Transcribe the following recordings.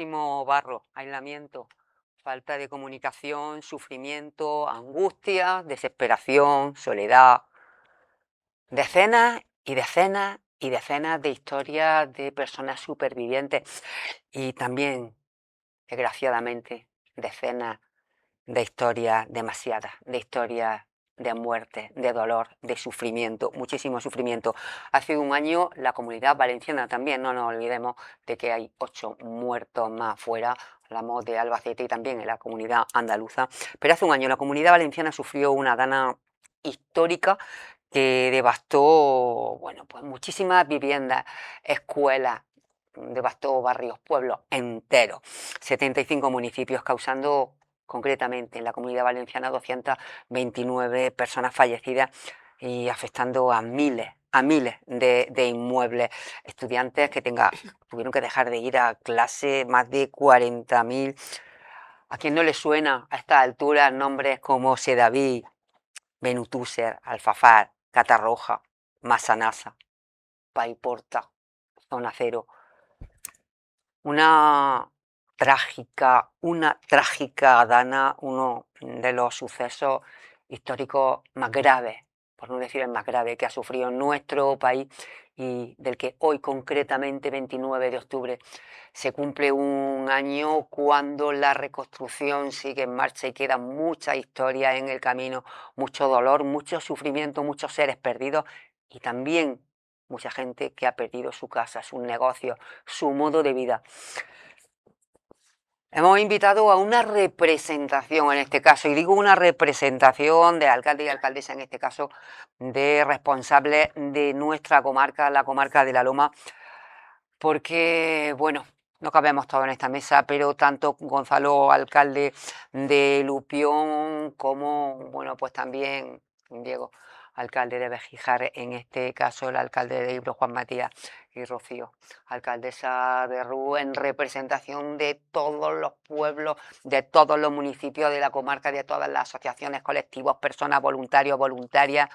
muchísimo barro, aislamiento, falta de comunicación, sufrimiento, angustia, desesperación, soledad. Decenas y decenas y decenas de historias de personas supervivientes y también, desgraciadamente, decenas de historias, demasiadas, de historias de muerte, de dolor, de sufrimiento, muchísimo sufrimiento. Hace un año la Comunidad Valenciana también, no nos olvidemos de que hay 8 muertos más fuera, hablamos de Albacete y también en la Comunidad Andaluza, pero hace un año la Comunidad Valenciana sufrió una dana histórica que devastó, bueno, pues muchísimas viviendas, escuelas, devastó barrios, pueblos enteros, 75 municipios, causando concretamente en la Comunidad Valenciana 229 personas fallecidas y afectando a miles de inmuebles, estudiantes que tuvieron que dejar de ir a clase, más de 40.000. ¿A quién no le suena a esta altura nombres como Sedaví, Benutúser, Alfafar, Catarroja, Massanassa, Paiporta, Zona Cero? Una trágica dana, uno de los sucesos históricos más graves, por no decir el más grave, que ha sufrido nuestro país y del que hoy concretamente, 29 de octubre, se cumple un año cuando la reconstrucción sigue en marcha y queda mucha historia en el camino, mucho dolor, mucho sufrimiento, muchos seres perdidos y también mucha gente que ha perdido su casa, sus negocios, su modo de vida. Hemos invitado a una representación en este caso, y digo una representación de alcalde y alcaldesa, en este caso de responsables de nuestra comarca, la comarca de La Loma, porque, bueno, no cabemos todos en esta mesa, pero tanto Gonzalo, alcalde de Lupión, como, bueno, pues también Diego, alcalde de Bejijar, en este caso el alcalde de Ibro, Juan Matías, y Rocío, alcaldesa de Rú, en representación de todos los pueblos, de todos los municipios de la comarca, de todas las asociaciones, colectivos, personas, voluntarios, voluntarias,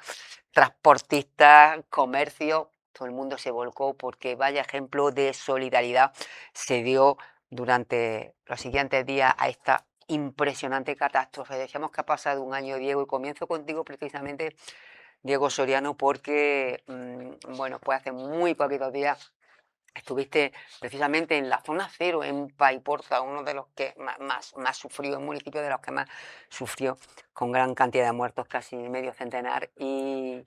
transportistas, comercio. Todo el mundo se volcó porque vaya ejemplo de solidaridad se dio durante los siguientes días a esta impresionante catástrofe. Decíamos que ha pasado un año, Diego, y comienzo contigo precisamente, Diego Soriano, porque, bueno, pues hace muy poquitos días estuviste precisamente en la zona cero, en Paiporta, uno de los que más sufrió, un municipio de los que más sufrió, con gran cantidad de muertos, casi medio centenar, y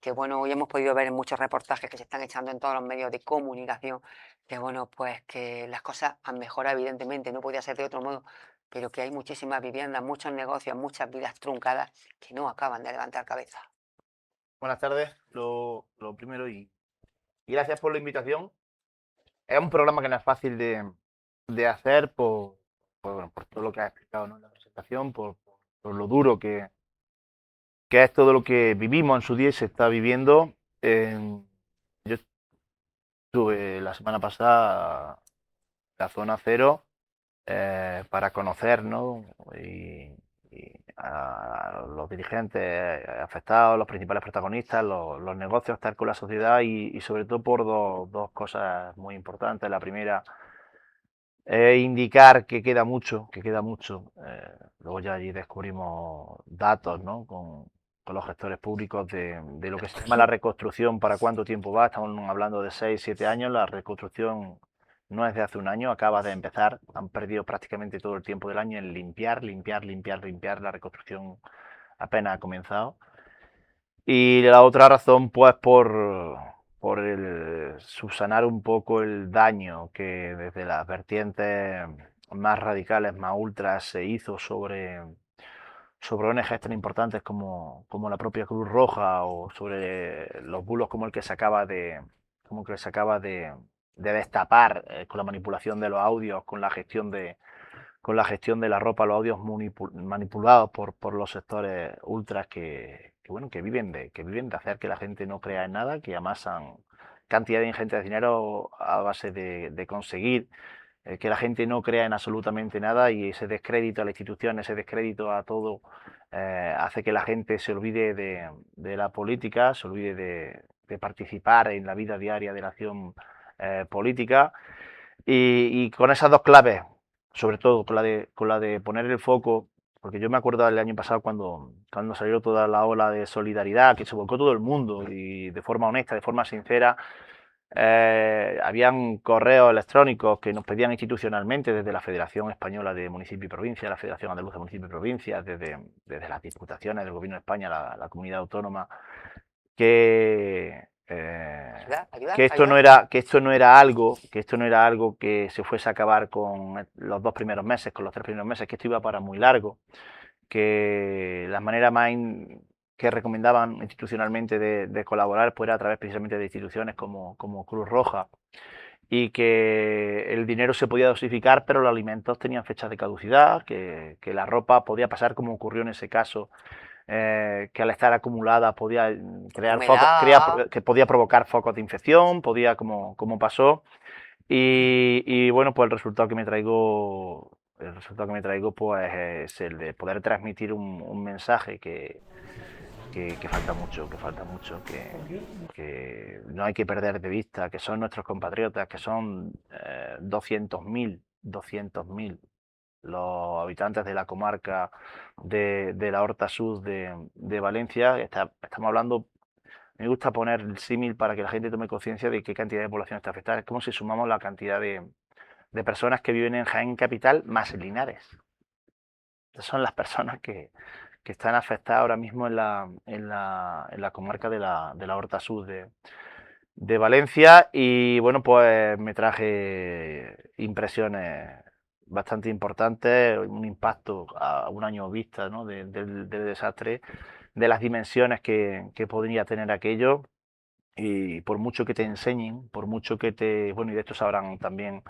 que, bueno, hoy hemos podido ver en muchos reportajes que se están echando en todos los medios de comunicación, que, bueno, pues que las cosas han mejorado, evidentemente, no podía ser de otro modo, pero que hay muchísimas viviendas, muchos negocios, muchas vidas truncadas que no acaban de levantar cabeza. Buenas tardes, lo primero y gracias por la invitación. Es un programa que no es fácil de hacer bueno, por todo lo que has explicado, ¿no?, en la presentación, por lo duro que es todo lo que vivimos en su día y se está viviendo. Yo estuve la semana pasada en la zona cero para conocer, ¿no?, y a los dirigentes afectados, los principales protagonistas, los negocios, estar con la sociedad y sobre todo por dos cosas muy importantes. La primera es indicar que queda mucho, que queda mucho. Luego ya allí descubrimos datos, ¿no?, con los gestores públicos de lo que se llama la reconstrucción, para cuánto tiempo va. Estamos hablando de 6, 7 años. La reconstrucción no es de hace un año, acaba de empezar. Han perdido prácticamente todo el tiempo del año en limpiar. La reconstrucción apenas ha comenzado. Y la otra razón, pues, por el subsanar un poco el daño que desde las vertientes más radicales, más ultras, se hizo sobre ONGs tan importantes como la propia Cruz Roja, o sobre los bulos como el que se acaba de destapar, con la manipulación de los audios, con la gestión de la ropa, los audios manipulados por los sectores ultras bueno, que viven de hacer que la gente no crea en nada, que amasan cantidad de ingentes de dinero a base de conseguir que la gente no crea en absolutamente nada, y ese descrédito a la institución, ese descrédito a todo, hace que la gente se olvide de la política, se olvide de participar en la vida diaria de la acción política. Y con esas dos claves, sobre todo con la de poner el foco, porque yo me acuerdo del año pasado cuando salió toda la ola de solidaridad, que se volcó todo el mundo y de forma honesta, de forma sincera. Habían correos electrónicos que nos pedían institucionalmente desde la Federación Española de Municipio y Provincia, la Federación Andaluza de Municipio y Provincia, desde las diputaciones del Gobierno de España, la comunidad autónoma, que, Ayudar, ayudar, ayudar. que esto no era algo, que esto no era algo que se fuese a acabar con los 2 primeros meses, con los 3 primeros meses, que esto iba para muy largo, que las maneras más que recomendaban institucionalmente de colaborar pues era a través precisamente de instituciones como Cruz Roja, y que el dinero se podía dosificar, pero los alimentos tenían fechas de caducidad, que la ropa podía pasar como ocurrió en ese caso, que al estar acumulada podía crear focos, Humedad. que podía provocar focos de infección, podía como pasó. Y bueno, pues el resultado que me traigo pues es el de poder transmitir un mensaje que falta mucho, que no hay que perder de vista, que son nuestros compatriotas, que son 200.000 los habitantes de la comarca de la Horta Sur de Valencia. Estamos hablando, me gusta poner el símil para que la gente tome conciencia de qué cantidad de población está afectada. Es como si sumamos la cantidad de personas que viven en Jaén Capital más Linares. Estas son las personas que están afectadas ahora mismo en la comarca de la Horta Sur de Valencia. Y bueno, pues me traje impresiones bastante importantes, un impacto a un año vista, ¿no? del desastre, de las dimensiones que podría tener aquello. Y por mucho que te enseñen, por mucho que bueno, y de esto sabrán también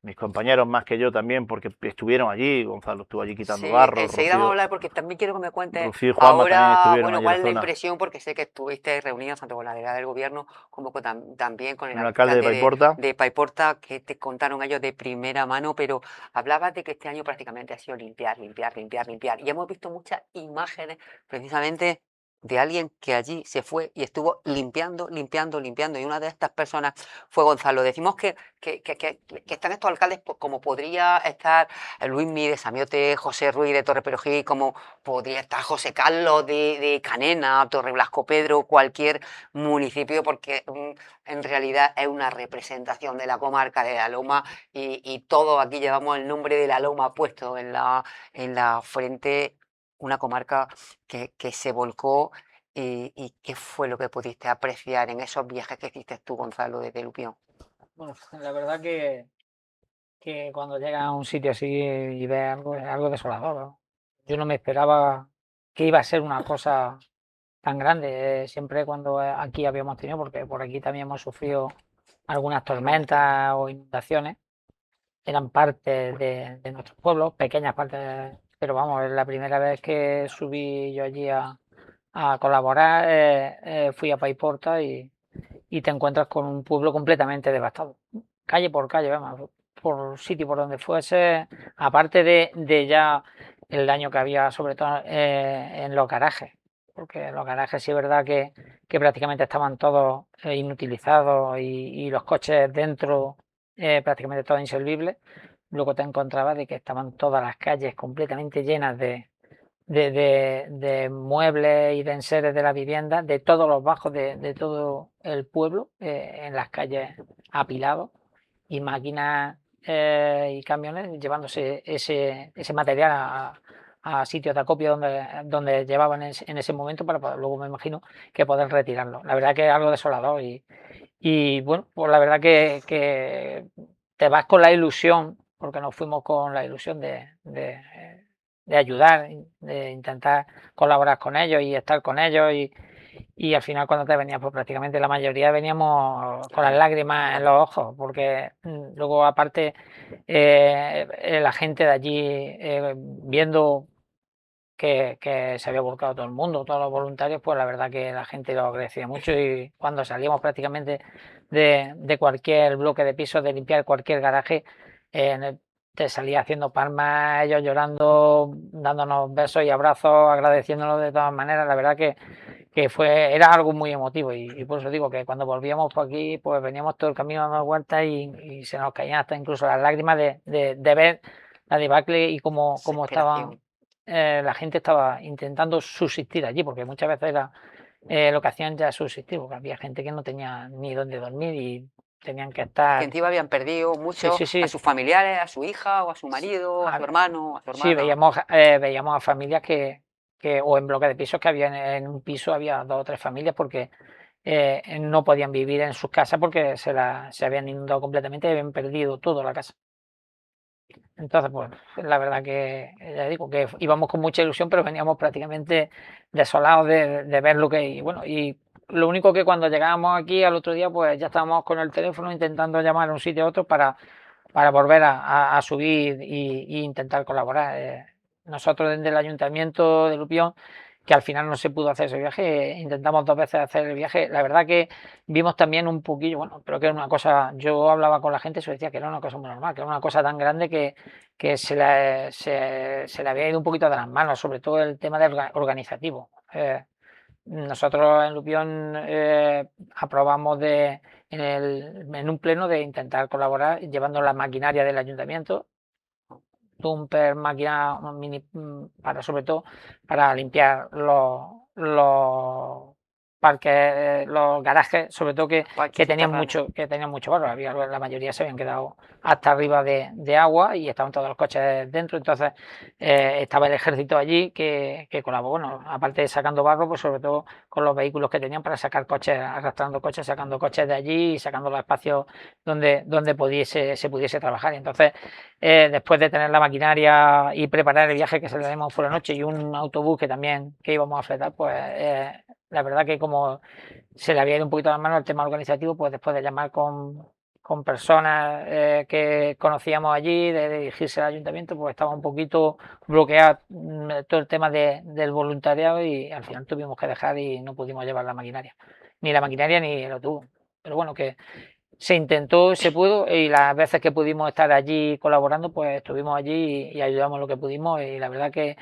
mis compañeros más que yo también, porque estuvieron allí, Gonzalo estuvo allí quitando Sí, barro, enseguida vamos a Rocío, hablar porque también quiero que me cuentes Rocío y Juanma también ahora, estuvieron bueno, allí en cuál la es la zona, impresión, porque sé que estuviste reunidos tanto con la delegada del gobierno como también con el con el alcalde de alcalde Paiporta. de Paiporta, que te contaron ellos de primera mano, pero hablabas de que este año prácticamente ha sido limpiar, limpiar, limpiar, limpiar. Y hemos visto muchas imágenes precisamente de alguien que allí se fue y estuvo limpiando, limpiando, limpiando. Y una de estas personas fue Gonzalo. Decimos que están estos alcaldes como podría estar Luismi de Samiote, José Ruiz de Torre Perojí, como podría estar José Carlos de Canena, Torre Blasco Pedro, cualquier municipio, porque en realidad es una representación de la comarca de la Loma y todos aquí llevamos el nombre de la Loma puesto en la frente, una comarca que se volcó. ¿Y qué fue lo que pudiste apreciar en esos viajes que hiciste tú, Gonzalo, desde Lupión? Bueno, la verdad que cuando llegas a un sitio así y ves algo, es algo desolador, ¿no? Yo no me esperaba que iba a ser una cosa tan grande. Siempre cuando aquí habíamos tenido, porque por aquí también hemos sufrido algunas tormentas o inundaciones, eran partes de nuestros pueblos, pequeñas partes, pero vamos, es la primera vez que subí yo allí a colaborar, fui a Paiporta y te encuentras con un pueblo completamente devastado, calle por calle, vamos, por sitio por donde fuese, aparte de ya el daño que había sobre todo en los garajes, porque en los garajes sí es verdad que prácticamente estaban todos inutilizados y los coches dentro prácticamente todos inservibles. Luego te encontrabas de que estaban todas las calles completamente llenas de muebles y de enseres de la vivienda, de todos los bajos de todo el pueblo, en las calles apilados, y máquinas y camiones llevándose ese material a sitios de acopio donde llevaban en ese momento para luego, me imagino, que poder retirarlo. La verdad que es algo desolador y bueno, pues la verdad que te vas con la ilusión, porque nos fuimos con la ilusión de ayudar, de intentar colaborar con ellos y estar con ellos y al final cuando te venías, pues prácticamente la mayoría veníamos con las lágrimas en los ojos, porque luego aparte la gente de allí viendo que se había volcado todo el mundo, todos los voluntarios, pues la verdad que la gente lo agradecía mucho y cuando salíamos prácticamente de cualquier bloque de pisos, de limpiar cualquier garaje, te salía haciendo palmas, ellos llorando, dándonos besos y abrazos, agradeciéndonos de todas maneras. La verdad era algo muy emotivo y por eso digo que cuando volvíamos por aquí, pues veníamos todo el camino dando vueltas y se nos caían hasta incluso las lágrimas de ver la debacle y cómo estaban, la gente estaba intentando subsistir allí, porque muchas veces era lo que hacían ya subsistir, porque había gente que no tenía ni dónde dormir y tenían que estar... Que encima habían perdido mucho Sí. a sus familiares, a su hija o a su marido, a su hermano, a su Sí, hermana. veíamos a familias que o en bloques de pisos que había en un piso había 2 o 3 familias porque no podían vivir en sus casas porque se habían inundado completamente y habían perdido toda la casa. Entonces, pues la verdad que ya digo que íbamos con mucha ilusión, pero veníamos prácticamente desolados de ver lo que... Y bueno, y lo único que cuando llegábamos aquí al otro día, pues ya estábamos con el teléfono intentando llamar a un sitio a otro para volver a subir e intentar colaborar. Nosotros desde el Ayuntamiento de Lupión, que al final no se pudo hacer ese viaje, intentamos 2 veces hacer el viaje. La verdad que vimos también un poquillo, bueno, pero que era una cosa, yo hablaba con la gente y se decía que era una cosa muy normal, que era una cosa tan grande que se le había ido un poquito de las manos, sobre todo el tema del organizativo. Nosotros en Lupión aprobamos en un pleno de intentar colaborar llevando la maquinaria del ayuntamiento, dumper, máquina mini, sobre todo para limpiar los parques, los garajes, sobre todo que tenían mucho barro, la mayoría se habían quedado hasta arriba de agua y estaban todos los coches dentro, entonces estaba el ejército allí que colaboró, bueno, aparte de sacando barro, pues sobre todo con los vehículos que tenían para sacar coches, arrastrando coches, sacando coches de allí y sacando los espacios donde se pudiese trabajar. Entonces, después de tener la maquinaria y preparar el viaje que saldremos por la noche y un autobús que también íbamos a fletar, pues la verdad que como se le había ido un poquito a las manos el tema organizativo, pues después de llamar con personas que conocíamos allí, de dirigirse al ayuntamiento, pues estaba un poquito bloqueado todo el tema del voluntariado y al final tuvimos que dejar y no pudimos llevar la maquinaria, ni el autobús. Pero bueno, que se intentó, se pudo y las veces que pudimos estar allí colaborando, pues estuvimos allí y ayudamos lo que pudimos y la verdad que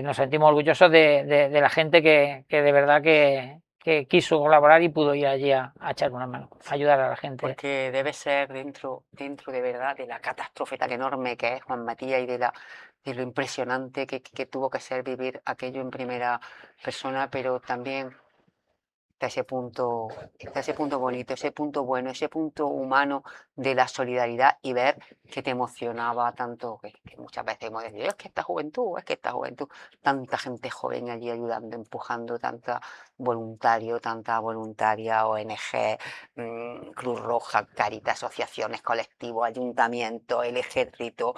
nos sentimos orgullosos de la gente que de verdad que quiso colaborar y pudo ir allí a echar una mano, a ayudar a la gente. Porque debe ser dentro de verdad de la catástrofe tan enorme que es Juan Matías y de lo impresionante que tuvo que ser vivir aquello en primera persona, pero también está ese punto bonito, ese punto bueno, ese punto humano de la solidaridad y ver que te emocionaba tanto, que muchas veces hemos dicho, es que esta juventud, tanta gente joven allí ayudando, empujando, tanta tanta voluntaria, ONG, Cruz Roja, Cáritas, asociaciones, colectivos, ayuntamientos, el ejército,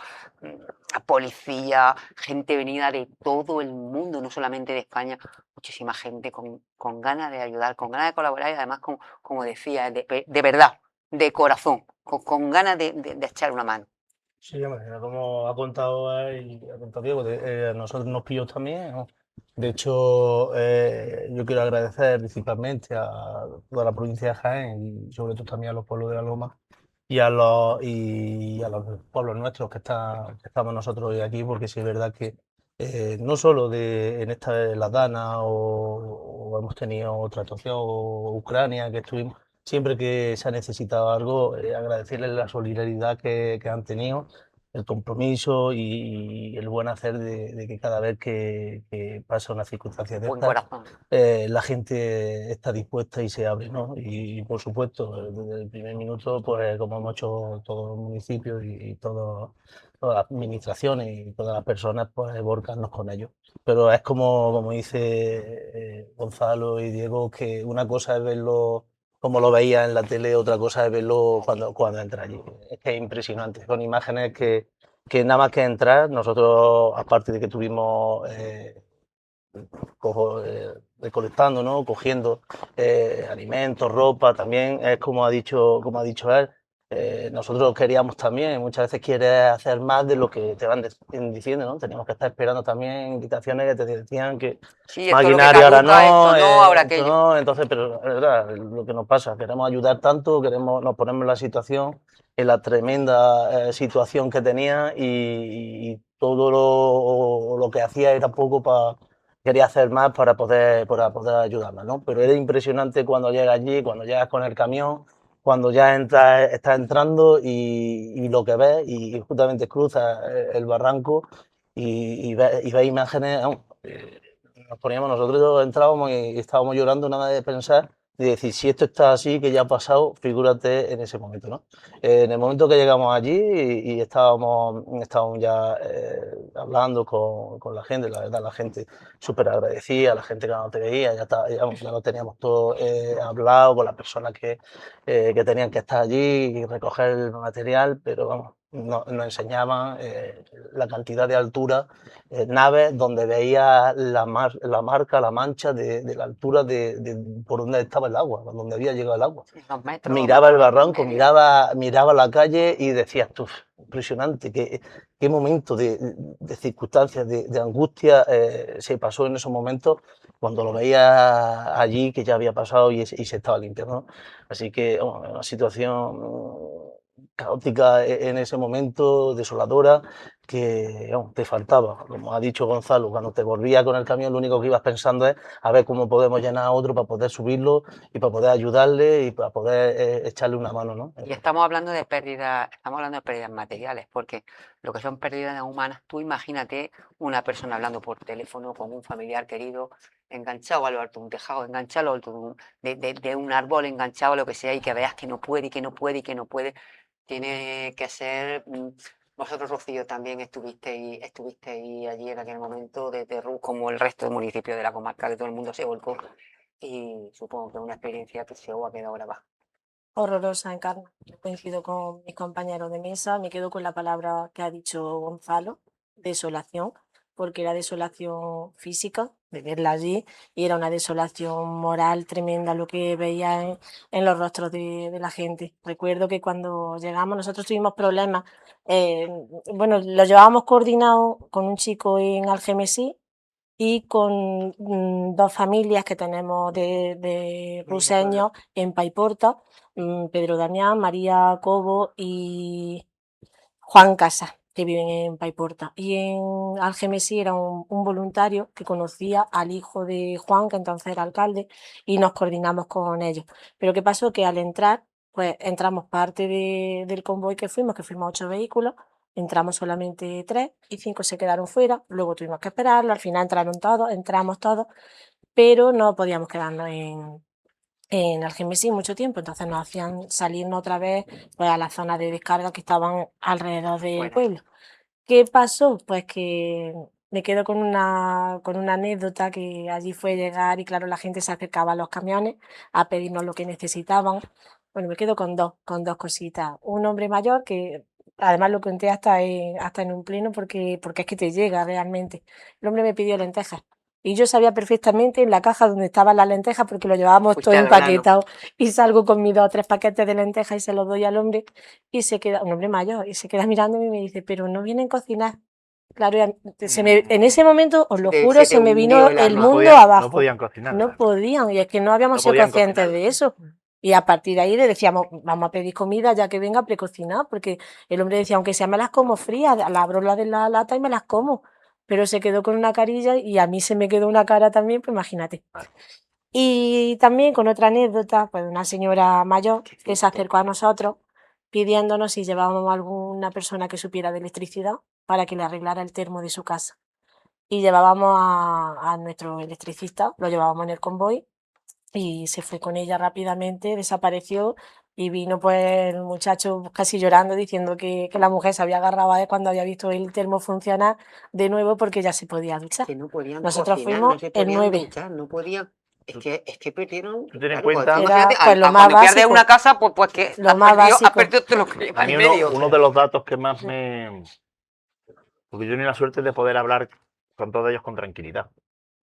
policía, gente venida de todo el mundo, no solamente de España, muchísima gente con ganas de ayudar, con ganas de colaborar y además, como decía, de verdad, de corazón, con ganas de echar una mano. Sí, hombre, como ha contado Diego, a nosotros nos pilló también, ¿no? De hecho, yo quiero agradecer principalmente a toda la provincia de Jaén y sobre todo también a los pueblos de la Loma y a los pueblos nuestros que estamos nosotros hoy aquí, porque sí es verdad que no solo en esta de La Dana o hemos tenido otra situación, o Ucrania, que estuvimos, siempre que se ha necesitado algo, agradecerles la solidaridad que han tenido, el compromiso y el buen hacer de que cada vez que pasa una circunstancia de Buen estas, corazón. la gente está dispuesta y se abre, ¿no? Y por supuesto, desde el primer minuto, pues como hemos hecho todos los municipios y todas las administraciones y todas las personas, pues volcarnos con ellos. Pero es como dice Gonzalo y Diego, que una cosa es verlo como lo veía en la tele, otra cosa es verlo cuando entra allí. Es que es impresionante, son imágenes que nada más que entrar, nosotros, aparte de que tuvimos recolectando, ¿no? Cogiendo alimentos, ropa, también es como ha dicho él, nosotros queríamos también, muchas veces quieres hacer más de lo que te van diciendo, ¿no? Teníamos que estar esperando también invitaciones que te decían que sí, esto maquinaria ahora no, esto no, ahora esto aquello. no, entonces, pero es verdad, lo que nos pasa, queremos ayudar tanto, nos ponemos en la situación, en la tremenda situación que tenía y todo lo que hacía era poco quería hacer más para poder ayudarnos, ¿no? Pero era impresionante cuando llegas allí, cuando llegas con el camión, cuando ya estás entrando y lo que ves, y justamente cruzas el barranco y ves imágenes, vamos, nos poníamos, nosotros entrábamos y estábamos llorando nada de pensar, de decir, si esto está así, que ya ha pasado, figúrate en ese momento, ¿no? En el momento que llegamos allí y estábamos ya hablando con la gente, la verdad, la gente súper agradecida, la gente que no te veía, ya lo teníamos todo hablado con las personas que tenían que estar allí y recoger el material, pero vamos, nos enseñaban la cantidad de altura, naves donde veía la marca, la mancha de la altura por donde estaba el agua, donde había llegado el agua. 2 metros, Miraba el metros y barranco, medio. miraba la calle y decías, tú, impresionante, qué momento de circunstancias, de angustia se pasó en esos momentos cuando lo veía allí, que ya había pasado y se estaba limpiando, ¿no? Así que bueno, una situación caótica en ese momento, desoladora, que bueno, te faltaba. Como ha dicho Gonzalo, cuando te volvías con el camión, lo único que ibas pensando es a ver cómo podemos llenar a otro para poder subirlo y para poder ayudarle y para poder echarle una mano, ¿no? Y estamos hablando de pérdidas materiales, porque lo que son pérdidas humanas, tú imagínate una persona hablando por teléfono con un familiar querido, enganchado a lo alto de un tejado, enganchado a lo alto de un árbol, enganchado a lo que sea, y que veas que no puede, y que no puede, y que no puede. Tiene que ser. Vosotros, Rocío, también estuvisteis allí en aquel momento de Rus, como el resto del municipio de la comarca, que todo el mundo se volcó, y supongo que es una experiencia que se os ha quedado grabada. Horrorosa, Encarna. Yo coincido con mis compañeros de mesa, me quedo con la palabra que ha dicho Gonzalo, desolación, porque era desolación física, de verla allí, y era una desolación moral tremenda lo que veía en los rostros de la gente. Recuerdo que cuando llegamos nosotros tuvimos problemas, eh, bueno, lo llevábamos coordinado con un chico en Algemesí, y con 2 familias que tenemos de ruseños en Paiporta, Pedro Damián, María Cobo y Juan Casas, que viven en Paiporta. Y en Algemesí era un voluntario que conocía al hijo de Juan, que entonces era alcalde, y nos coordinamos con ellos. Pero ¿qué pasó? Que al entrar, pues entramos parte del convoy que fuimos 8 vehículos, entramos solamente 3 y 5 se quedaron fuera, luego tuvimos que esperarlo, al final entramos todos, pero no podíamos quedarnos en Algemesí mucho tiempo, entonces nos hacían salirnos otra vez pues, a la zona de descarga que estaban alrededor del Bueno. pueblo. ¿Qué pasó? Pues que me quedo con una anécdota que allí fue llegar y claro, la gente se acercaba a los camiones a pedirnos lo que necesitaban. Bueno, me quedo con dos cositas. Un hombre mayor que además lo conté hasta en un pleno porque es que te llega realmente. El hombre me pidió lentejas. Y yo sabía perfectamente en la caja donde estaban las lentejas porque lo llevábamos Fuiste todo al grano. empaquetado y salgo con mis 2 o 3 paquetes de lentejas y se los doy al hombre y se queda, un hombre mayor, y se queda mirándome y me dice, pero no vienen a cocinar. Claro, en ese momento, os lo juro, se me vino el No mundo podían, abajo. no podían cocinar. No podían, y es que no habíamos No sido podían conscientes cocinar. de eso. Y a partir de ahí le decíamos, vamos a pedir comida ya que venga precocinada, porque el hombre decía, aunque sea me las como frías, la abro la de la lata y me las como. Pero se quedó con una carilla y a mí se me quedó una cara también, pues imagínate. Vale. Y también con otra anécdota, pues de una señora mayor que se acercó a nosotros pidiéndonos si llevábamos alguna persona que supiera de electricidad para que le arreglara el termo de su casa. Y llevábamos a nuestro electricista, lo llevábamos en el convoy y se fue con ella rápidamente, desapareció y vino pues el muchacho casi llorando diciendo que la mujer se había agarrado a él cuando había visto el termo funcionar de nuevo porque ya se podía duchar. Que no podían Nosotros cocinar, fuimos no se el podían 9. duchar, no podían. Es que perdieron. Tú ten en Claro, cuenta- tú Era, imagínate, pues, lo más cuando pierdes básico. una casa, pues que Lo más has básico. perdido todo lo que lleva A mí en medio. uno de los datos que más me... Porque yo tenía la suerte de poder hablar con todos ellos con tranquilidad.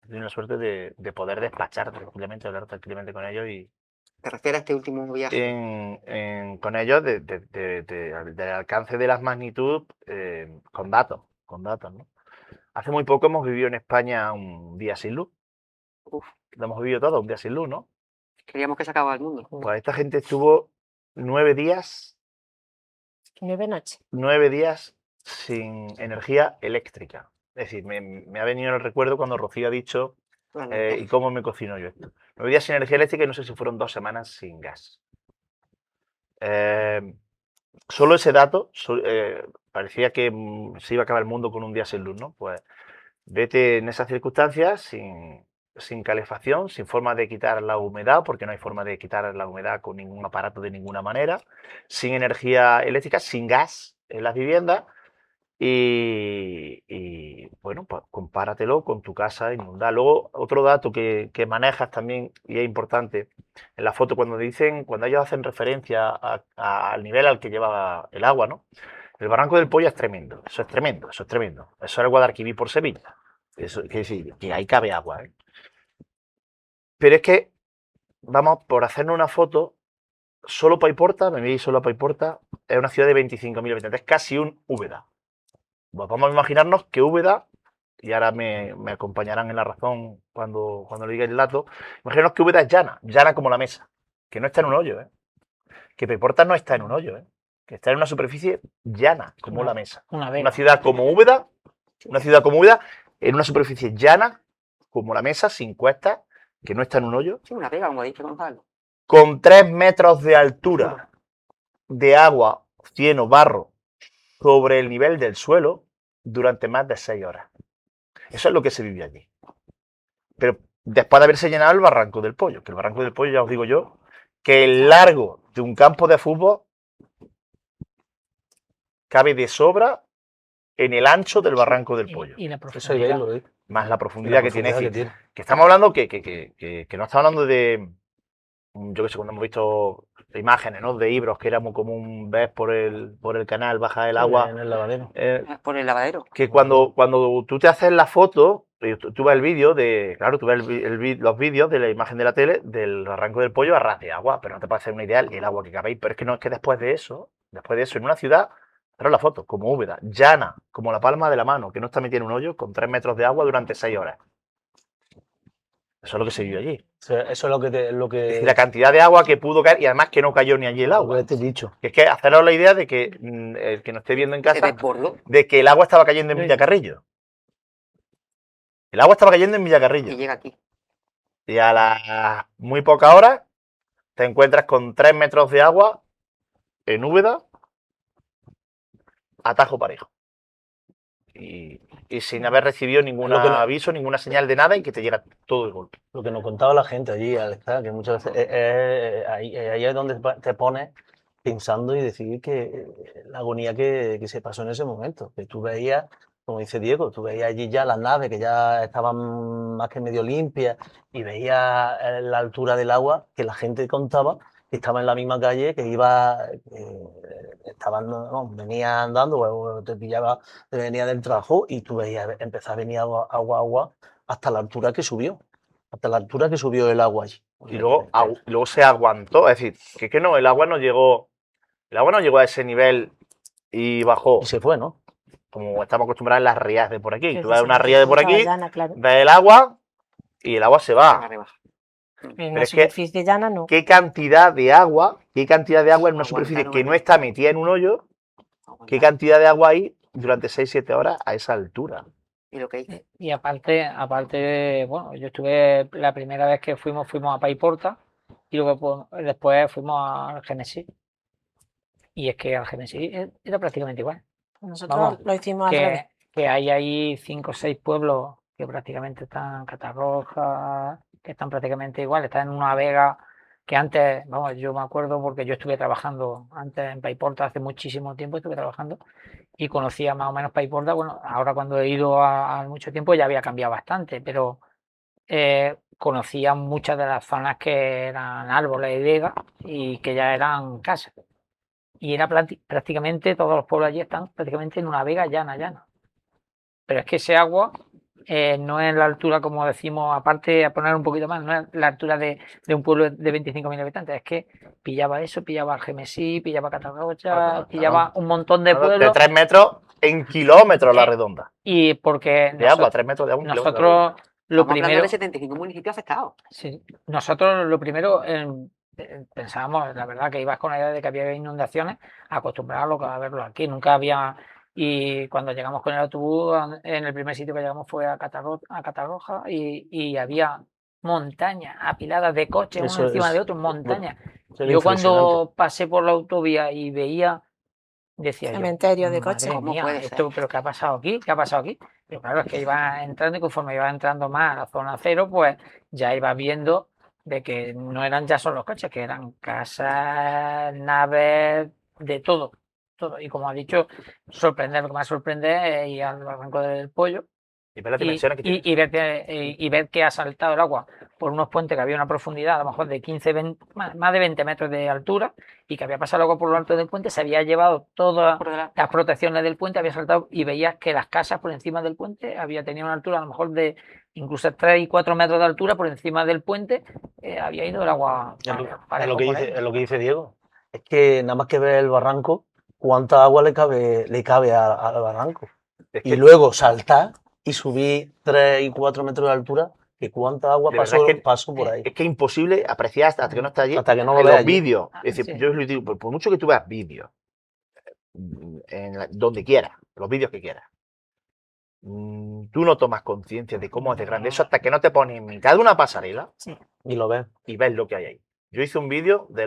Tenía la suerte de poder despachar tranquilamente, hablar tranquilamente con ellos y ¿Te refieres a este último viaje? con ellos del alcance de las magnitud con datos, ¿no? Hace muy poco hemos vivido en España un día sin luz. Uf, Lo hemos vivido todo, un día sin luz, ¿no? queríamos que se acabara el mundo. Pues esta gente estuvo 9 días 9 noches. 9 días sin energía eléctrica. Es decir, me ha venido en el recuerdo cuando Rocío ha dicho Totalmente. ¿y cómo me cocino yo esto? 9 días sin energía eléctrica y no sé si fueron 2 semanas sin gas. Solo ese dato, parecía que se iba a acabar el mundo con un día sin luz, ¿no? Pues vete en esas circunstancias sin calefacción, sin forma de quitar la humedad, porque no hay forma de quitar la humedad con ningún aparato de ninguna manera, sin energía eléctrica, sin gas en las viviendas. Y, bueno, pues compáratelo con tu casa inundada. Luego, otro dato que manejas también y es importante en la foto, cuando ellos hacen referencia al nivel al que lleva el agua, ¿no? El Barranco del Pollo es tremendo, eso es tremendo, eso es tremendo. Eso es el Guadalquivir por Sevilla. Eso, que ahí cabe agua, ¿eh? Pero es que, vamos, por hacernos una foto, solo Paiporta, me veis solo a Paiporta, es una ciudad de 25.000 habitantes, es casi un Úbeda. Pues vamos a imaginarnos que Úbeda, y ahora me acompañarán en la razón cuando le diga el dato, imaginaos que Úbeda es llana como la mesa, que no está en un hoyo, ¿eh? Que Paiporta no está en un hoyo, ¿eh? Que está en una superficie llana como la mesa. Una Una vega. ciudad como Úbeda, en una superficie llana como la mesa, sin cuestas, que no está en un hoyo, Sí, una pega, como ha dicho Gonzalo. con 3 metros de altura de agua, cieno, barro, sobre el nivel del suelo durante más de 6 horas. Eso es lo que se vive allí. Pero después de haberse llenado el Barranco del Pollo, que el Barranco del Pollo, ya os digo yo, que el largo de un campo de fútbol cabe de sobra en el ancho del Barranco del Pollo. Y la Eso hay que profundidad. verlo, ¿eh? Más la Y profundidad la que tiene. Es profundidad decir, que tiene. que estamos hablando que no estamos hablando de, yo que sé, cuando hemos visto imágenes, ¿no? De Ibros, que era muy común ver por el canal, baja el agua. En el lavadero. Por el lavadero. Que cuando tú te haces la foto, tú ves el vídeo claro, tú ves los vídeos de la imagen de la tele del Barranco del Pollo a ras de agua, pero no te puede hacer una idea el agua que cabéis. Pero es que no, es que después de eso, en una ciudad, haceros la foto, como Úbeda, llana, como la palma de la mano, que no está metida en un hoyo, con 3 metros de agua durante 6 horas. Eso es lo que se vive allí. O sea, eso es lo que Es decir, la cantidad de agua que pudo caer y además que no cayó ni allí el lo agua. que te he dicho. Que es que haceros la idea de que el que nos esté viendo en Se casa, desbordó de que el agua estaba cayendo en Villacarrillo. El agua estaba cayendo en Villacarrillo. y llega aquí. Y a las muy pocas horas te encuentras con 3 metros de agua en Úbeda, a tajo parejo. Y sin haber recibido ningún Lo que no- aviso, ninguna señal de nada y que te llega todo de golpe. Lo que nos contaba la gente allí, Alexa, que muchas veces ahí es donde te pones pensando y decir que la agonía que se pasó en ese momento. Que tú veías, como dice Diego, tú veías allí ya las naves que ya estaban más que medio limpias y veías la altura del agua que la gente contaba que estaba en la misma calle, que iba, estaban, no, venía andando o te pillaba, te venía del trabajo y tú veías empezar a venir agua hasta la altura que subió. Hasta la altura que subió el agua allí. Y luego se aguantó. Es decir, que no, el agua no llegó a ese nivel y bajó. Y se fue, ¿no? Como estamos acostumbrados en las rías de por aquí. Sí, Tú sí, ves sí, una sí, ría de por estaba aquí, llana, claro. ves el agua y el agua se va. Arriba. En Pero la es que, superficie llana no. ¿qué cantidad de agua en una superficie Aguantaron que no allí. está metida en un hoyo? ¿Qué cantidad de agua hay durante 6-7 horas a esa altura? Y lo que hice. Y aparte, bueno, yo estuve la primera vez que fuimos a Paiporta y luego después fuimos al Genesí. Y es que al Genesí era prácticamente igual. Nosotros Vamos, lo hicimos al revés. que hay ahí 5 o 6 pueblos que prácticamente están Catarroja, que están prácticamente igual, están en una vega que antes, vamos, yo me acuerdo porque yo estuve trabajando antes en Paiporta hace muchísimo tiempo, estuve trabajando y conocía más o menos Paiporta. Bueno, ahora cuando he ido a mucho tiempo ya había cambiado bastante, pero conocía muchas de las zonas que eran árboles y vegas y que ya eran casas. Y era prácticamente todos los pueblos allí están prácticamente en una vega llana. Pero es que ese agua no es la altura, como decimos, aparte a poner un poquito más, no es la altura de un pueblo de 25.000 habitantes, es que pillaba Algemesí, pillaba Catarrocha, pillaba un montón de De pueblos. 3 metros en kilómetros la redonda. Y porque De agua, 3 metros de agua en kilómetros. nosotros lo Estamos hablando primero, de 75 municipios afectados. sí, nosotros lo primero pensábamos, la verdad, que ibas con la idea de que había inundaciones, acostumbrados a verlo aquí. Nunca había Y cuando llegamos con el autobús, en el primer sitio que llegamos fue a Catarroja y había montañas apiladas de coches uno Eso encima es, de otro, montañas. era Yo impresionante. cuando pasé por la autovía y veía, decía yo, Cementerio de coches. madre ¿Cómo mía, puede esto, ser? pero ¿qué ha pasado aquí? ¿Qué ha pasado aquí? Pero claro, es que iba entrando y conforme iba entrando más a la zona cero, pues ya iba viendo de que no eran ya solo los coches, que eran casas, naves, de todo, todo. Y como ha dicho, sorprender, lo que más sorprende es ir al Barranco del Pollo Y ver las dimensiones que tiene. y ver que ha saltado el agua por unos puentes que había una profundidad a lo mejor de 15, 20, más de 20 metros de altura y que había pasado el agua por lo alto del puente, se había llevado todas Por delante. las protecciones del puente, había saltado y veías que las casas por encima del puente había tenido una altura a lo mejor de incluso 3 y 4 metros de altura por encima del puente, había ido el agua Es lo, parejo por ahí. es lo que dice Diego. Es que nada más que ver el barranco, cuánta agua le cabe al barranco. Es Y que, luego saltar y subir 3 y 4 metros de altura, que cuánta agua de verdad pasó por ahí. es que es imposible apreciar hasta que no está allí. Hasta que no lo En veas los allí. vídeos. Es decir, Sí. yo les digo, por mucho que tú veas vídeos, donde quieras, los vídeos que quieras, tú no tomas conciencia de cómo es de grande eso hasta que no te pones en mitad de una pasarela Y lo ves. y ves lo que hay ahí. Yo hice un vídeo de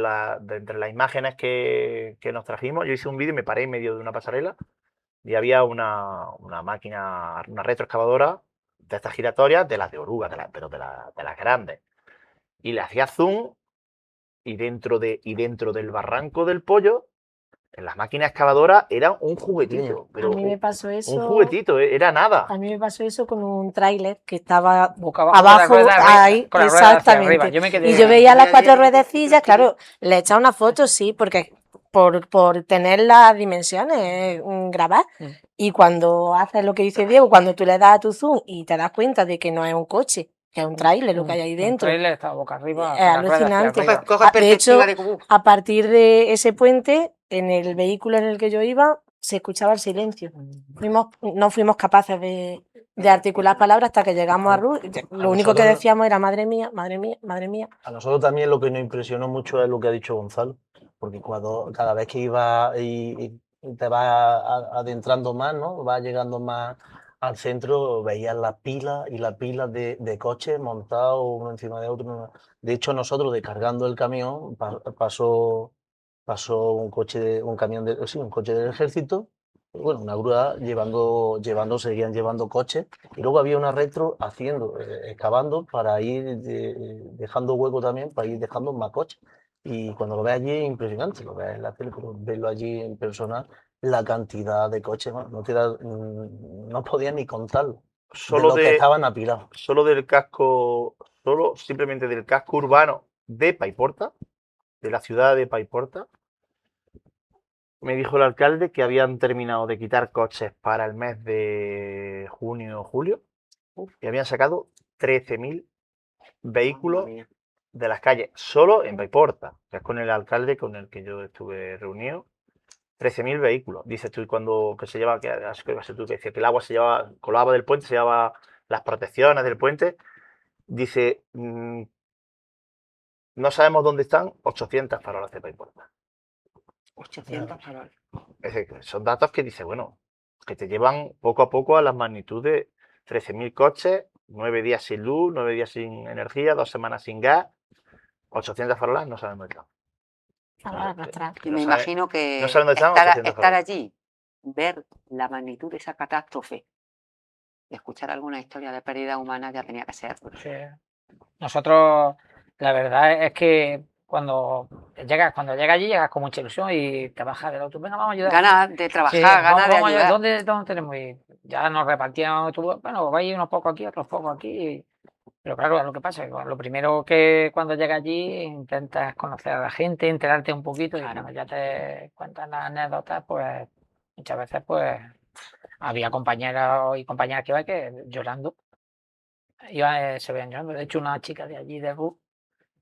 entre las imágenes que nos trajimos, yo hice un vídeo y me paré en medio de una pasarela y había una máquina, una retroexcavadora de estas giratorias, de las de oruga, pero de las grandes. Y le hacía zoom y dentro del barranco del Pollo, en las máquinas excavadoras era un juguetito. Pero A mí me pasó un eso. juguetito, era nada. A mí me pasó eso con un tráiler que estaba Boca abajo, abajo, con la rueda arriba, ahí, con la rueda hacia arriba. exactamente. Yo me quedé, Y yo veía las 4 ruedecillas, claro, le he echado una foto, sí, porque por tener las dimensiones, grabar. Y cuando haces lo que dice Diego, cuando tú le das a tu zoom y te das cuenta de que no es un coche, que es un tráiler lo que hay ahí El dentro, tráiler estaba boca arriba, es con la rueda hacia alucinante. arriba. Coges De hecho, perspectiva de cómo. a partir de ese puente, en el vehículo en el que yo iba, se escuchaba el silencio. No fuimos capaces de articular palabras hasta que llegamos a Rus. Lo único que nosotros- decíamos era madre mía, madre mía, madre mía. A nosotros también lo que nos impresionó mucho es lo que ha dicho Gonzalo, porque cada vez que iba y te vas adentrando más, ¿no? Vas llegando más al centro, veías las pilas y las pilas de coches montados uno encima de otro. De hecho, nosotros descargando el camión pasó un camión un coche del ejército, bueno, una grúa seguían llevando coches, y luego había una retro excavando para ir dejando hueco también, para ir dejando más coches. Y cuando lo ves allí es impresionante, lo ves en la tele, pero verlo allí en persona, la cantidad de coches, bueno, no podía ni contarlo, de Solo los que estaban apilados. simplemente del casco urbano de Paiporta, de la ciudad de Paiporta, me dijo el alcalde que habían terminado de quitar coches para el mes de junio o julio y habían sacado 13.000 vehículos de las calles, solo en Paiporta, que es con el alcalde con el que yo estuve reunido. 13.000 vehículos. Dices tú, y cuando que se lleva, que decía que el agua se llevaba, colaba del puente, se llevaba las protecciones del puente. Dice, no sabemos dónde están 800 farolas de Paiporta. 800 farolas. Son datos que dice, bueno, que te llevan poco a poco a las magnitudes. 13.000 coches, 9 días sin luz, 9 días sin energía, 2 semanas sin gas, 800 farolas, no sabemos dónde están. Y me imagino que no saben dónde están, 800 estar farolas. allí, ver la magnitud de esa catástrofe, y escuchar alguna historia de pérdida humana ya tenía que ser. Sí. Nosotros, la verdad es que cuando llegas allí, llegas con mucha ilusión y te bajas del autobús, venga, vamos a ayudar. Ganas de trabajar, Sí, ganas de vamos a ayudar. ¿Dónde tenemos? Y ya nos repartían autobús, bueno, vais unos pocos aquí, otros pocos aquí. Pero claro, lo que pasa es que lo primero que cuando llegas allí intentas conocer a la gente, enterarte un poquito y cuando ya te cuentan las anécdotas, pues muchas veces pues había compañeros y compañeras que iban que llorando. Se veían llorando. De hecho, una chica de allí de Rus,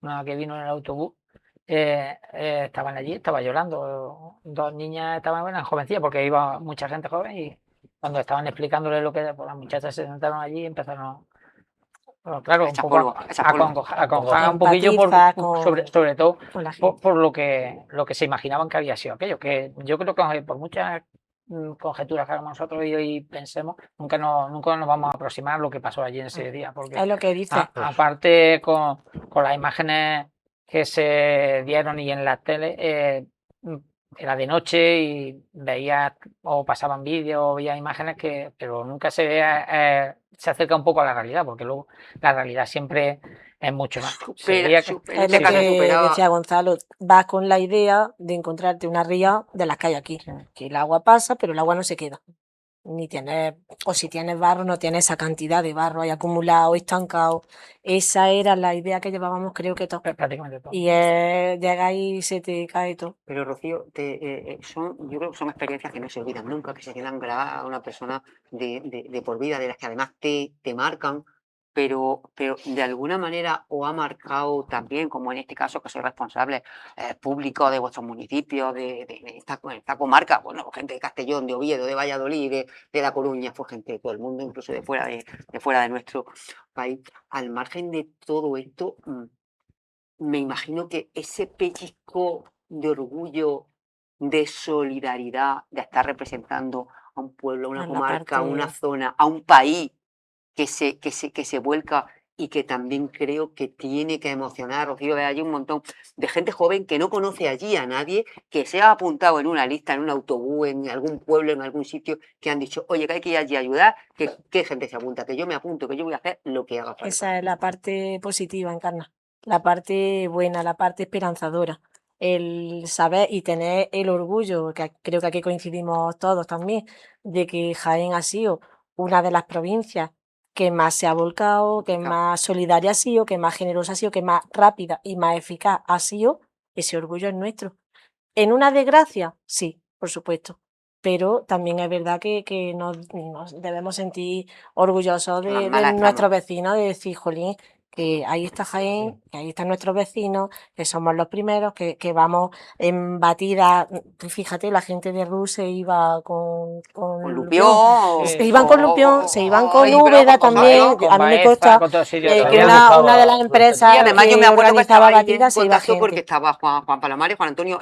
una que vino en el autobús, estaban allí, estaba llorando. 2 niñas eran jovencillas porque iba mucha gente joven y cuando estaban explicándole lo que pues las muchachas se sentaron allí y empezaron, claro, un poco acongojar un poquillo sobre todo por lo que se imaginaban que había sido aquello, que yo creo que por muchas conjeturas que hagamos nosotros y hoy pensemos, nunca nos vamos a aproximar a lo que pasó allí en ese día, porque Es lo que dice. aparte con las imágenes que se dieron y en la tele, era de noche y veía o pasaban vídeos o veía imágenes pero nunca se acerca un poco a la realidad, porque luego la realidad siempre es mucho más. En Es este lo caso que superaba. decía Gonzalo, vas con la idea de encontrarte una ría de las que hay aquí, que el agua pasa, pero el agua no se queda. Ni tienes, o si tienes barro, no tienes esa cantidad de barro ahí acumulado, estancado. Esa era la idea que llevábamos, creo que todos. prácticamente todo. Y llega y se te cae todo. Pero Rocío, yo creo que son experiencias que no se olvidan nunca, que se quedan grabadas a una persona de por vida, de las que además te marcan, pero de alguna manera os ha marcado también, como en este caso que sois responsables públicos de vuestros municipios, de esta comarca, bueno, gente de Castellón, de Oviedo, de Valladolid, de La Coruña, fue gente de todo el mundo, incluso de fuera de nuestro país. Al margen de todo esto, me imagino que ese pellizco de orgullo, de solidaridad, de estar representando a un pueblo, a una En la comarca, a una parte- zona, a un país que se vuelca y que también creo que tiene que emocionar. Rocío, hay un montón de gente joven que no conoce allí a nadie, que se ha apuntado en una lista, en un autobús, en algún pueblo, en algún sitio, que han dicho, oye, que hay que ir allí a ayudar, que gente se apunta, que yo me apunto, que yo voy a hacer lo que haga falta. Esa es la parte positiva, Encarna. La parte buena, la parte esperanzadora. El saber y tener el orgullo, que creo que aquí coincidimos todos también, de que Jaén ha sido una de las provincias que más se ha volcado, que más solidaria ha sido, que más generosa ha sido, que más rápida y más eficaz ha sido, ese orgullo es nuestro. ¿En una desgracia? Sí, por supuesto. Pero también es verdad que nos debemos sentir orgullosos Que más de mala nuestros estamos. vecinos, de decir, jolín, que ahí está Jaén, que ahí están nuestros vecinos, que somos los primeros, que vamos en batida. Fíjate, la gente de Rus se iba con Con Lupión. Lupión. Se iban con Lupión, se iban con Ay, pero Úbeda con también. Baeza, A mí me Baeza, consta con todo sitio, que también una de las Y empresas además yo me que acuerdo que estaba organizaba ahí en batidas se iba contacto porque gente. estaba Juan Palomares, Juan Antonio,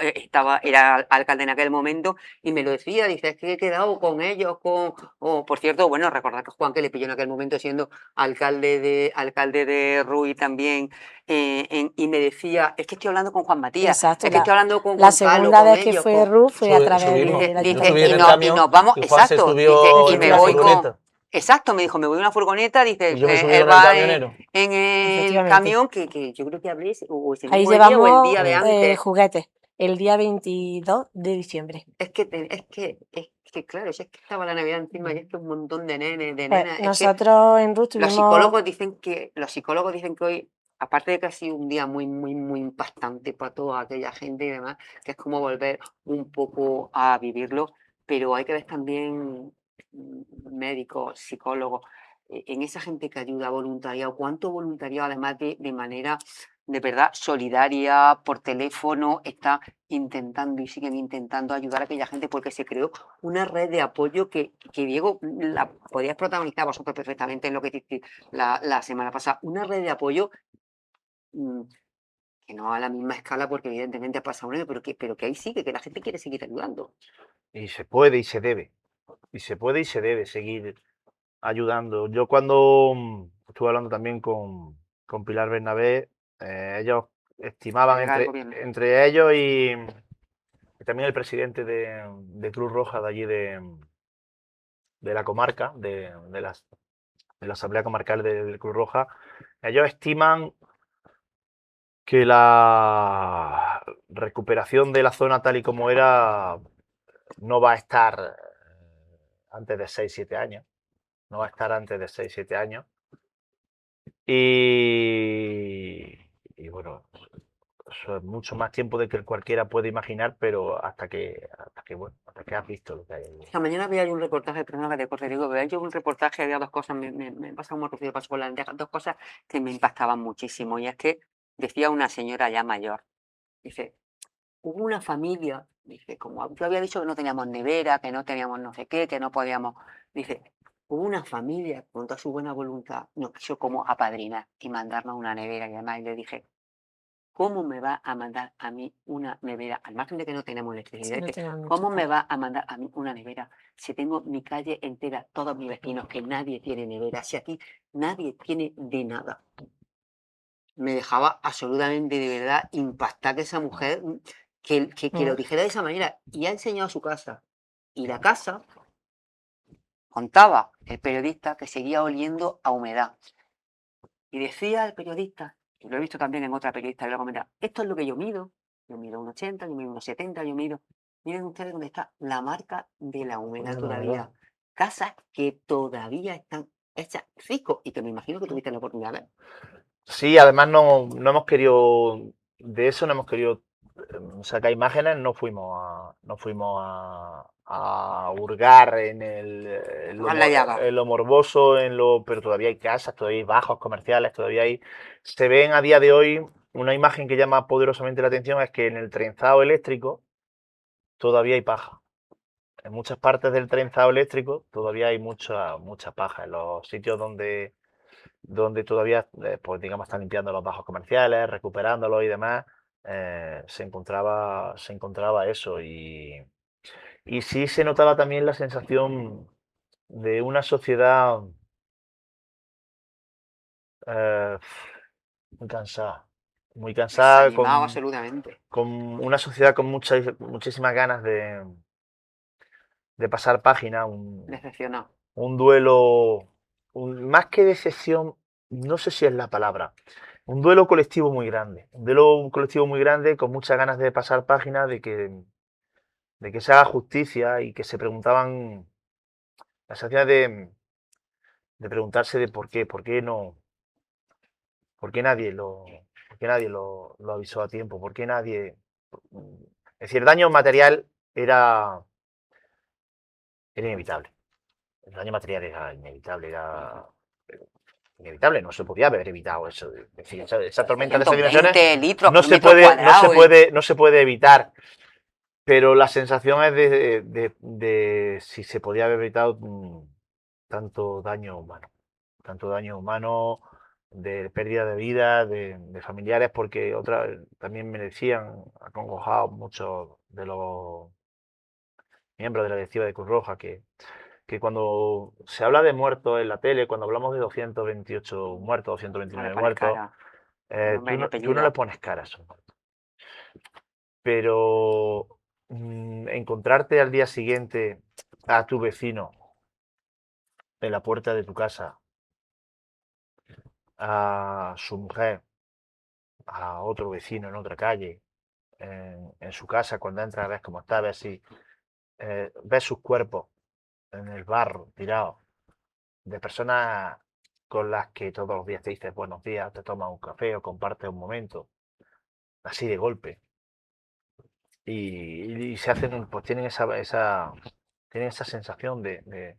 era alcalde en aquel momento y me lo decía, dice, es que he quedado con ellos, por cierto, bueno, recordar que Juan que le pilló en aquel momento siendo alcalde de Ruy también, y me decía, es que estoy hablando con Juan Matías, Exacto, es que estoy hablando con la Gonzalo, segunda con vez que ellos, fue Rus fue a través subimos. del Yo dice, subí en ayuntamiento. el y camión nos vamos, y Juan se exacto, subió dice, y en me la voy con, furgoneta. exacto, me dijo, me voy en una furgoneta, dice, Y yo me subí él en el va camionero. en el Efectivamente. camión que yo creo que hablé o ese Ahí mismo día o el llevamos día de antes. juguetes el día 22 de diciembre. Es que claro, si es que estaba la Navidad encima y es que un montón de nenes, de nenas. Es que Nosotros en Rus los tuvimos... psicólogos dicen que hoy, aparte de que ha sido un día muy, muy, muy impactante para toda aquella gente y demás, que es como volver un poco a vivirlo, pero hay que ver también médicos, psicólogos, en esa gente que ayuda voluntariado, cuánto voluntariado además de manera de verdad solidaria, por teléfono, está intentando y siguen intentando ayudar a aquella gente porque se creó una red de apoyo que Diego, la podías protagonizar vosotros perfectamente en lo que hicisteis la semana pasada, una red de apoyo que no a la misma escala porque evidentemente ha pasado un año, pero que ahí sigue, que la gente quiere seguir ayudando. Y se puede y se debe. Y se puede y se debe seguir ayudando. Yo cuando estuve hablando también con Pilar Bernabé, ellos estimaban Delegada del gobierno. entre ellos y también el presidente de Cruz Roja de allí de la comarca, de la Asamblea Comarcal de Cruz Roja, ellos estiman que la recuperación de la zona tal y como era no va a estar antes de 6-7 años. No va a estar antes de 6-7 años. Y bueno, eso es mucho más tiempo de que cualquiera puede imaginar, pero hasta que has visto lo que hay. Esta mañana veía yo un reportaje, perdona que te corte, digo, veía yo un reportaje, había dos cosas, me pasa como Rocío pasó por la lenteja, dos cosas que me impactaban muchísimo, y es que decía una señora ya mayor, dice, hubo una familia, dice, como yo había dicho que no teníamos nevera, que no teníamos no sé qué, que no podíamos, dice, hubo una familia con toda su buena voluntad, nos quiso como apadrinar y mandarnos una nevera y demás, y le dije, ¿cómo me va a mandar a mí una nevera? Al margen de que no tenemos electricidad, Sí, no es que, tenemos mucho ¿cómo me calor. va a mandar a mí una nevera si tengo mi calle entera, todos mis vecinos, que nadie tiene nevera, si aquí nadie tiene de nada? Me dejaba absolutamente, de verdad, impactada esa mujer, que lo dijera de esa manera, y ha enseñado su casa. Y la casa, contaba el periodista, que seguía oliendo a humedad. Y decía el periodista, y lo he visto también en otra periodista que lo comenta, esto es lo que yo mido 1,80 m, yo mido 1,70 m, yo mido... Miren ustedes dónde está la marca de la humedad todavía. Casas que todavía están hechas rico, y que me imagino que tuviste la oportunidad de ver. Sí, además no hemos querido, de eso no hemos querido sacar imágenes, no fuimos a hurgar Tocar la llaga. en lo morboso, pero todavía hay casas, todavía hay bajos comerciales, todavía hay... Se ven a día de hoy, una imagen que llama poderosamente la atención es que en el trenzado eléctrico todavía hay paja. En muchas partes del trenzado eléctrico todavía hay mucha paja. En los sitios donde todavía, pues digamos, están limpiando los bajos comerciales, recuperándolos y demás, se encontraba eso. Y sí se notaba también la sensación de una sociedad eh, muy cansada, Desanimado absolutamente. con una sociedad con muchísimas ganas de pasar página, Decepcionado. un duelo, más que decepción, no sé si es la palabra, un duelo colectivo muy grande, con muchas ganas de pasar página, de que se haga justicia y que se preguntaban, la sensación de preguntarse de por qué no, por qué nadie lo avisó a tiempo, por qué nadie, es decir, el daño material era inevitable. El daño material era inevitable, inevitable, no se podía haber evitado eso. Es decir, esa tormenta de esas 120 dimensiones litros por metro cuadrado. no se puede evitar. Pero la sensación es de si se podía haber evitado tanto daño humano, de pérdida de vida, de familiares, porque también me decían, acongojados muchos de los miembros de la directiva de Cruz Roja, que cuando se habla de muertos en la tele, cuando hablamos de 228 muertos, No le 229 pones muertos, cara, nombre y tú no apellido. le pones cara a esos muertos. Pero encontrarte al día siguiente a tu vecino en la puerta de tu casa, a su mujer, a otro vecino en otra calle, en su casa, cuando entras ves cómo está, ves sus cuerpos en el barro, tirados, de personas con las que todos los días te dices buenos días, te tomas un café o compartes un momento, así de golpe. Y se hacen, pues tienen tienen esa sensación de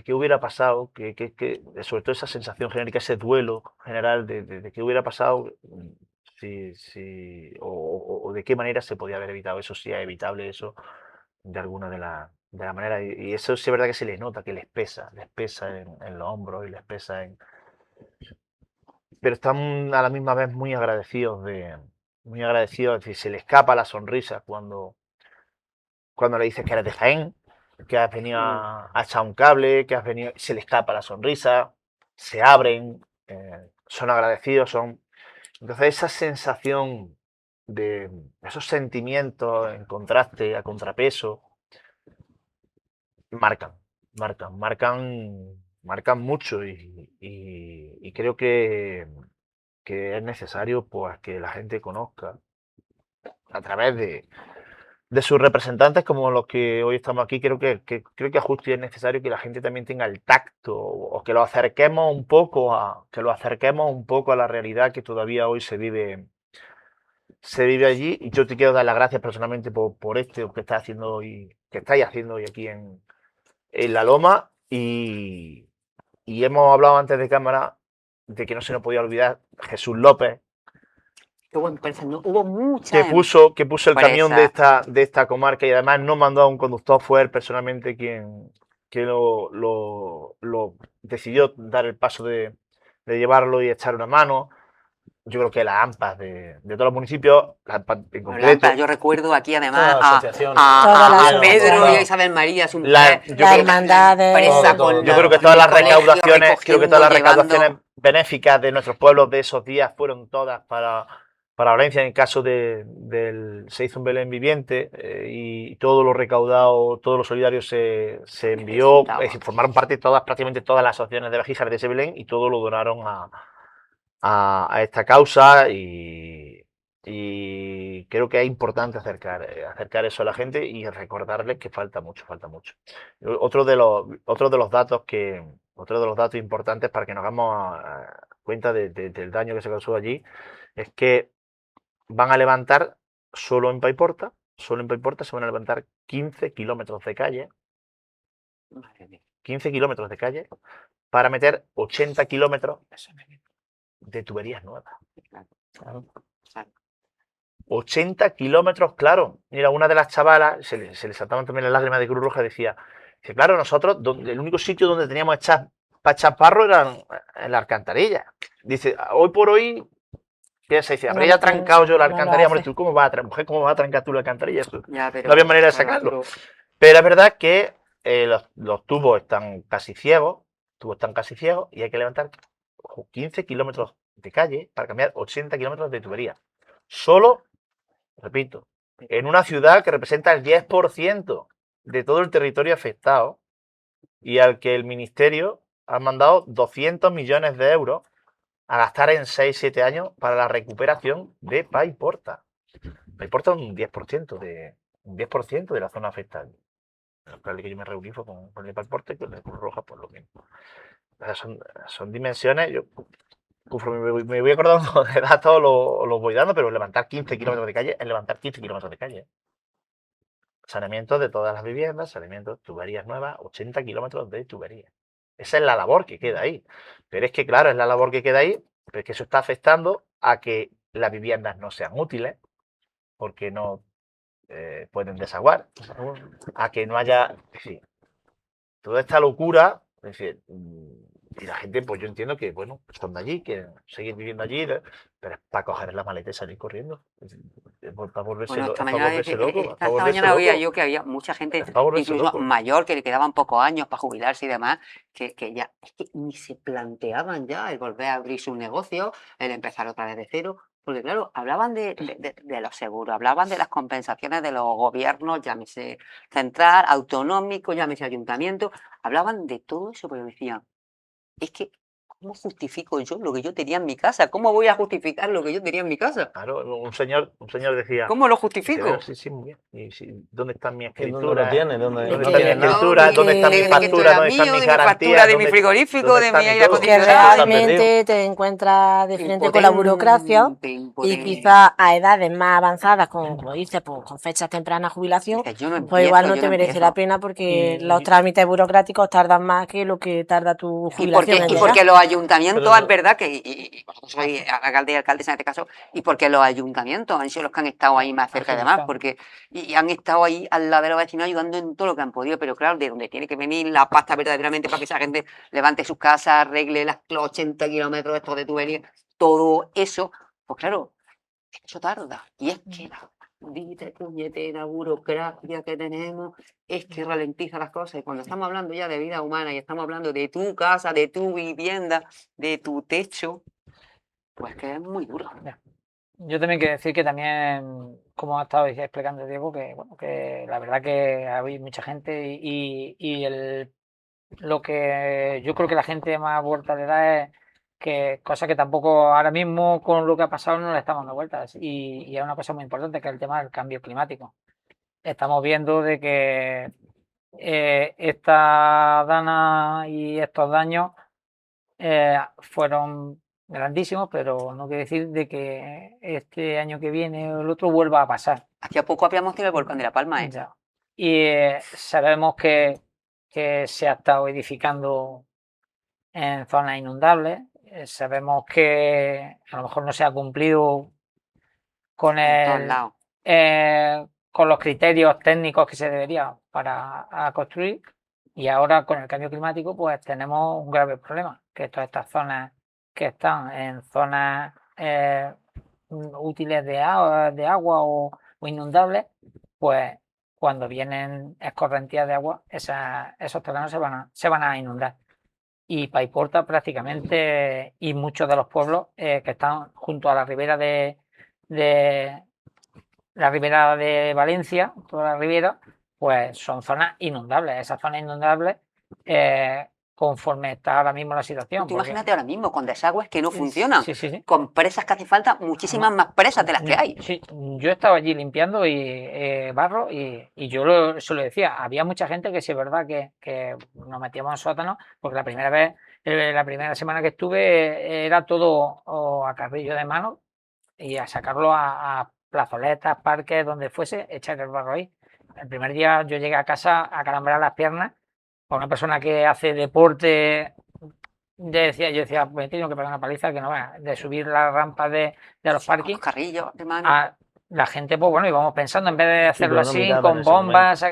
qué hubiera pasado, sobre todo esa sensación genérica, ese duelo general de qué hubiera pasado, o de qué manera se podía haber evitado eso, si es evitable eso, de alguna de la manera. Y eso sí es verdad que se les nota, que les pesa en los hombros y les pesa pero están a la misma vez muy agradecidos, es decir, se les escapa la sonrisa cuando le dices que eres de Jaén, que has venido a echar un cable, que has venido, se les escapa la sonrisa, se abren, son agradecidos, Entonces esa sensación de esos sentimientos en contraste, a contrapeso, marcan, marcan mucho y creo que es necesario pues que la gente conozca a través de sus representantes como los que hoy estamos aquí. Creo que es justo y es necesario que la gente también tenga el tacto o que lo acerquemos un poco a la realidad que todavía hoy se vive allí. Y yo te quiero dar las gracias personalmente por esto que estás haciendo hoy, que estáis haciendo hoy aquí en La Loma, y hemos hablado antes de cámara de que no se nos podía olvidar Jesús López, Hubo empresas, no, hubo muchas que puso el camión de empresas. esta comarca, y además no mandó a un conductor, fue él personalmente quien lo decidió dar el paso de llevarlo y echar una mano. yo creo que las AMPAs de todos los municipios, las AMPAs en Pero concreto, yo recuerdo aquí además Todas las asociaciones. Todas las a Pedro y asociaciones. a Isabel María, su La- mujer, yo Las creo- hermandades. presa Todo, con yo creo que los todas las colegios, recaudaciones, creo que todas las recogiendo, recaudaciones llevando. benéficas de nuestros pueblos de esos días fueron todas para Valencia. En el caso se hizo un Belén viviente y todo lo recaudado, todo lo solidario se envió, Necesitaba. es decir, formaron parte prácticamente todas las asociaciones de Bejíjar de ese Belén y todo lo donaron a esta causa y creo que es importante acercar eso a la gente y recordarles que falta mucho, falta mucho. Otro de los datos importantes para que nos hagamos cuenta del daño que se causó allí es que van a levantar solo en Paiporta se van a levantar 15 kilómetros de calle, Madre mía. 15 kilómetros de calle para meter 80 kilómetros de tuberías nuevas. Claro. 80 kilómetros, claro. Mira, una de las chavalas, se le saltaban también las lágrimas de Cruz Roja, dice, claro, nosotros, el único sitio donde teníamos para echar barro era en la alcantarilla. Dice, hoy por hoy, piensa, dice, habría trancado yo la alcantarilla. Hombre, ¿tú cómo vas a trancar tú la alcantarilla? Ya, pero No había manera de sacarlo. Pero es verdad que los tubos están casi ciegos, y hay que levantar 15 kilómetros de calle para cambiar 80 kilómetros de tubería. Solo, repito, en una ciudad que representa el 10% de todo el territorio afectado y al que el ministerio ha mandado 200 millones de euros a gastar en 6-7 años para la recuperación de Paiporta. Paiporta es un 10% de la zona afectada. El alcalde que yo me reuní fue con el Paiporta y con el Cruz Roja por lo mismo. O sea, son dimensiones. Yo conforme me voy acordando de datos, los voy dando, pero levantar 15 kilómetros de calle es levantar 15 kilómetros de calle. Saneamiento de todas las viviendas, saneamiento, tuberías nuevas, 80 kilómetros de tuberías. Esa es la labor que queda ahí. Pero es que, claro, es la labor que queda ahí, pero es que eso está afectando a que las viviendas no sean útiles, porque no pueden desaguar, a que no haya... Sí, toda esta locura, es decir, y la gente, pues yo entiendo que, bueno, son de allí, quieren seguir viviendo allí, pero es para coger la maleta y salir corriendo. Para volverse, Bueno, esta loco. mañana oía yo que había mucha gente, Es para volverse incluso loco. mayor, que le quedaban pocos años para jubilarse y demás, que ya es que ni se planteaban ya el volver a abrir su negocio, el empezar otra vez de cero. Porque claro, hablaban de los seguros, hablaban de las compensaciones de los gobiernos, llámese central, autonómico, llámese ayuntamiento, hablaban de todo eso, pero decían, es que, ¿cómo justifico yo lo que yo tenía en mi casa? ¿Cómo voy a justificar lo que yo tenía en mi casa? Claro, un señor decía... ¿Cómo lo dice, justifico? "Bueno, sí, muy bien. ¿Y dónde está mi ¿Y escritura? dónde lo tienes? ¿Dónde ¿Dónde no está mi tienes nada? escritura? ¿Dónde está mi de que esto factura? era ¿Dónde están mío, mis de mi factura, garantías? de mi frigorífico, de está mi mi aire todo? Que acondicionado? realmente te encuentras de frente con la burocracia y Impotente. quizás a edades más avanzadas, como dices, pues con fechas tempranas de jubilación, Dices, yo no pues igual no empiezo, te merece la pena porque Y- los trámites burocráticos tardan más que lo que tarda tu Y jubilación en porque llegar. los ayuntamientos, Pero- es verdad que, y vosotros sois alcalde y alcaldesa en este caso, y porque los ayuntamientos han sido los que han estado ahí más cerca y demás, Agilizando. porque y han estado ahí al lado de los vecinos ayudando en todo lo que han podido, pero claro, de donde tiene que venir la pasta verdaderamente para que esa gente levante sus casas, arregle los 80 kilómetros estos de tubería, todo eso, pues claro, eso tarda. Y es que la maldita puñetera burocracia que tenemos es que ralentiza las cosas. Y cuando estamos hablando ya de vida humana y estamos hablando de tu casa, de tu vivienda, de tu techo, pues que es muy duro. Yo también quiero decir que también, como ha estado explicando Diego, que bueno, que la verdad que hay mucha gente lo que yo creo que la gente más vuelta le da es que cosa que tampoco ahora mismo con lo que ha pasado no le estamos dando vueltas y es una cosa muy importante que es el tema del cambio climático. Estamos viendo de que esta dana y estos daños fueron grandísimos, pero no quiere decir de que este año que viene o el otro vuelva a pasar. Hacía poco habíamos tenido el volcán de La Palma, ¿eh? Ya. Y sabemos que se ha estado edificando en zonas inundables. Sabemos que a lo mejor no se ha cumplido con En todos lados. con los criterios técnicos que se debería para construir. Y ahora con el cambio climático pues tenemos un grave problema, que todas estas zonas que están en zonas útiles de agua o inundables, pues cuando vienen escorrentías de agua, esos terrenos se van a inundar. Y Paiporta prácticamente, y muchos de los pueblos que están junto a la ribera de Valencia, toda la ribera, pues son zonas inundables. Esas zonas inundables, conforme está ahora mismo la situación. Tú imagínate ahora mismo con desagües que no funcionan, Sí. con presas que hace falta muchísimas más presas de las que hay. Sí, yo estaba allí limpiando barro y yo se lo decía, había mucha gente que sí es verdad que nos metíamos en sótanos, porque la primera semana que estuve era todo a carrillo de mano y a sacarlo a plazoletas, parques, donde fuese, echar el barro ahí. El primer día yo llegué a casa a calambrar las piernas por una persona que hace deporte. Yo decía, me he tenido que pegar una paliza que no va, de subir las rampas de los parques. Carrillos de mano. La gente, pues bueno, íbamos pensando, en vez de hacerlo pero no así, miraba en con ese bombas,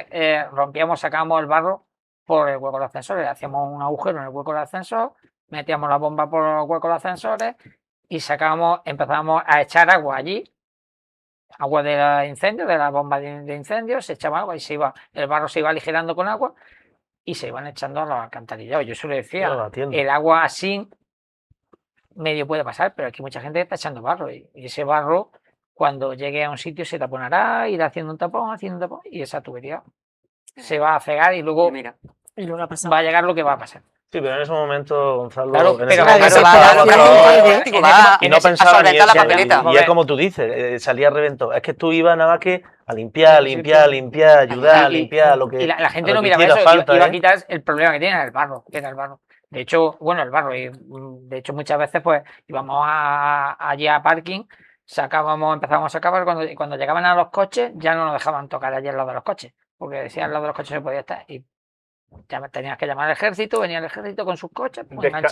rompíamos, sacábamos el barro por el hueco de los ascensores, hacíamos un agujero en el hueco del ascensor, metíamos la bomba por el hueco de los ascensores y empezábamos a echar agua allí, agua de incendio, de la bomba de incendio, se echaba agua y el barro se iba aligerando con agua y se iban echando a los alcantarillados. Yo solo decía, el agua así medio puede pasar, pero aquí mucha gente está echando barro y ese barro, cuando llegue a un sitio, se taponará, irá haciendo un tapón y esa tubería se va a cegar y luego va a llegar lo que va a pasar. Sí, pero en ese momento, Gonzalo, Claro, en pero ese claro, momento va y no pensaba a ni solventar la eso, papeleta. y es como tú dices, salía a reventón. Es que tú ibas nada más que a limpiar, ayudar, limpiar, lo que la gente a lo no que miraba hiciera eso, falta, iba a quitar el problema que tiene, el barro, que era el barro. De hecho, bueno, el barro, y de hecho muchas veces pues íbamos allí a parking, empezábamos a sacar, cuando llegaban a los coches ya no nos dejaban tocar allí al lado de los coches, porque decían al lado de los coches se podía estar y ya tenías que llamar al ejército, venía el ejército con sus coches.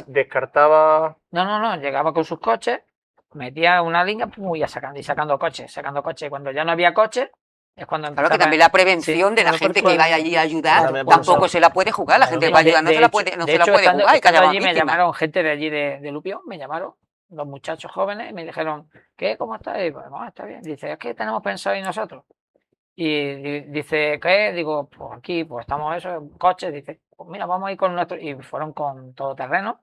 Descartaba. No, llegaba con sus coches, metía una línea y sacando coches. Cuando ya no había coches, es cuando Claro que también la prevención de la gente que iba allí a ayudar tampoco se la puede jugar. La gente que va a ayudar no se la puede jugar. Estando allí me llamaron gente de allí de Lupión, me llamaron los muchachos jóvenes y me dijeron, ¿qué? ¿Cómo está? Y pues, está bien. Dice, es que tenemos pensado ir nosotros. Y dice, ¿qué? Digo, pues aquí, pues estamos eso, coches. Dice, pues mira, vamos a ir con nuestro. Y fueron con todoterreno.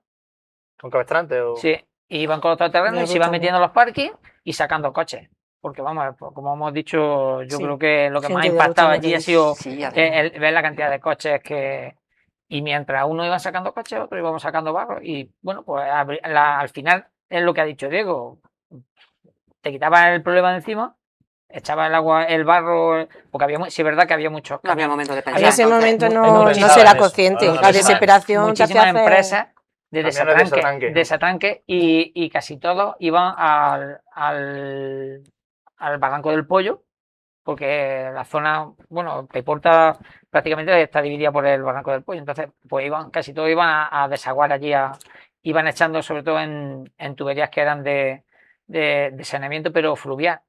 ¿Con cabestrante o...? Sí, iban con todoterreno y se iban metiendo en los parques y sacando coches. Porque vamos, como hemos dicho, yo creo que lo que más ha impactado allí ha sido ver la cantidad de coches que... Y mientras uno iba sacando coches, otro íbamos sacando barro. Y bueno, pues al final es lo que ha dicho Diego. Te quitaba el problema de encima, echaba el agua, el barro, porque sí es verdad que había muchos. No había momento de pensar. En ese momento no se era consciente. La desesperación te hacía muchísimas empresas de desatranque y casi todos iban al Barranco del Pollo, porque la zona, bueno, Paiporta prácticamente está dividida por el Barranco del Pollo, entonces pues casi todos iban a desaguar allí, iban echando sobre todo en tuberías que eran de saneamiento, pero fluvial,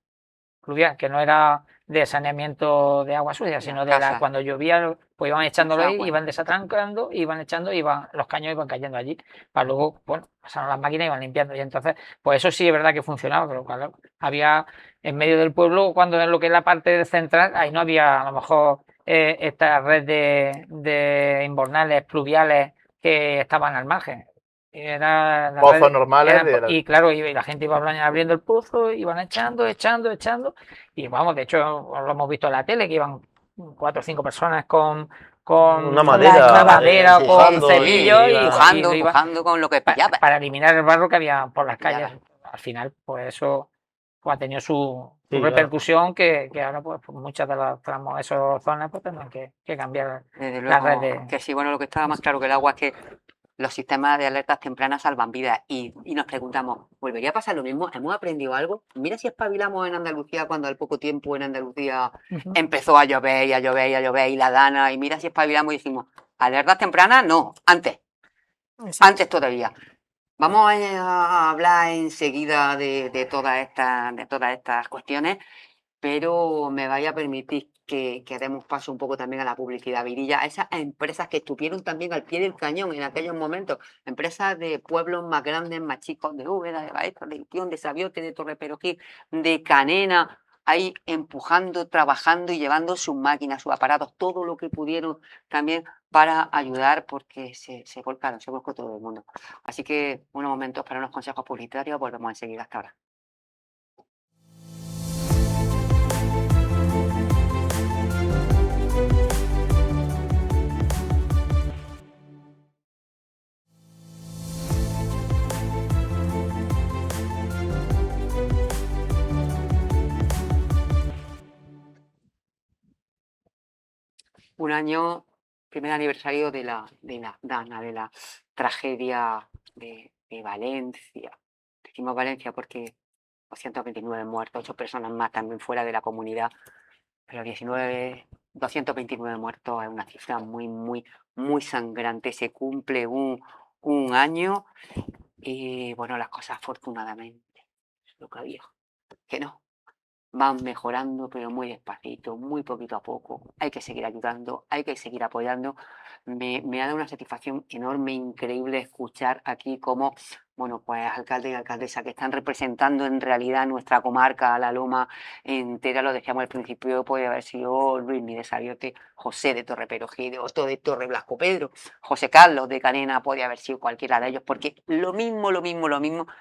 que no era de saneamiento de agua sucia, sino cuando llovía, pues iban echándolo ahí, iban desatrancando, iban echando, los caños iban cayendo allí, para luego, bueno, pasaron las máquinas y iban limpiando, y entonces, pues eso sí es verdad que funcionaba, pero claro, había en medio del pueblo, cuando en lo que es la parte central, ahí no había a lo mejor esta red de invernales, pluviales que estaban al margen. Pozos normales. Y claro, y la gente iba abriendo el pozo, iban echando, y vamos, de hecho lo hemos visto en la tele, que iban 4 o 5 personas con una madera, con cepillos y empujando con lo que pillaba. Para eliminar el barro que había por las calles. Al final, pues eso ha tenido su repercusión, que ahora pues muchas de las tramos, esas zonas, pues tendrán que cambiar la red de... Que sí, bueno, lo que estaba más claro que el agua es que los sistemas de alertas tempranas salvan vidas y nos preguntamos, ¿volvería a pasar lo mismo? ¿Hemos aprendido algo? Mira si espabilamos en Andalucía cuando al poco tiempo en Andalucía empezó a llover y la dana, y mira si espabilamos y decimos, alertas tempranas, no, antes todavía. Vamos a hablar enseguida de todas estas cuestiones, pero me vaya a permitir que demos paso un poco también a la publicidad virilla, a esas empresas que estuvieron también al pie del cañón en aquellos momentos, empresas de pueblos más grandes, más chicos, de Úbeda, de Baeza, de Utión, de Sabiote, de Torreperogil, de Canena, ahí empujando, trabajando y llevando sus máquinas, sus aparatos, todo lo que pudieron también para ayudar, porque se volcó todo el mundo. Así que unos momentos para unos consejos publicitarios, volvemos enseguida. Hasta ahora. Un año, primer aniversario de la Dana, de la tragedia de Valencia. Decimos Valencia porque 229 muertos, 8 personas más también fuera de la comunidad, pero 229 muertos es una cifra muy, muy, muy sangrante. Se cumple un año y bueno, las cosas afortunadamente, es lo que había, que no. Van mejorando, pero muy despacito, muy poquito a poco. Hay que seguir ayudando, hay que seguir apoyando. Me ha dado una satisfacción enorme, increíble escuchar aquí cómo, bueno, pues alcalde y alcaldesa que están representando en realidad nuestra comarca, la Loma entera, lo decíamos al principio, puede haber sido Luis de Sabiote, José de Torreperogil, Otto de Torre Blasco Pedro, José Carlos de Canena, puede haber sido cualquiera de ellos, porque lo mismo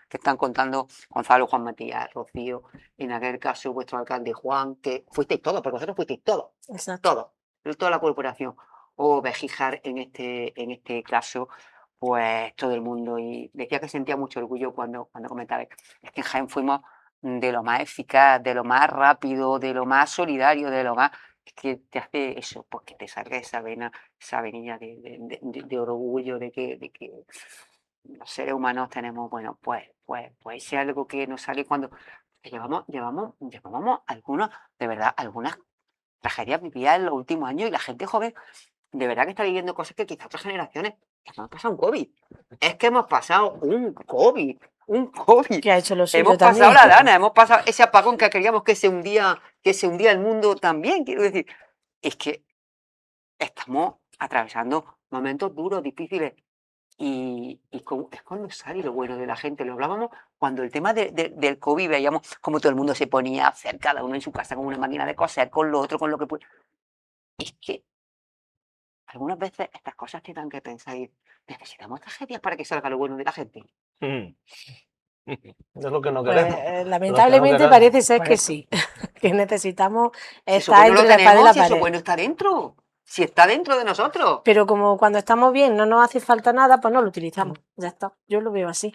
que están contando Gonzalo, Juan Matías, Rocío, en aquel caso vuestro alcalde Juan, que fuisteis todos, porque vosotros fuisteis todos, Exacto. toda la corporación, o Bejijar en este caso, pues todo el mundo. Y decía que sentía mucho orgullo cuando comentaba, es que en Jaén fuimos de lo más eficaz, de lo más rápido, de lo más solidario, de lo más... Es que te hace eso, pues que te salga esa vena, esa venilla de orgullo, de que los seres humanos tenemos, bueno, pues es algo que nos sale cuando llevamos algunas, de verdad, algunas tragedias vividas en los últimos años y la gente joven de verdad que está viviendo cosas que quizás otras generaciones hemos pasado un COVID. Es que hemos pasado un COVID. Que ha hecho lo suyo Hemos también. pasado la Dana, hemos pasado ese apagón que creíamos que se hundía el mundo también. Quiero decir, es que estamos atravesando momentos duros, difíciles. Y es cuando sale lo bueno de la gente. Lo hablábamos cuando el tema del COVID, veíamos como todo el mundo se ponía a hacer cada uno en su casa con una máquina de coser, con lo otro, con lo que puede. Es que algunas veces estas cosas te dan que pensar y necesitamos tragedias para que salga lo bueno de la gente. Es lo que no Pues queremos. lamentablemente queremos. parece ser Por que eso. sí, que necesitamos Si eso estar bueno lo entre la espada y tenemos, la si eso pared. bueno está dentro, si está dentro de nosotros. Pero como cuando estamos bien no nos hace falta nada, pues no lo utilizamos. Ya está, yo lo veo así.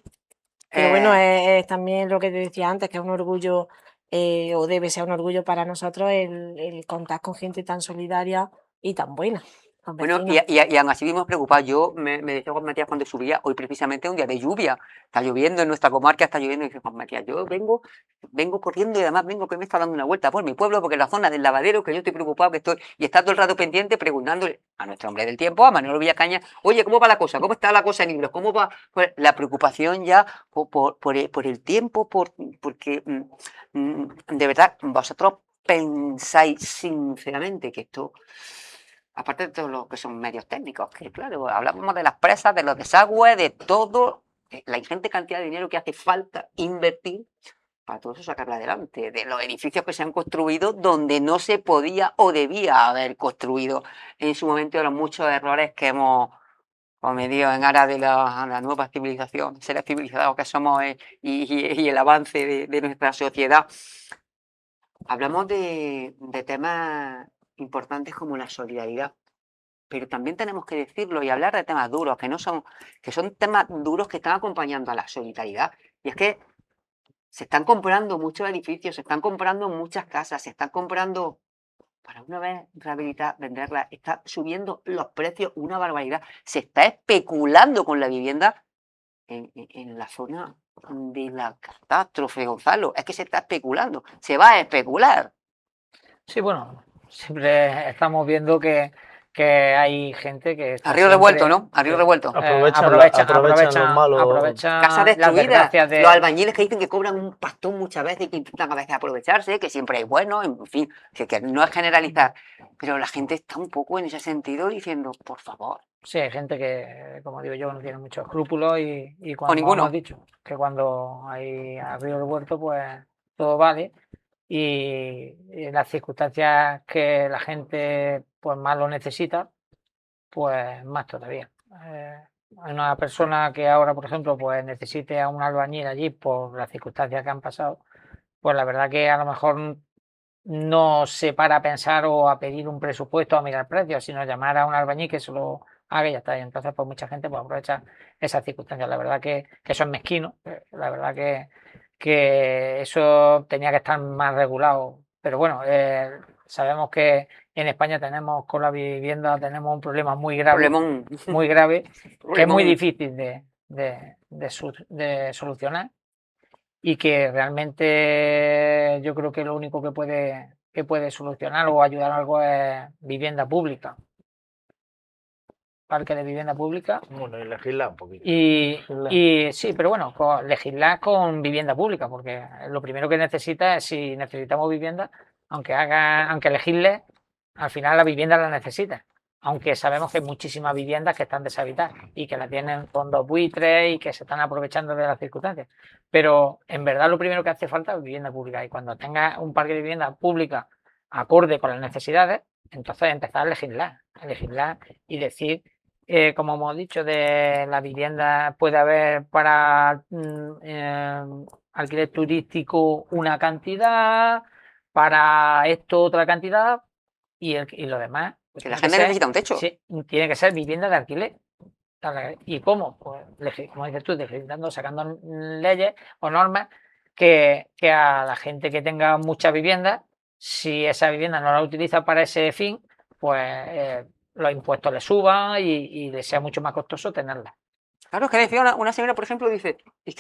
Pero bueno, es también lo que te decía antes, que es un orgullo, o debe ser un orgullo para nosotros el contar con gente tan solidaria y tan buena. Los Bueno, vecinos. y aún así vivimos preocupados. Yo me decía Juan Matías cuando subía, hoy precisamente un día de lluvia, está lloviendo en nuestra comarca, está lloviendo, y dice Juan Matías, yo vengo corriendo y además vengo que me está dando una vuelta por mi pueblo, porque en la zona del lavadero, que yo estoy preocupado, que estoy, y está todo el rato pendiente preguntándole a nuestro hombre del tiempo, a Manuel Villacaña, oye, ¿cómo va la cosa? ¿Cómo está la cosa en Ibros? ¿Cómo va? Pues la preocupación ya por el tiempo, porque de verdad, vosotros pensáis sinceramente que esto, aparte de todo lo que son medios técnicos, que claro, hablamos de las presas, de los desagües, de todo, la ingente cantidad de dinero que hace falta invertir para todo eso sacarlo adelante, de los edificios que se han construido donde no se podía o debía haber construido en su momento, de los muchos errores que hemos cometido en aras de la nueva civilización, seres civilizados que somos, y el avance de nuestra sociedad. Hablamos de temas importantes como la solidaridad, pero también tenemos que decirlo y hablar de temas duros, que son temas duros que están acompañando a la solidaridad. Y es que se están comprando muchos edificios, se están comprando muchas casas, se están comprando, para una vez rehabilitar, venderlas, está subiendo los precios una barbaridad. Se está especulando con la vivienda en la zona de la catástrofe, Gonzalo. Es que se está especulando, se va a especular. Sí, bueno, siempre estamos viendo que que hay gente que está A río revuelto, siempre, ¿no? A río sí, revuelto. Aprovechan los malos. aprovechan Casas las destruidas. desgracias de... Los albañiles que dicen que cobran un pastón muchas veces y que intentan a veces aprovecharse, que siempre hay bueno, en fin, que no es generalizar. Pero la gente está un poco en ese sentido diciendo, por favor. Sí, hay gente que, como digo yo, no tiene muchos escrúpulos y cuando ninguno. hemos dicho que cuando hay a río revuelto, pues todo vale. Y en las circunstancias que la gente pues más lo necesita, pues más todavía. Hay una persona que ahora, por ejemplo, pues necesite a un albañil allí por las circunstancias que han pasado, pues la verdad que a lo mejor no se para a pensar o a pedir un presupuesto o a mirar precios, sino llamar a un albañil que se lo haga y ya está. Y entonces, pues mucha gente pues, aprovecha esas circunstancias. La verdad que eso es mezquino. La verdad que eso tenía que estar más regulado. Pero bueno, sabemos que en España tenemos con la vivienda tenemos un problema muy grave, Problemón. muy grave, que es muy Problemón. difícil de solucionar y que realmente yo creo que lo único que puede solucionar o ayudar algo es vivienda pública, parque de vivienda pública. Bueno, y legislar un poquito. Y sí, pero bueno, legislar con vivienda pública, porque lo primero que necesita es, si necesitamos vivienda, aunque legisle, al final la vivienda la necesita. Aunque sabemos que hay muchísimas viviendas que están deshabitadas y que la tienen fondos buitres y que se están aprovechando de las circunstancias. Pero en verdad lo primero que hace falta es vivienda pública. Y cuando tenga un parque de vivienda pública acorde con las necesidades, entonces empezar a legislar y decir, como hemos dicho, de la vivienda puede haber para alquiler turístico una cantidad, para esto otra cantidad y lo demás. Pues Que la tiene gente ser, necesita un techo. sí, tiene que ser vivienda de alquiler. ¿Y cómo? Pues, como dices tú, legislando, sacando leyes o normas que a la gente que tenga muchas viviendas, si esa vivienda no la utiliza para ese fin, pues los impuestos le suban y le sea mucho más costoso tenerla. Claro, es que decía una señora, por ejemplo, dice, es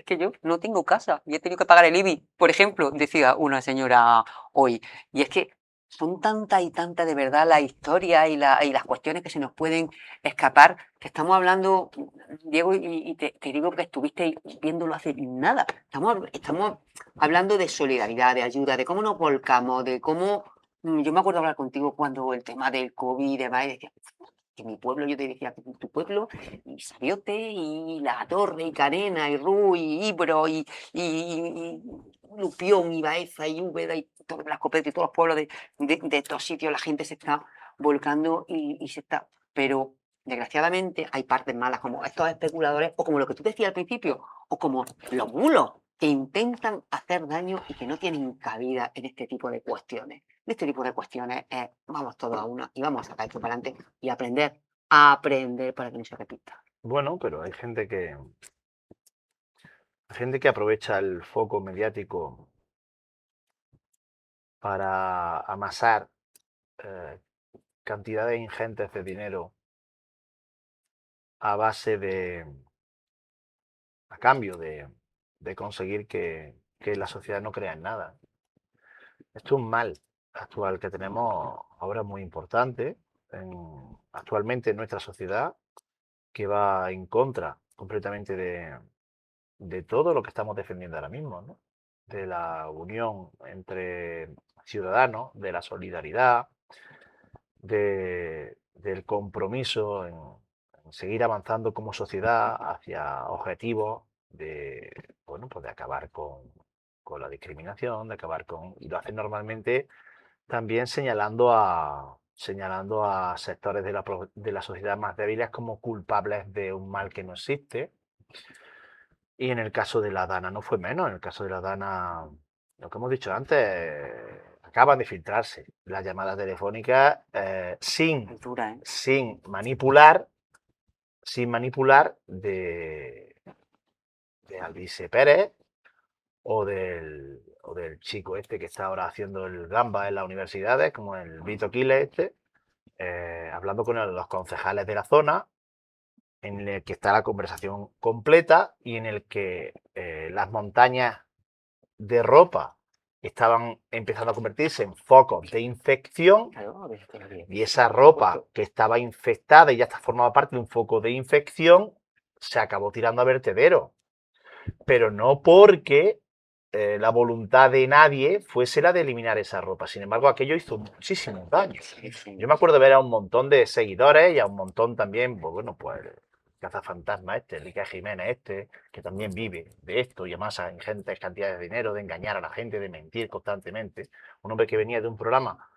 que yo no tengo casa y he tenido que pagar el IBI, por ejemplo, decía una señora hoy. Y es que son tantas y tantas de verdad las historias y las cuestiones que se nos pueden escapar, que estamos hablando, Diego, y te digo que estuviste viéndolo hace nada. Estamos hablando de solidaridad, de ayuda, de cómo nos volcamos, de cómo... Yo me acuerdo hablar contigo cuando el tema del COVID y demás, y decía, que mi pueblo, yo te decía que tu pueblo, y Sabiote, y La Torre, y Carena, y Ru, y Ibro, y Lupión, y Baeza, y Úbeda, y todas las copetas, y todos los pueblos de estos sitios, la gente se está volcando y se está... Pero, desgraciadamente, hay partes malas, como estos especuladores, o como lo que tú decías al principio, o como los bulos, que intentan hacer daño y que no tienen cabida en este tipo de cuestiones. En este tipo de cuestiones vamos todos a una y vamos a sacar esto para adelante y aprender a aprender para que no se repita. Bueno, pero hay gente que aprovecha el foco mediático para amasar cantidades ingentes de dinero a base a cambio de conseguir que la sociedad no crea en nada. Esto es un mal actual que tenemos ahora muy importante actualmente en nuestra sociedad, que va en contra completamente de todo lo que estamos defendiendo ahora mismo, ¿no? De la unión entre ciudadanos, de la solidaridad, del compromiso en seguir avanzando como sociedad hacia objetivos de, bueno, pues de acabar con la discriminación, de acabar con... Y lo hacen normalmente también señalando a sectores de la sociedad más débiles como culpables de un mal que no existe. Y en el caso de la Dana no fue menos. En el caso de la Dana, lo que hemos dicho antes, acaban de filtrarse las llamadas telefónicas Altura, ¿eh? sin manipular de Alvise Pérez o del chico este que está ahora haciendo el gamba en las universidades, como el Vito Quiles este, hablando con los concejales de la zona, en el que está la conversación completa y en el que las montañas de ropa estaban empezando a convertirse en focos de infección Claro, a ver, esto es bien. y esa ropa que estaba infectada y ya formaba parte de un foco de infección se acabó tirando a vertedero. Pero no porque la voluntad de nadie fuese la de eliminar esa ropa. Sin embargo, aquello hizo muchísimo daño. Sí, sí. Yo me acuerdo de ver a un montón de seguidores y a un montón también, pues bueno, pues Cazafantasma Enrique Jiménez que también vive de esto y además a ingentes cantidades de dinero, de engañar a la gente, de mentir constantemente. Un hombre que venía de un programa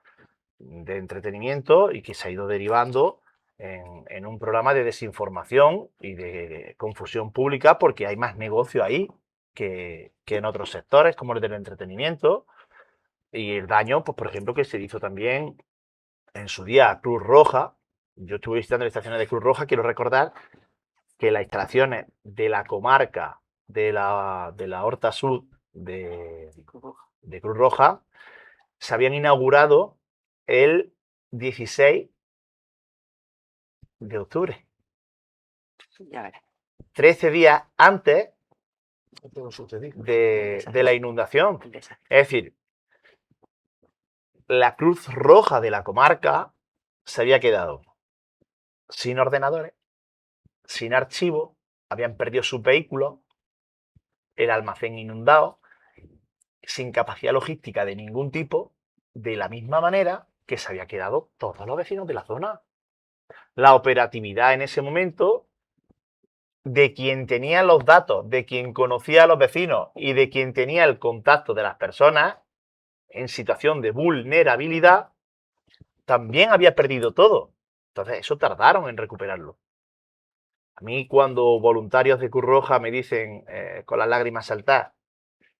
de entretenimiento y que se ha ido derivando en un programa de desinformación y de confusión pública porque hay más negocio ahí que en otros sectores como el del entretenimiento y el daño, pues por ejemplo, que se hizo también en su día a Cruz Roja. Yo estuve visitando las estaciones de Cruz Roja, quiero recordar que las instalaciones de la comarca de la Horta Sur de Cruz Roja se habían inaugurado el 16 de octubre, Ya verás. 13 días antes Esto no sucedió. de la inundación. Un desastre. Es decir, la Cruz Roja de la comarca se había quedado sin ordenadores, sin archivos, habían perdido sus vehículos, el almacén inundado, sin capacidad logística de ningún tipo, de la misma manera que se había quedado todos los vecinos de la zona. La operatividad en ese momento de quien tenía los datos, de quien conocía a los vecinos y de quien tenía el contacto de las personas en situación de vulnerabilidad, también había perdido todo. Entonces, eso tardaron en recuperarlo. A mí, cuando voluntarios de Cruz Roja me dicen con las lágrimas saltar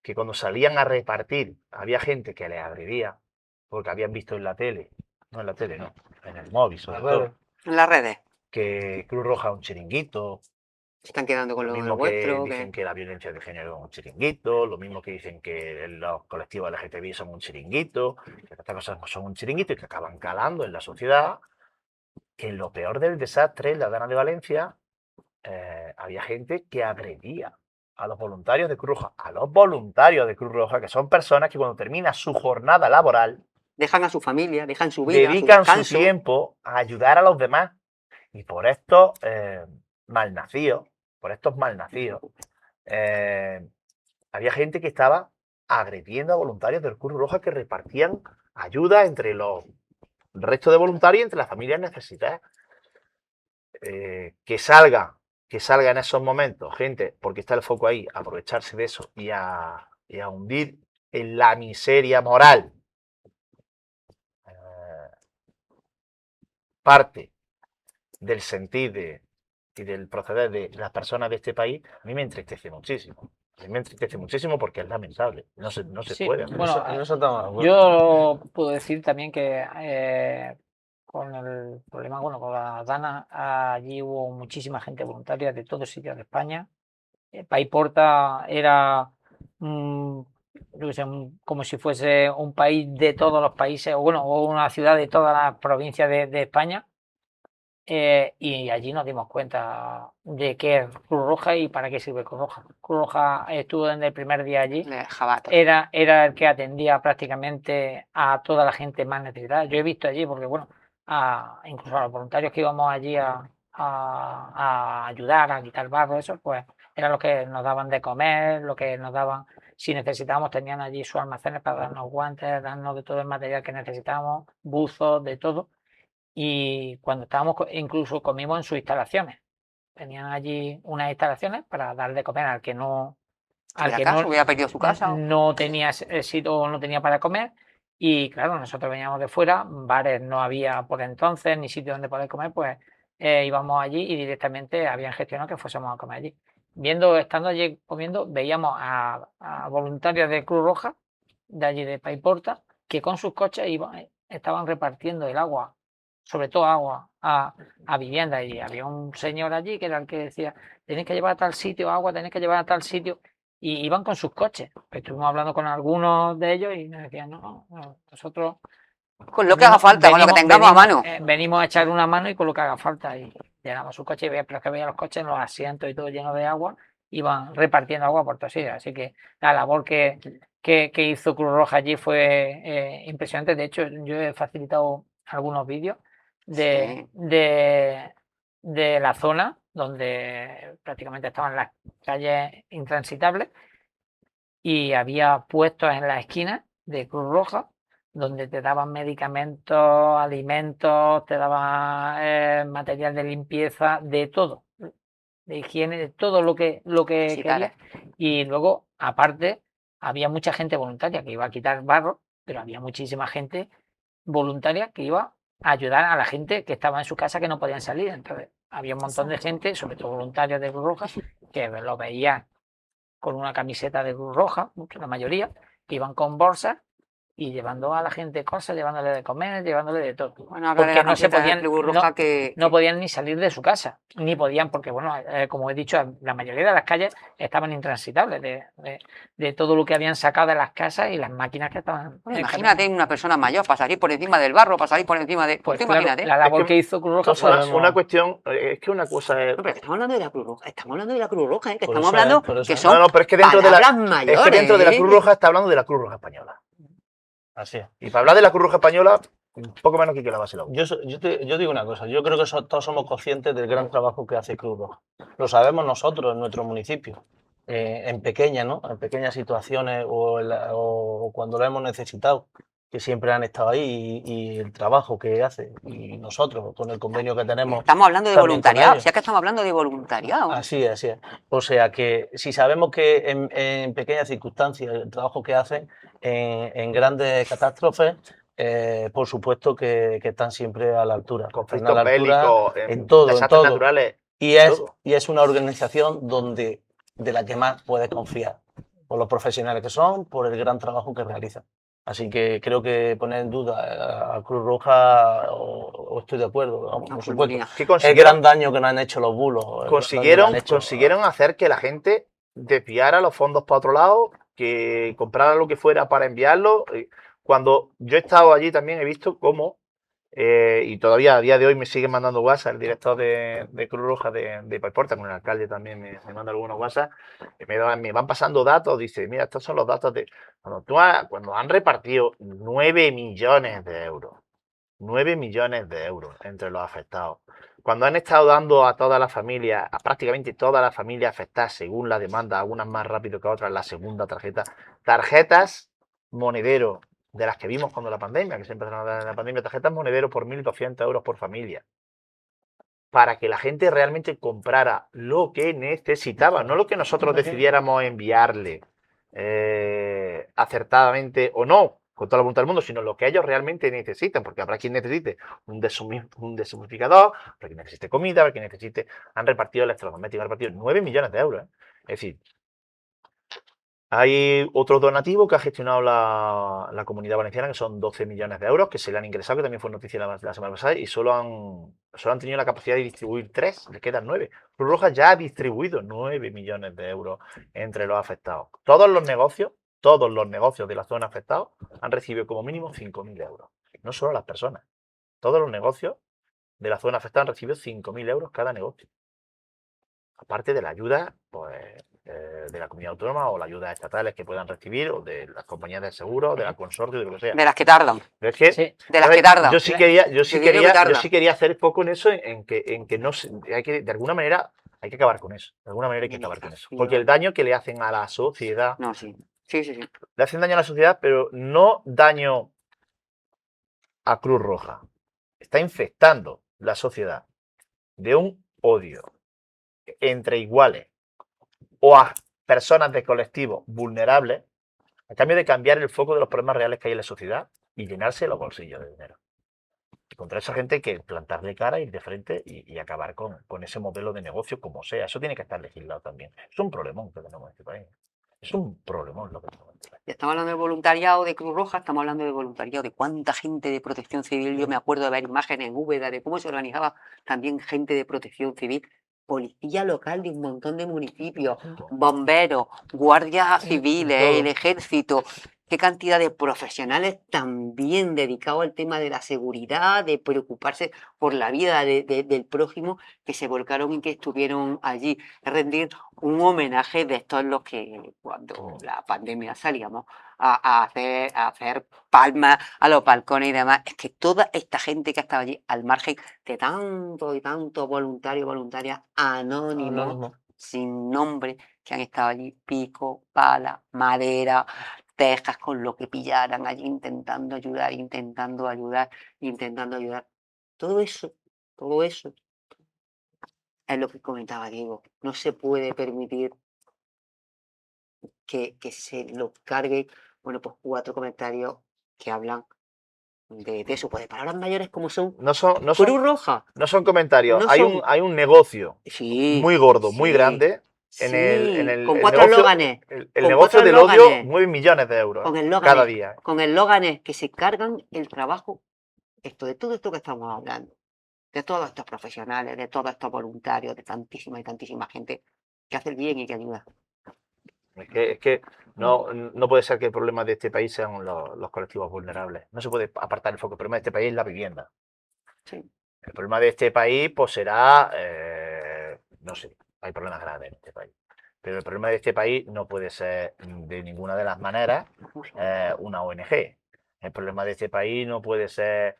que cuando salían a repartir había gente que les agredía porque habían visto en la tele, no en la tele, no, en el móvil sobre todo, En las redes que Cruz Roja es un chiringuito. se están quedando con Lo lo mismo que vuestro. dicen que la violencia de género es un chiringuito, lo mismo que dicen que los colectivos LGTBI son un chiringuito, que estas cosas son un chiringuito y que acaban calando en la sociedad, que en lo peor del desastre, en la Dana de Valencia, había gente que agredía a los voluntarios de Cruz Roja, que son personas que cuando termina su jornada laboral, Dejan a su familia, dejan su vida, su dedican su descanso. tiempo a ayudar a los demás. Y por estos malnacidos, había gente que estaba agrediendo a voluntarios del Cruz Roja que repartían ayuda entre los restos de voluntarios y entre las familias necesitadas. Que salga en esos momentos gente, porque está el foco ahí, a aprovecharse de eso y a hundir en la miseria moral parte del sentir y del proceder de las personas de este país, a mí me entristece muchísimo. A mí me entristece muchísimo porque es lamentable. No se Sí, puede hacer. bueno, En eso estamos de acuerdo. yo puedo decir también que con el problema, bueno, con la Dana, allí hubo muchísima gente voluntaria de todos sitios de España. Paiporta era yo qué sé, como si fuese un país de todos los países, o bueno, o una ciudad de todas las provincias de España. Y allí nos dimos cuenta de qué es Cruz Roja y para qué sirve Cruz Roja. Cruz Roja estuvo desde el primer día allí. Jabato. Era el que atendía prácticamente a toda la gente más necesitada. Yo he visto allí, porque bueno, incluso a los voluntarios que íbamos allí a ayudar, a quitar barro, eso, pues era lo que nos daban de comer, lo que nos daban, si necesitábamos, tenían allí sus almacenes para darnos guantes, darnos de todo el material que necesitábamos, buzos, de todo. Y cuando estábamos, incluso comimos en sus instalaciones. Tenían allí unas instalaciones para dar de comer al que no, hubiera perdido su casa. no tenía sitio o no tenía para comer. Y claro, nosotros veníamos de fuera, bares no había por entonces, ni sitio donde poder comer, pues íbamos allí y directamente habían gestionado que fuésemos a comer allí. Estando allí comiendo, veíamos a voluntarios de Cruz Roja, de allí de Paiporta, que con sus coches estaban repartiendo el agua, sobre todo agua, a viviendas. Y había un señor allí que era el que decía, tenéis que llevar a tal sitio agua, tenéis que llevar a tal sitio. Y iban con sus coches. Estuvimos hablando con algunos de ellos y nos decían, no, nosotros... Con lo que haga falta, con lo que tengamos a mano. Venimos a echar una mano y con lo que haga falta. Y llenamos su coche, pero es que veía los coches, los asientos y todo lleno de agua. iban repartiendo agua por todos sitios. Así que la labor que hizo Cruz Roja allí fue impresionante. De hecho, yo he facilitado algunos vídeos de la zona donde prácticamente estaban las calles intransitables y había puestos en la esquina de Cruz Roja donde te daban medicamentos, alimentos, te daban material de limpieza, de todo, de higiene, de todo lo que querías. Y luego, aparte, había mucha gente voluntaria que iba a quitar barro, pero había muchísima gente voluntaria que iba a ayudar a la gente que estaba en su casa que no podían salir. Entonces, había un montón de gente, sobre todo voluntarios de Cruz Roja, que lo veían con una camiseta de Cruz Roja, la mayoría, que iban con bolsas y llevando a la gente cosas, llevándole de comer, llevándole de todo. Bueno, porque no se podían, Cruz Roja no podían ni salir de su casa, ni podían, porque bueno, como he dicho, la mayoría de las calles estaban intransitables de todo lo que habían sacado de las casas y las máquinas que estaban. Bueno, imagínate una persona mayor para salir por encima del barro, para salir por encima de. Pues claro, imagínate. La labor que hizo Cruz Roja fue una cuestión, es que una cosa es. No, pero estamos hablando de la Cruz Roja, estamos hablando de la Cruz Roja, que Por estamos eso es, hablando por eso que es. son No, pero es que dentro palabras mayores. Es que dentro de la Cruz Roja está hablando de la Cruz Roja Española. Así es. Y para hablar de la Cruz Roja Española, poco menos que la base la Yo digo una cosa, yo creo que todos somos conscientes del gran trabajo que hace Cruz Roja. Lo sabemos nosotros en nuestro municipio, en pequeñas, ¿no? En pequeñas situaciones o cuando lo hemos necesitado, que siempre han estado ahí y el trabajo que hace. Y nosotros, con el convenio que tenemos. Estamos hablando de también con voluntariado, ellos. si es que estamos hablando de voluntariado. Así es, así es. O sea que si sabemos que en pequeñas circunstancias el trabajo que hacen en grandes catástrofes, por supuesto que están siempre a la altura. Conflictos bélicos, en todo, desastres naturales. Y es una organización de la que más puedes confiar, por los profesionales que son, por el gran trabajo que realizan. Así que creo que poner en duda a Cruz Roja, o estoy de acuerdo, vamos, por supuesto. El gran daño que nos han hecho los bulos. Consiguieron hacer que la gente desviara los fondos para otro lado, que comprara lo que fuera para enviarlo. Cuando yo he estado allí también he visto cómo, y todavía a día de hoy me siguen mandando WhatsApp, el director de Cruz Roja de Paiporta, con el alcalde también me manda algunos WhatsApp, me van pasando datos, dice, mira, estos son los datos de cuando han repartido 9 millones de euros. 9 millones de euros entre los afectados. Cuando han estado dando a todas las familias, a prácticamente todas las familias afectadas, según la demanda, algunas más rápido que otras, la segunda tarjetas monedero, de las que vimos cuando la pandemia, que siempre empezaron a dar en la pandemia, tarjetas monedero por 1.200 euros por familia, para que la gente realmente comprara lo que necesitaba, no lo que nosotros decidiéramos enviarle acertadamente o no, con toda la voluntad del mundo, sino lo que ellos realmente necesitan, porque habrá quien necesite un deshumidificador, habrá quien necesite comida, habrá quien necesite. Han repartido electrodomésticos, han repartido 9 millones de euros. Es decir, hay otro donativo que ha gestionado la Comunidad Valenciana, que son 12 millones de euros, que se le han ingresado, que también fue noticia la semana pasada, y solo han tenido la capacidad de distribuir 3, le quedan 9. Cruz Roja ya ha distribuido 9 millones de euros entre los afectados. Todos los negocios de la zona afectados han recibido como mínimo 5.000 euros. No solo las personas, todos los negocios de la zona afectada han recibido 5.000 euros cada negocio. Aparte de la ayuda, pues, de la comunidad autónoma o las ayudas estatales que puedan recibir, o de las compañías de seguro, de la consorcio, de lo que sea. De las que tardan. Pero es que, Sí. De las que tardan. Yo sí quería hacer foco en eso, en que no hay que, de alguna manera, hay que acabar con eso. De alguna manera hay que acabar con eso. Porque el daño que le hacen a la sociedad. No, sí. Sí. Le hacen daño a la sociedad, pero no daño a Cruz Roja. Está infectando la sociedad de un odio entre iguales o a personas de colectivos vulnerables, a cambio de cambiar el foco de los problemas reales que hay en la sociedad y llenarse los bolsillos de dinero. Y contra esa gente hay que plantarle cara, ir de frente y acabar con ese modelo de negocio como sea. Eso tiene que estar legislado también. Es un problemón que tenemos en este país. Es un problemón lo que tenemos en este país. Estamos hablando del voluntariado de Cruz Roja, estamos hablando del voluntariado de cuánta gente de protección civil. Yo me acuerdo de ver imágenes en Úbeda de cómo se organizaba también gente de protección civil, policía local de un montón de municipios, bomberos, guardias civiles, el ejército, qué cantidad de profesionales también dedicados al tema de la seguridad, de preocuparse por la vida del prójimo, que se volcaron y que estuvieron allí. Es rendir un homenaje de estos los que cuando la pandemia salíamos a hacer palmas a los balcones y demás. Es que toda esta gente que ha estado allí al margen de tanto y tanto voluntario y voluntarias anónimos, Anónimo. sin nombre, que han estado allí, pico, pala, madera, tejas, con lo que pillaran allí, intentando ayudar, intentando ayudar, intentando ayudar. Todo eso es lo que comentaba Diego. No se puede permitir que se lo cargue, bueno, pues 4 comentarios que hablan de eso, pues de palabras mayores como son No son Cruz Roja. no son comentarios. No Hay son- hay un negocio Sí, muy gordo, muy sí, grande. En sí, el con el 4 negocio, eslóganes. el Con negocio 4 del odio eslóganes. mueve millones de euros Con cada eslóganes, día. con eslóganes que se cargan el trabajo, de todo esto que estamos hablando, de todos estos profesionales, de todos estos voluntarios, de tantísima y tantísima gente que hace el bien y que ayuda. Es que no puede ser que el problema de este país sean los colectivos vulnerables. No se puede apartar el foco. El problema de este país es la vivienda. Sí. El problema de este país, pues será, no sé, hay problemas grandes en este país. Pero el problema de este país no puede ser de ninguna de las maneras una ONG. El problema de este país no puede ser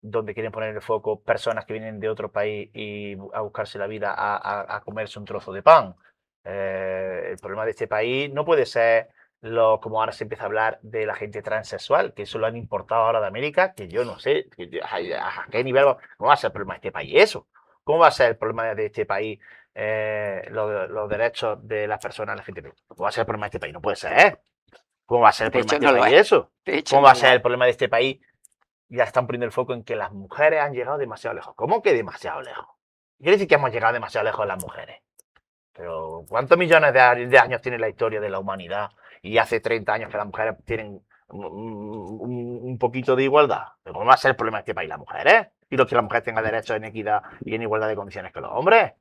donde quieren poner el foco personas que vienen de otro país y a buscarse la vida a comerse un trozo de pan. El problema de este país no puede ser como ahora se empieza a hablar de la gente transexual, que eso lo han importado ahora de América, que yo no sé a qué nivel, ¿cómo va a ser el problema de este país eso? ¿Cómo va a ser el problema de este país los derechos de las personas LGTB? ¿Cómo va a ser el problema de este país? No puede ser. ¿Cómo va a ser el De problema hecho, de no este lo país es. eso? De hecho, ¿Cómo no va a lo ser es. el problema de este país? Ya están poniendo el foco en que las mujeres han llegado demasiado lejos. ¿Cómo que demasiado lejos? Quiere decir que hemos llegado demasiado lejos las mujeres. Pero ¿cuántos millones de años tiene la historia de la humanidad? Y hace 30 años que las mujeres tienen un poquito de igualdad. ¿Pero cómo va a ser el problema de este país las mujeres? Y los que las mujeres tengan derechos en equidad y en igualdad de condiciones que los hombres.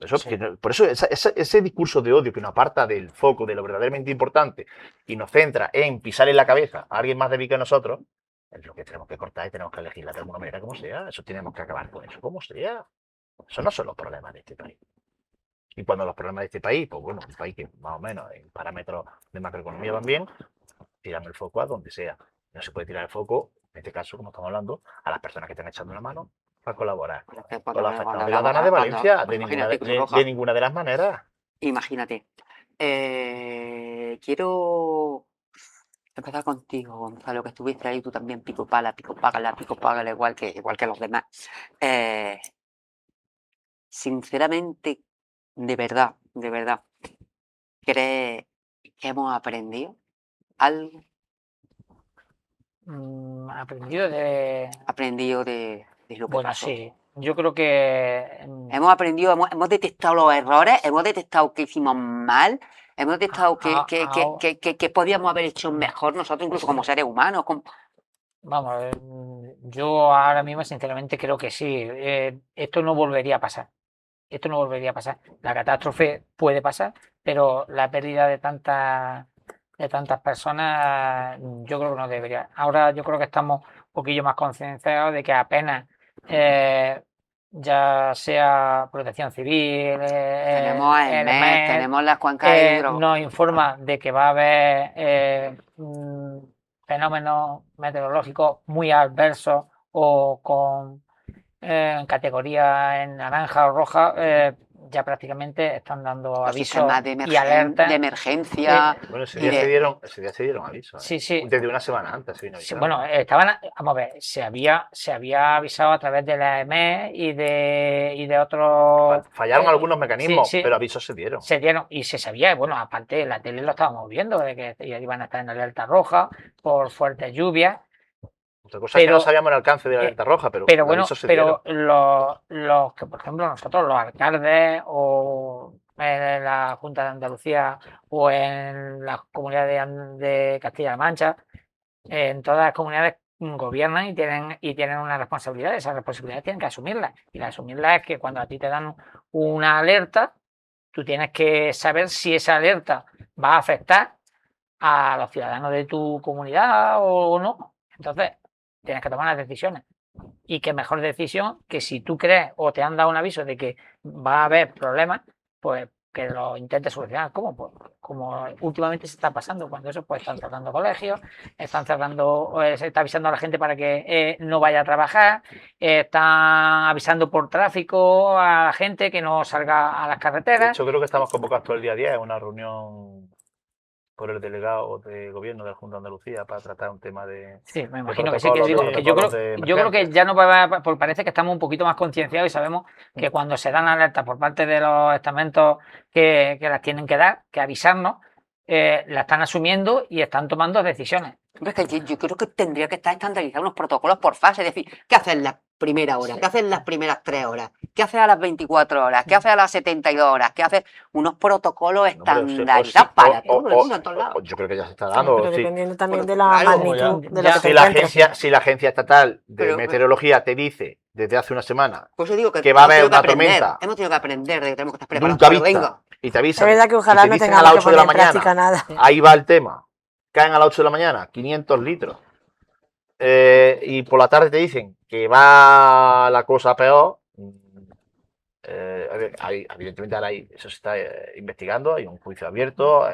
Sí. Por eso ese discurso de odio que nos aparta del foco de lo verdaderamente importante y nos centra en pisar en la cabeza a alguien más débil que nosotros, es lo que tenemos que cortar y tenemos que elegirla de alguna manera como sea. Eso tenemos que acabar con eso como sea. Eso no son los problemas de este país. Y cuando los problemas de este país, pues bueno, un país que más o menos en parámetros de macroeconomía van bien, tiramos el foco a donde sea. No se puede tirar el foco, en este caso, como estamos hablando, a las personas que están echando una mano para colaborar. Con los afectados de la Dana de Valencia, de ninguna de las maneras. Imagínate. Quiero empezar contigo, Gonzalo, que estuviste ahí, tú también, pico págala, igual que los demás. Sinceramente, de verdad, ¿crees que hemos aprendido algo? Aprendido De lo que Bueno, pasó. sí. Yo creo que Hemos aprendido, hemos detectado los errores, hemos detectado que hicimos mal, hemos detectado que podíamos haber hecho mejor nosotros, incluso como seres humanos. Vamos, yo ahora mismo sinceramente creo que sí. Esto no volvería a pasar. Esto no volvería a pasar. La catástrofe puede pasar, pero la pérdida de tantas personas, yo creo que no debería. Ahora yo creo que estamos un poquillo más concienciados de que apenas ya sea Protección Civil, Tenemos el el MES, MES, tenemos las cuencas hidro. nos informa de que va a haber fenómenos meteorológicos muy adversos o con categoría en naranja o roja, ya prácticamente están dando Los avisos sistemas de y alertas. emergencia. Bueno, ese y día de- se dieron avisos. Sí, sí. Desde una semana antes se vino Sí, avisando. bueno, vamos a ver, se había avisado a través de la EME y de otros. Fallaron algunos mecanismos, sí, pero avisos se dieron. Se dieron y se sabía, y bueno, aparte en la tele lo estábamos viendo, de que iban a estar en alerta roja por fuertes lluvias. Otra cosa es que no sabíamos el alcance de la alerta roja, pero bueno, avisos se dieron. los que, por ejemplo, nosotros, los alcaldes o en la Junta de Andalucía o en la comunidad de Castilla-La Mancha, en todas las comunidades gobiernan y tienen una responsabilidad. Esas responsabilidades tienen que asumirlas. Y la asumirlas es que cuando a ti te dan una alerta, tú tienes que saber si esa alerta va a afectar a los ciudadanos de tu comunidad o no. Entonces, tienes que tomar las decisiones. Y qué mejor decisión que si tú crees o te han dado un aviso de que va a haber problemas, pues que lo intentes solucionar. ¿Cómo? Pues como últimamente se está pasando, cuando eso pues están cerrando colegios, están cerrando, se está avisando a la gente para que no vaya a trabajar, están avisando por tráfico a la gente que no salga a las De carreteras. hecho, creo que estamos convocados todo el día 10 a una reunión por el delegado de gobierno de la Junta de Andalucía para tratar un tema de... Sí, me imagino que sí, que protocolos, digo, de que yo creo, protocolos de yo creo que emergencia. ya no va, pues parece que estamos un poquito más concienciados y sabemos que cuando se dan alertas por parte de los estamentos que las tienen que dar, que avisarnos, la están asumiendo y están tomando decisiones. Hombre, es que yo creo que tendría que estar estandarizados unos protocolos por fase, es decir, ¿qué hacen la primera hora? ¿Qué hacen las primeras 3 horas? ¿Qué haces a las 24 horas? ¿Qué haces a las 72 horas? ¿Qué haces? Unos protocolos estandarizados para todo el mundo en todos lados. Yo creo que ya se está Sí, dando. pero sí. dependiendo también Bueno, de la claro, magnitud ya- de lo ya- que te Si la encuentres. agencia estatal de Pero- meteorología te dice desde hace una semana Por eso digo que, que va a hemos haber tenido que una aprender, tormenta hemos tenido que aprender de que tenemos que estar preparados. nunca Pero vista venga, y te Es avisan, verdad que y ojalá te no dicen a tengamos las que 8 de poner la en práctica mañana, nada. ahí va el tema, caen a las 8 de la mañana 500 litros y por la tarde te dicen que va la cosa peor. A ver, evidentemente ahora eso se está investigando, hay un juicio abierto,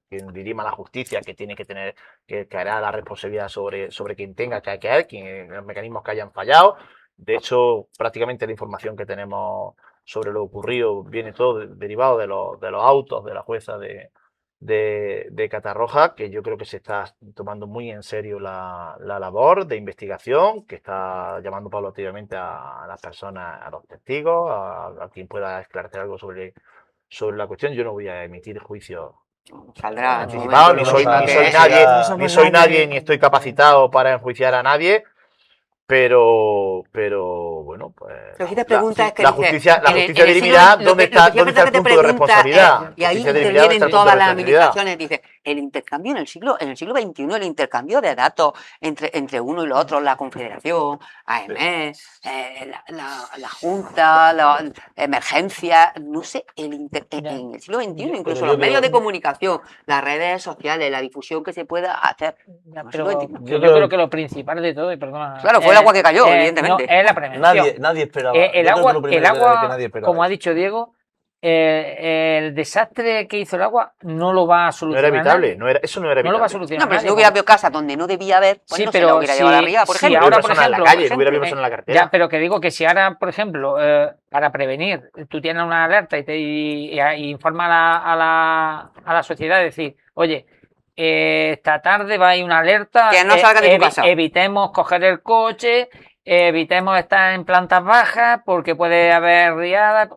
quien dirima la justicia que tiene que tener, que hará la responsabilidad sobre quien tenga que caer, los mecanismos que hayan fallado. De hecho, prácticamente la información que tenemos sobre lo ocurrido viene todo derivado de los autos de la jueza de Catarroja, que yo creo que se está tomando muy en serio la labor de investigación, que está llamando paulatinamente a las personas, a los testigos, a quien pueda esclarecer algo sobre la cuestión. Yo no voy a emitir juicios saldrá en su anticipados, momento. ni soy, no ni sé, soy eso nadie, ya- No somos ni soy nadie. nadie, ni estoy capacitado para enjuiciar a nadie. Pero bueno, pues Pero si te preguntas es que la dice, justicia en el dirimirá siglo- lo dónde que está siempre el te punto de pregunta responsabilidad. es, y ahí Justicia dirimirá dónde está intervienen el punto de todas las responsabilidad. administraciones, dice, el intercambio en el siglo XXI, el intercambio de datos entre uno y lo otro, la Confederación, AEME, la Junta, la emergencia, no sé, en el siglo XXI, incluso yo los creo- medios de comunicación, las redes sociales, la difusión que se pueda hacer. Ya, No, pero siglo XXI. yo creo- creo que lo principal de todo, y perdona, Claro, fue el agua que cayó, evidentemente. no, es la prevención. Nadie esperaba. El Yo creo que agua, lo primero que nadie esperaba como ha eso. dicho Diego, el desastre que hizo el agua no lo va a No era solucionar evitable, nadie. eso no era No lo va a evitable. solucionar No, pero si nadie, no hubiera porque- habido casas donde no debía haber, pues Sí, no se la pero hubiera llevado a la si, ría, por si ejemplo. No hubiera ahora, por personas en la ejemplo, calle, no hubiera habido personas en la carretera. ya, pero que digo que si ahora, por ejemplo, para prevenir, tú tienes una alerta y informa a la sociedad, decir, oye, esta tarde va a ir una alerta, Que no salga de tu casa. evitemos coger el coche, evitemos estar en plantas bajas porque puede haber riadas.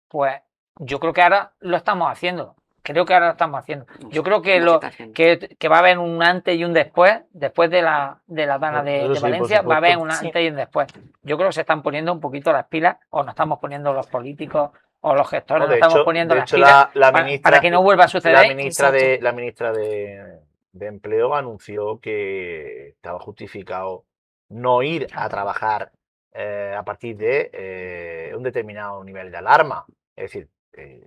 Pues yo creo que ahora lo estamos haciendo. Creo que ahora lo estamos haciendo. Yo creo que No se está haciendo. que va a haber un antes y un después de la Dana de Eso sí, por Valencia, va a haber supuesto. un antes y un después. Yo creo que se están poniendo un poquito las pilas, o nos estamos poniendo los políticos o los gestores, No, nos estamos poniendo de las hecho, pilas la para ministra, que no vuelva a suceder. la ministra de Empleo anunció que estaba justificado no ir a trabajar a partir de un determinado nivel de alarma. Es decir,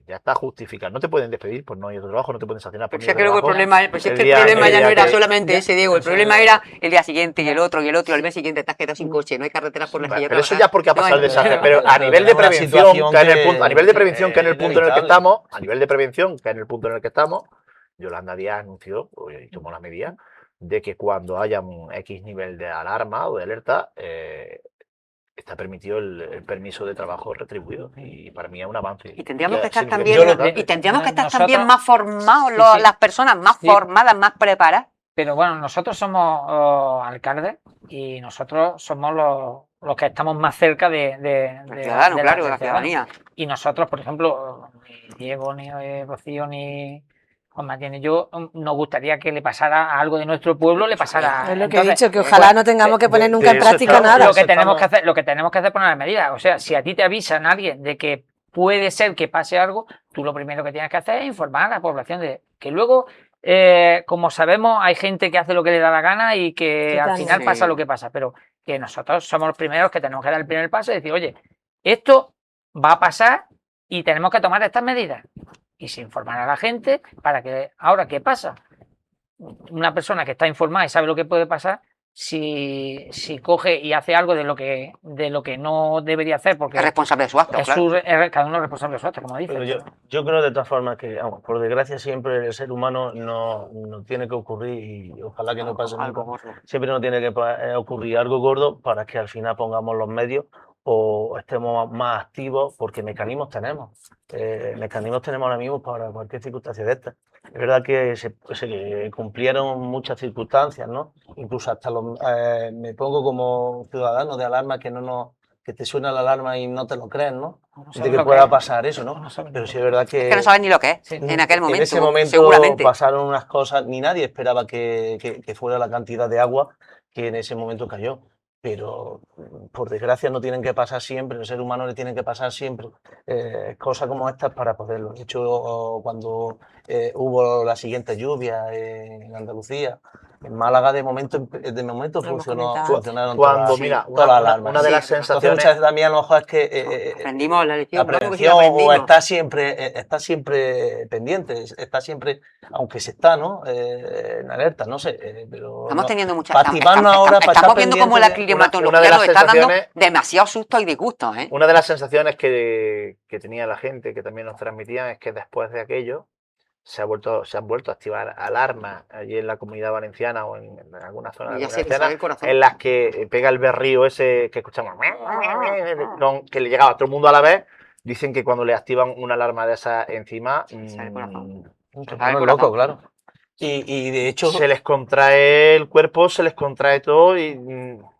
ya está justificado. No te pueden despedir por no ir a trabajo, no te pueden sancionar por Pero no si ir es a que luego el trabajo. problema, pues es el que el día- problema el ya no día era que- solamente ese, Diego. El eso problema es. era el día siguiente y el otro, y el mes siguiente te has quedado sin coche, no hay carreteras por las que Pero eso ya es porque ha no pasado el hay- desastre. pero- Pero a pero nivel de tenemos una prevención, situación que en el punto, que- a nivel de prevención, que en el punto en el que inevitable. estamos, a nivel de prevención, que en el punto en el que estamos, Yolanda Díaz anunció y tomó la medida de que cuando haya un X nivel de alarma o de alerta, está permitido el permiso de trabajo retribuido. Y para mí es un avance. Y tendríamos que Ya, estar sí, también, yo lo- y tendríamos que estar Nosotros- también más formados, Sí, sí. las personas más Sí. formadas, más preparadas. Pero bueno, nosotros somos alcaldes y nosotros somos los que estamos más cerca de El ciudadano, de claro, de la ciudadano. ciudadanía. Y nosotros, por ejemplo, ni Diego, ni Rocío, ni Juan Martín y yo, nos gustaría que le pasara a algo de nuestro pueblo, le pasara. Es lo que he Entonces, dicho, que ojalá no tengamos que poner de nunca en eso práctica estamos, nada. lo que Eso tenemos que estamos- hacer, lo que tenemos que hacer es poner las medidas. O sea, si a ti te avisan alguien de que puede ser que pase algo, tú lo primero que tienes que hacer es informar a la población de que luego, como sabemos, hay gente que hace lo que le da la gana y que al Totalmente. final pasa Sí. lo que pasa, pero que nosotros somos los primeros que tenemos que dar el primer paso y decir, oye, esto va a pasar y tenemos que tomar estas medidas. y se informará a la gente para que, ahora, ¿qué pasa? Una persona que está informada y sabe lo que puede pasar, si coge y hace algo de lo que no debería hacer, porque Es responsable de su acto, claro. cada uno es responsable de su acto, como dice. Pero yo creo de todas formas que, vamos, por desgracia, siempre el ser humano no tiene que ocurrir, y ojalá que no pase Algo nunca, gordo. siempre no tiene que ocurrir algo gordo para que al final pongamos los medios o estemos más activos, porque mecanismos tenemos. Mecanismos tenemos ahora mismo para cualquier circunstancia de estas. Es verdad que se cumplieron muchas circunstancias, ¿no? Incluso hasta me pongo como ciudadano de alarma que te suena la alarma y no te lo crees, ¿no? De que pueda pasar eso, ¿no? Pero sí es verdad que... Es que no sabes ni lo que es en aquel momento, En ese momento seguramente. pasaron unas cosas, ni nadie esperaba que fuera la cantidad de agua que en ese momento cayó. Pero por desgracia no tienen que pasar siempre, el ser humano le tienen que pasar siempre cosas como estas para poderlo. De hecho, cuando hubo la siguiente lluvia en Andalucía, en Málaga de momento funcionaron Cuando, todas, mira, todas las alarmas. una de las Entonces sensaciones... muchas veces también a lo mejor es que Aprendimos la lección, la claro que sí prevención la o aprendimos. está siempre pendiente, está siempre, aunque se está, ¿no? En alerta, no sé, pero Estamos no, teniendo muchas... para activarnos ahora, para estamos estar viendo cómo la pendientes climatología una de las nos está dando sensaciones- demasiado susto y disgusto, ¿eh? Una de las sensaciones que tenía la gente, que también nos transmitían, es que después de aquello se han vuelto a activar alarmas allí en la Comunidad Valenciana o en alguna zona de Ya la se Comunidad te sale Valenciana, el corazón. en las que pega el berrío ese que escuchamos, que le llegaba a todo el mundo a la vez. Dicen que cuando le activan una alarma de esas encima, Se sale el corazón. se ponen locos, claro. Y de hecho, se les contrae el cuerpo, se les contrae todo y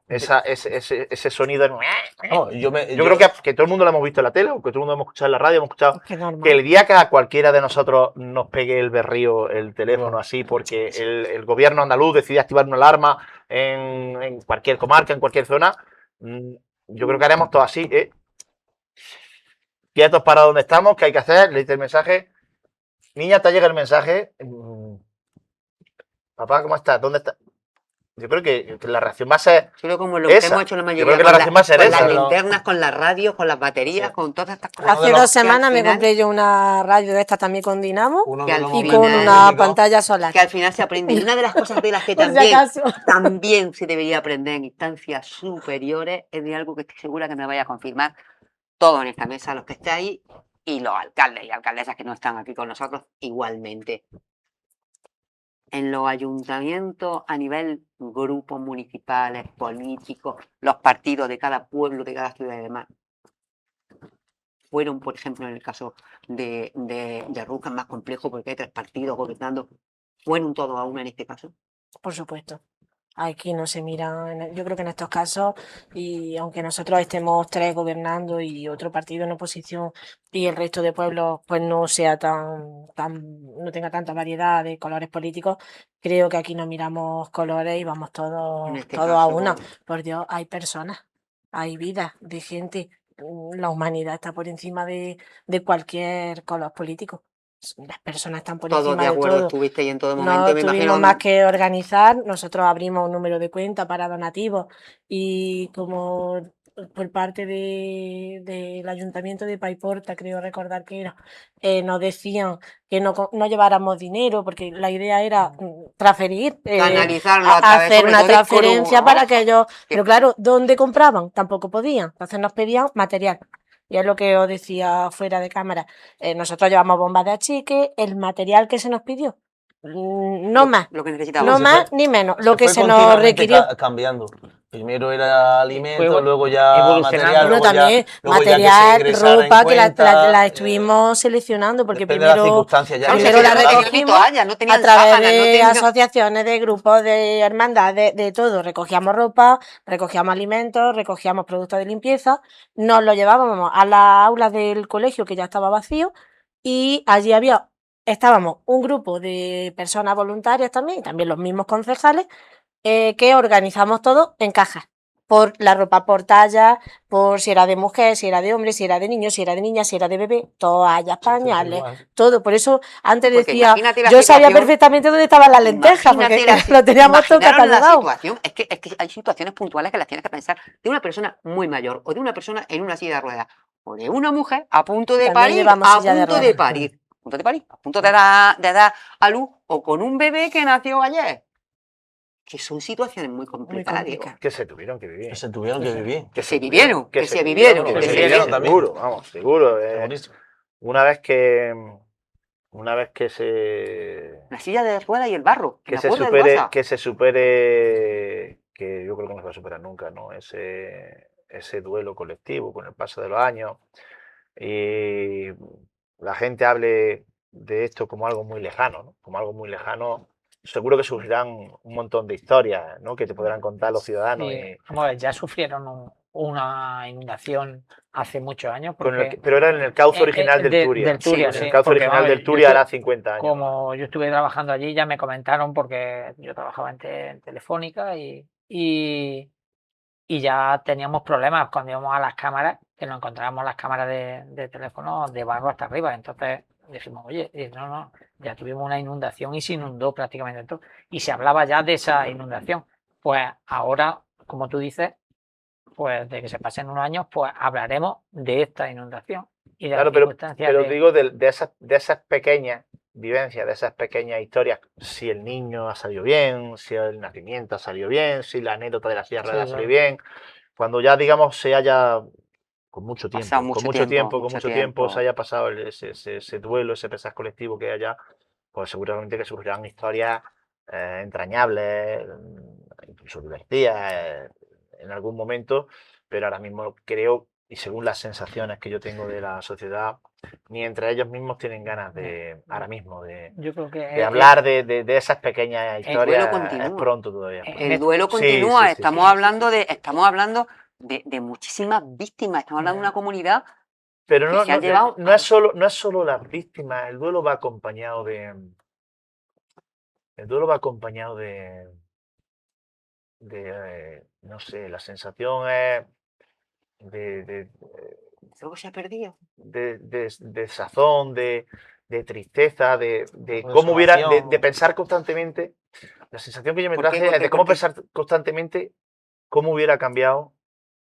ese sonido. no, Yo creo que todo el mundo lo hemos visto en la tele, o que todo el mundo lo hemos escuchado en la radio, hemos escuchado Es que es normal. que el día que a cualquiera de nosotros nos pegue el berrío, el teléfono así, porque el gobierno andaluz decide activar una alarma en cualquier comarca, en cualquier zona, yo creo que haremos todo así, quietos para donde estamos, ¿qué hay que hacer? Le dice el mensaje, niña, te llega el mensaje, papá, ¿cómo estás? ¿Dónde estás? Yo creo que la reacción va a ser... Yo creo como lo que esa. hemos hecho la Yo mayoría creo que con, la reacción va a ser con esa. las linternas, con las radios, con las baterías, Sí. con todas estas cosas. Hace los- 2 semanas al me final- compré yo una radio de estas también con dinamo uno que de al los y final- con momentos una críticos, pantalla solar. Que al final se aprende. Y una de las cosas de las que Por si también, acaso. también se debería aprender en instancias superiores es de algo que estoy segura que me vaya a confirmar todos en esta mesa, los que estáis, y los alcaldes y alcaldesas que no están aquí con nosotros igualmente. En los ayuntamientos, a nivel grupos municipales, políticos, los partidos de cada pueblo, de cada ciudad y demás, fueron, por ejemplo, en el caso de Ruca, más complejo porque hay 3 partidos gobernando, fueron todos a una en este caso. Por supuesto. Aquí no se mira, yo creo que en estos casos, y aunque nosotros estemos 3 gobernando y otro partido en oposición y el resto de pueblos pues no sea no tenga tanta variedad de colores políticos, creo que aquí no miramos colores y vamos En todos este a caso, una. Por Dios, hay personas, hay vidas de gente. La humanidad está por encima de cualquier color político. Las personas están por todos encima de de acuerdo todo. estuvisteis en todo momento. No Me imagino tuvimos más que organizar, nosotros abrimos un número de cuenta para donativos y como por parte del Ayuntamiento de Paiporta, creo recordar que era, nos decían que no lleváramos dinero porque la idea era transferir, canalizarlo a través, hacer sobre una todo, de transferencia Corujo. para que ellos... Pero claro, ¿dónde compraban? Tampoco podían, entonces nos pedían material. Y es lo que os decía fuera de cámara. Nosotros llevamos bombas de achique, el material que se nos pidió, no más, Lo que no necesitamos. más ni menos, lo que fue se nos continuamente requirió. cambiando. Primero era alimentos, Fue luego ya evolucionando. material, Bueno, luego ya, también luego ya que se material, ingresara en ropa, que la cuenta, estuvimos seleccionando, porque depende de las primero circunstancias ya que primero se la hayan no dado. tenían ni recogimos toallas, no a tenían través sábanas, no de tenían... asociaciones, de grupos, de hermandades, de todo. Recogíamos ropa, recogíamos alimentos, recogíamos productos de limpieza, nos lo llevábamos a las aulas del colegio que ya estaba vacío y allí estábamos un grupo de personas voluntarias también, y también los mismos concejales, que organizamos todo en cajas. Por la ropa por talla, por si era de mujer, si era de hombre, si era de niño, si era de niña, si era de bebé, toallas, pañales, todo. Por eso antes Porque decía, imagínate la yo sabía situación- perfectamente dónde estaban las lentejas, porque lo teníamos todo imaginaros la catalogado. situación, es que hay situaciones puntuales que las tienes que pensar de una persona muy mayor o de una persona en una silla de ruedas o de una mujer a punto de También parir, llevamos a silla de punto de ruedas. parir. punto de parir, a punto de dar a luz o con un bebé que nació ayer. Que son situaciones muy complicadas, Diego. complicadas. Que se tuvieron que vivir. Que se tuvieron que vivir. Que se vivieron, que que se se vivieron, que que se se vivieron vivieron. también. seguro, vamos, seguro. Qué bonito. Una vez que se La silla de ruedas y el barro. Me acuerdo del WhatsApp. que se supere, que yo creo que no se va a superar nunca, ¿no? Ese duelo colectivo con el paso de los años y la gente hable de esto como algo muy lejano, ¿no? Como algo muy lejano. Seguro que surgirán un montón de historias, ¿no? Que te podrán contar los ciudadanos. Sí, vamos a ver, ya sufrieron una inundación hace muchos años. Porque, pero era en el cauce original del Turia. Del Turia, Sí, sí, el cauce porque, original vamos a ver, del Turia era 50 años. Como yo estuve trabajando allí, ya me comentaron, porque yo trabajaba en Telefónica y ya teníamos problemas cuando íbamos a las cámaras, que nos encontrábamos las cámaras de teléfono de barro hasta arriba. Entonces dijimos, oye, no, ya tuvimos una inundación y se inundó prácticamente todo. Y se hablaba ya de esa inundación. Pues ahora, como tú dices, pues de que se pasen unos años, pues hablaremos de esta inundación y de Claro, las circunstancias. pero digo de esas pequeñas vivencias, de esas pequeñas historias, si el niño ha salido bien, si el nacimiento ha salido bien, si la anécdota de la silla de ruedas ha salido bien, cuando ya, digamos, se haya, con mucho tiempo, Pasado mucho tiempo. se haya pasado ese duelo, ese pesar colectivo que haya, pues seguramente que surgirán historias entrañables, incluso divertidas en algún momento, pero ahora mismo creo, y según las sensaciones que yo tengo de la sociedad, ni entre ellos mismos tienen ganas ahora mismo Yo creo que de hablar de esas pequeñas historias. duelo continúa. Es pronto todavía. El duelo continúa. Estamos hablando de muchísimas víctimas. Estamos hablando de una comunidad. Pero que se ha llevado no es solo las víctimas, el duelo va acompañado de. El duelo va acompañado no sé, la sensación es Algo se ha perdido. de sazón, de tristeza, de Desolación. de pensar constantemente. La sensación que yo me ¿Por qué? traje ¿Por es qué? de cómo ¿Por qué? pensar constantemente cómo hubiera cambiado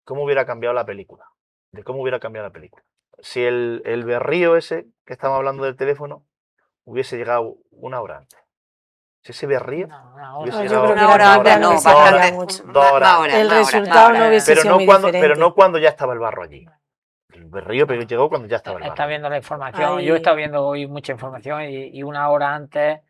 la película. De cómo hubiera cambiado la película. Si el berrío ese que estamos hablando del teléfono hubiese llegado una hora antes. Si ese berrío hubiese yo llegado creo que Una hora antes, no, no se bastante. sabía mucho. Dos horas. Más horas, El más horas, resultado más no horas. hubiese pero sido no muy cuando diferente. cuando ya estaba el barro allí. El berrío llegó cuando ya estaba el barro. Está viendo la información. Ahí. Yo he estado viendo hoy mucha información y una hora antes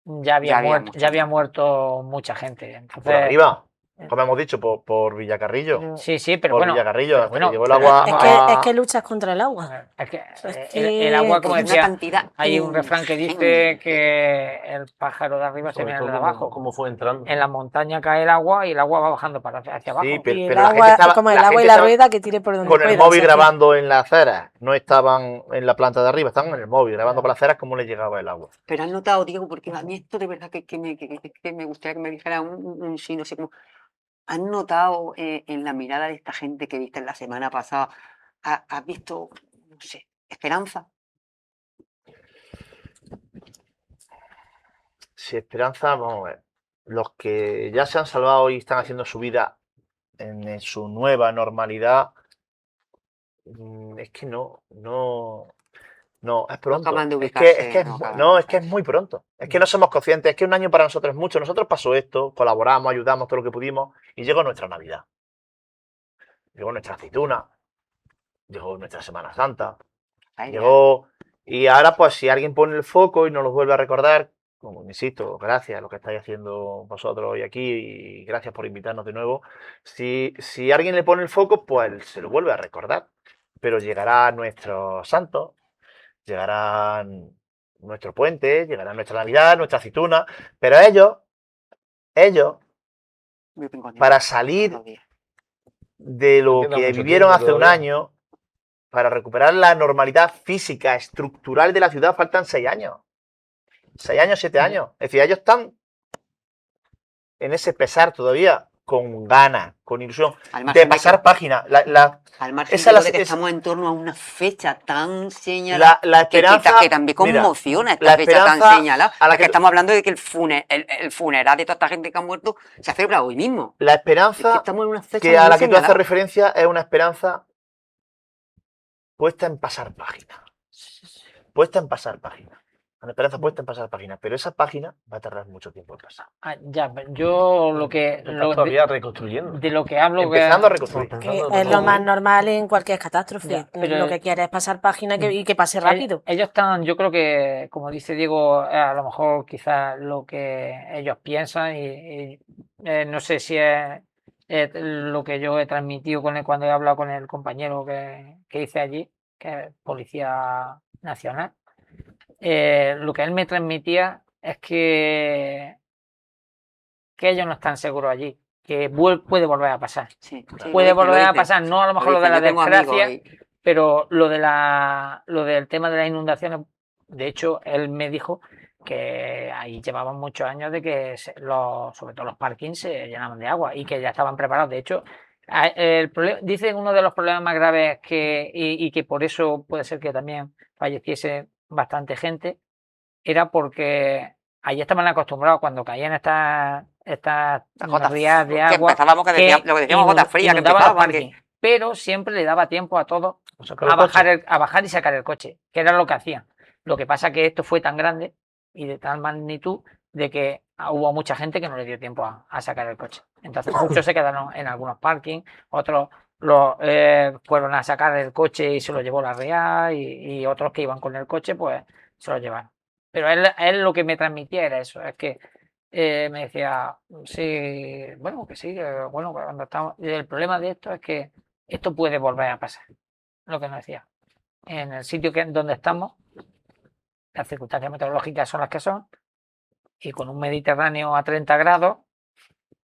ya había muerto mucha gente. Entonces, Por arriba, como hemos dicho, por Villacarrillo. sí, pero Por bueno. Villacarrillo, pero bueno, llegó el agua Es que luchas contra el agua. Es que Es el agua, como Hay una decía, cantidad hay un refrán que dice ingente. que el pájaro de arriba se Sobre viene todo el de abajo. cómo fue entrando. En la montaña cae el agua y el agua va bajando hacia abajo. Sí, Y el pero la gente agua, estaba- como el la agua y gente la estaba rueda que tire por donde con el pueda, móvil o sea, que- grabando en la acera, no estaban en la planta de arriba, estaban en el móvil grabando por las aceras cómo les llegaba el agua. Pero has notado, Diego, porque a mí esto de verdad que me gustaría que me dijera un sí, no sé cómo. ¿Has notado en la mirada de esta gente que viste la semana pasada, has visto, no sé, esperanza? Si esperanza, vamos a ver, los que ya se han salvado y están haciendo su vida en su nueva normalidad, es que no, es pronto. acaban de Es ubicarse, que no es que es muy pronto. Es que no somos conscientes, es que un año para nosotros es mucho. Nosotros pasó esto, colaboramos, ayudamos todo lo que pudimos y llegó nuestra Navidad. Llegó nuestra aceituna, llegó nuestra Semana Santa, Ay, llegó. Y ahora, pues, si alguien pone el foco y nos lo vuelve a recordar, como insisto, gracias a lo que estáis haciendo vosotros hoy aquí y gracias por invitarnos de nuevo. Si alguien le pone el foco, pues se lo vuelve a recordar. Pero llegará nuestro santo, llegará nuestro puente, llegará nuestra Navidad, nuestra aceituna, pero ellos, muy bien contento. para salir Todavía. de lo Queda que mucho vivieron tiempo hace un todavía. año, para recuperar la normalidad física, estructural de la ciudad, faltan 6 años. 6 años, 7 años. Es decir, ellos están en ese pesar todavía, con ganas, con ilusión, Al de margen de pasar que- página. Al margen esa de que es- estamos en torno a una fecha tan señalada la esperanza, que también mira, conmociona esta la fecha tan esperanza señalada. a la Es que que- estamos hablando de que el funeral de toda esta gente que ha muerto se celebra hoy mismo. la Es que esperanza estamos en una fecha que a muy la que tú haces señalada. referencia es una esperanza puesta en pasar página. puesta en pasar página. Ana Esperanza puesta en pasar página, pero esa página va a tardar mucho tiempo en pasar. Ya, yo lo que Estás todavía reconstruyendo. de lo que hablo Empezando a reconstruir. Que es lo más normal en cualquier catástrofe. Ya, pero lo que quieres es pasar página y que pase rápido. Ellos están, yo creo que, como dice Diego, a lo mejor quizás lo que ellos piensan y no sé si es lo que yo he transmitido cuando he hablado con el compañero que hice allí, que es Policía Nacional. Lo que él me transmitía es que ellos no están seguros allí, que puede volver a pasar. Sí, Puede volver a dice. pasar, no a lo mejor lo de dice, la yo tengo amigos desgracia, pero lo del tema de las inundaciones, de hecho, él me dijo que ahí llevaban muchos años de que sobre todo los parkings se llenaban de agua y que ya estaban preparados. De hecho, dicen uno de los problemas más graves y que por eso puede ser que también falleciese bastante gente, era porque allí estaban acostumbrados cuando caían estas gotas rías de que agua, empezábamos lo que decíamos gotas frías que inundaban los empezaban, parkings, pero siempre le daba tiempo a todos Sacar a el coche. bajar y sacar el coche, que era lo que hacían. Lo que pasa que esto fue tan grande y de tal magnitud de que hubo mucha gente que no le dio tiempo a sacar el coche. Entonces muchos se quedaron en algunos parkings, otros fueron a sacar el coche y se lo llevó la ría y otros que iban con el coche pues se lo llevaron. Pero él lo que me transmitía era eso, es que me decía, sí, bueno, que sí, bueno, cuando estamos, el problema de esto es que esto puede volver a pasar, lo que nos decía. En el sitio donde estamos, las circunstancias meteorológicas son las que son, y con un Mediterráneo a 30 grados,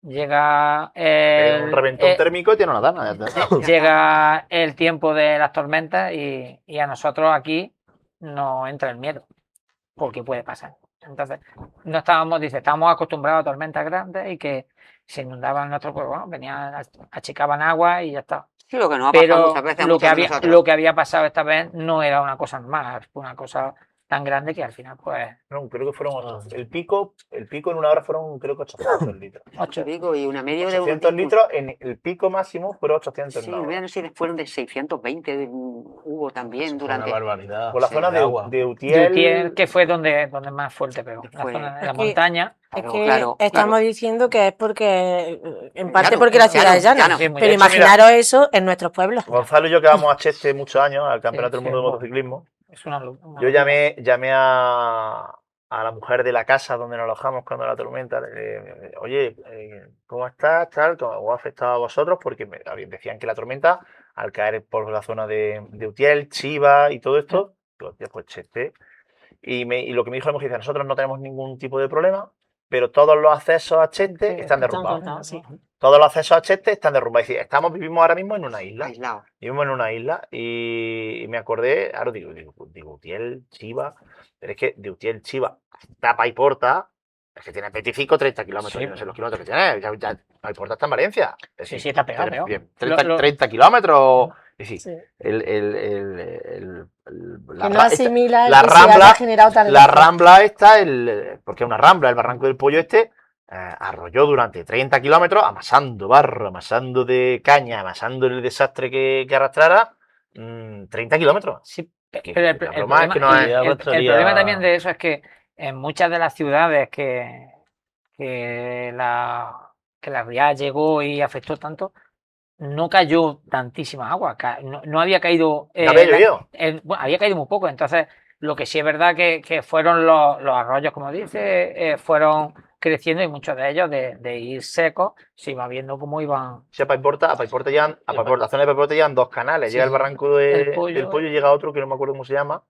llega Un reventón térmico tiene una dana. llega el tiempo de las tormentas y a nosotros aquí nos entra el miedo, porque puede pasar. Entonces, no estábamos acostumbrados a tormentas grandes y que se inundaban nuestros pueblos, bueno, venían, achicaban agua y ya está. Sí, lo que nos ha pasado Pero muchas veces a lo que muchos de nosotros. lo que había pasado esta vez no era una cosa normal, fue una cosa tan grande que al final, pues, No, creo que fueron 8. El pico en una hora fueron, creo que 800 litros. 8. Digo, y una media de 800 litros, en el pico máximo fueron 800 Sí, en una hora. no sé si fueron de 620 hubo también Eso fue durante. una barbaridad. Por la Sí, zona de agua. de Utiel. Utiel, que fue donde más fuerte pegó, la Fue- zona de Es la que- montaña. Es Claro, que claro, estamos claro. diciendo que es porque, en parte Llano, porque la ciudad es llana, llano. Sí, muy pero de hecho, imaginaros eso en nuestros pueblos. Gonzalo y yo que vamos a Cheste muchos años, al Campeonato del sí, Mundo de bueno. Motociclismo. Es una Yo locura. llamé a la mujer de la casa donde nos alojamos cuando la tormenta. Oye, ¿cómo estás? Tal, ¿cómo ha afectado a vosotros? Porque decían que la tormenta, al caer por la zona de Utiel, Chiva y todo esto, pues Cheste. Y lo que me dijo la mujer dice, nosotros no tenemos ningún tipo de problema, pero todos los accesos a Cheste están derrumbados. cortados, sí. Todos los accesos a Cheste están derrumbados. Es decir, vivimos ahora mismo en una isla. Aislado. Vivimos en una isla y me acordé, ahora digo, Utiel, Chiva, pero es que de Utiel, Chiva hasta Paiporta, es que tiene 25 30 kilómetros, Sí, yo no sé los kilómetros que tiene, ya Paiporta está en Valencia. Es Sí, decir, sí, está pegado, pegado. bien, Lo- 30 kilómetros, es decir, Sí. la Que no ra- asimila la que se Rambla- haya generado tal la efecto. rambla esta, porque es una rambla, el barranco del Pollo este, arrolló durante 30 kilómetros, amasando barro, amasando de caña, amasando el desastre que arrastrara, 30 kilómetros. Sí, Que pero el broma es que no problema, es- Ya el bastaría- problema también de eso es que en muchas de las ciudades que la riada llegó y afectó tanto, no cayó tantísima agua, no había caído, No había llovido. bueno, había caído muy poco, entonces lo que sí es verdad que fueron los arroyos, como dice, fueron creciendo y muchos de ellos de ir secos, se iba viendo cómo iban. Si a Paiporta llegan, a la zona de Paiporta llegan dos canales. Sí, Llega el barranco el Pollo, del Pollo y llega otro que no me acuerdo cómo se llama,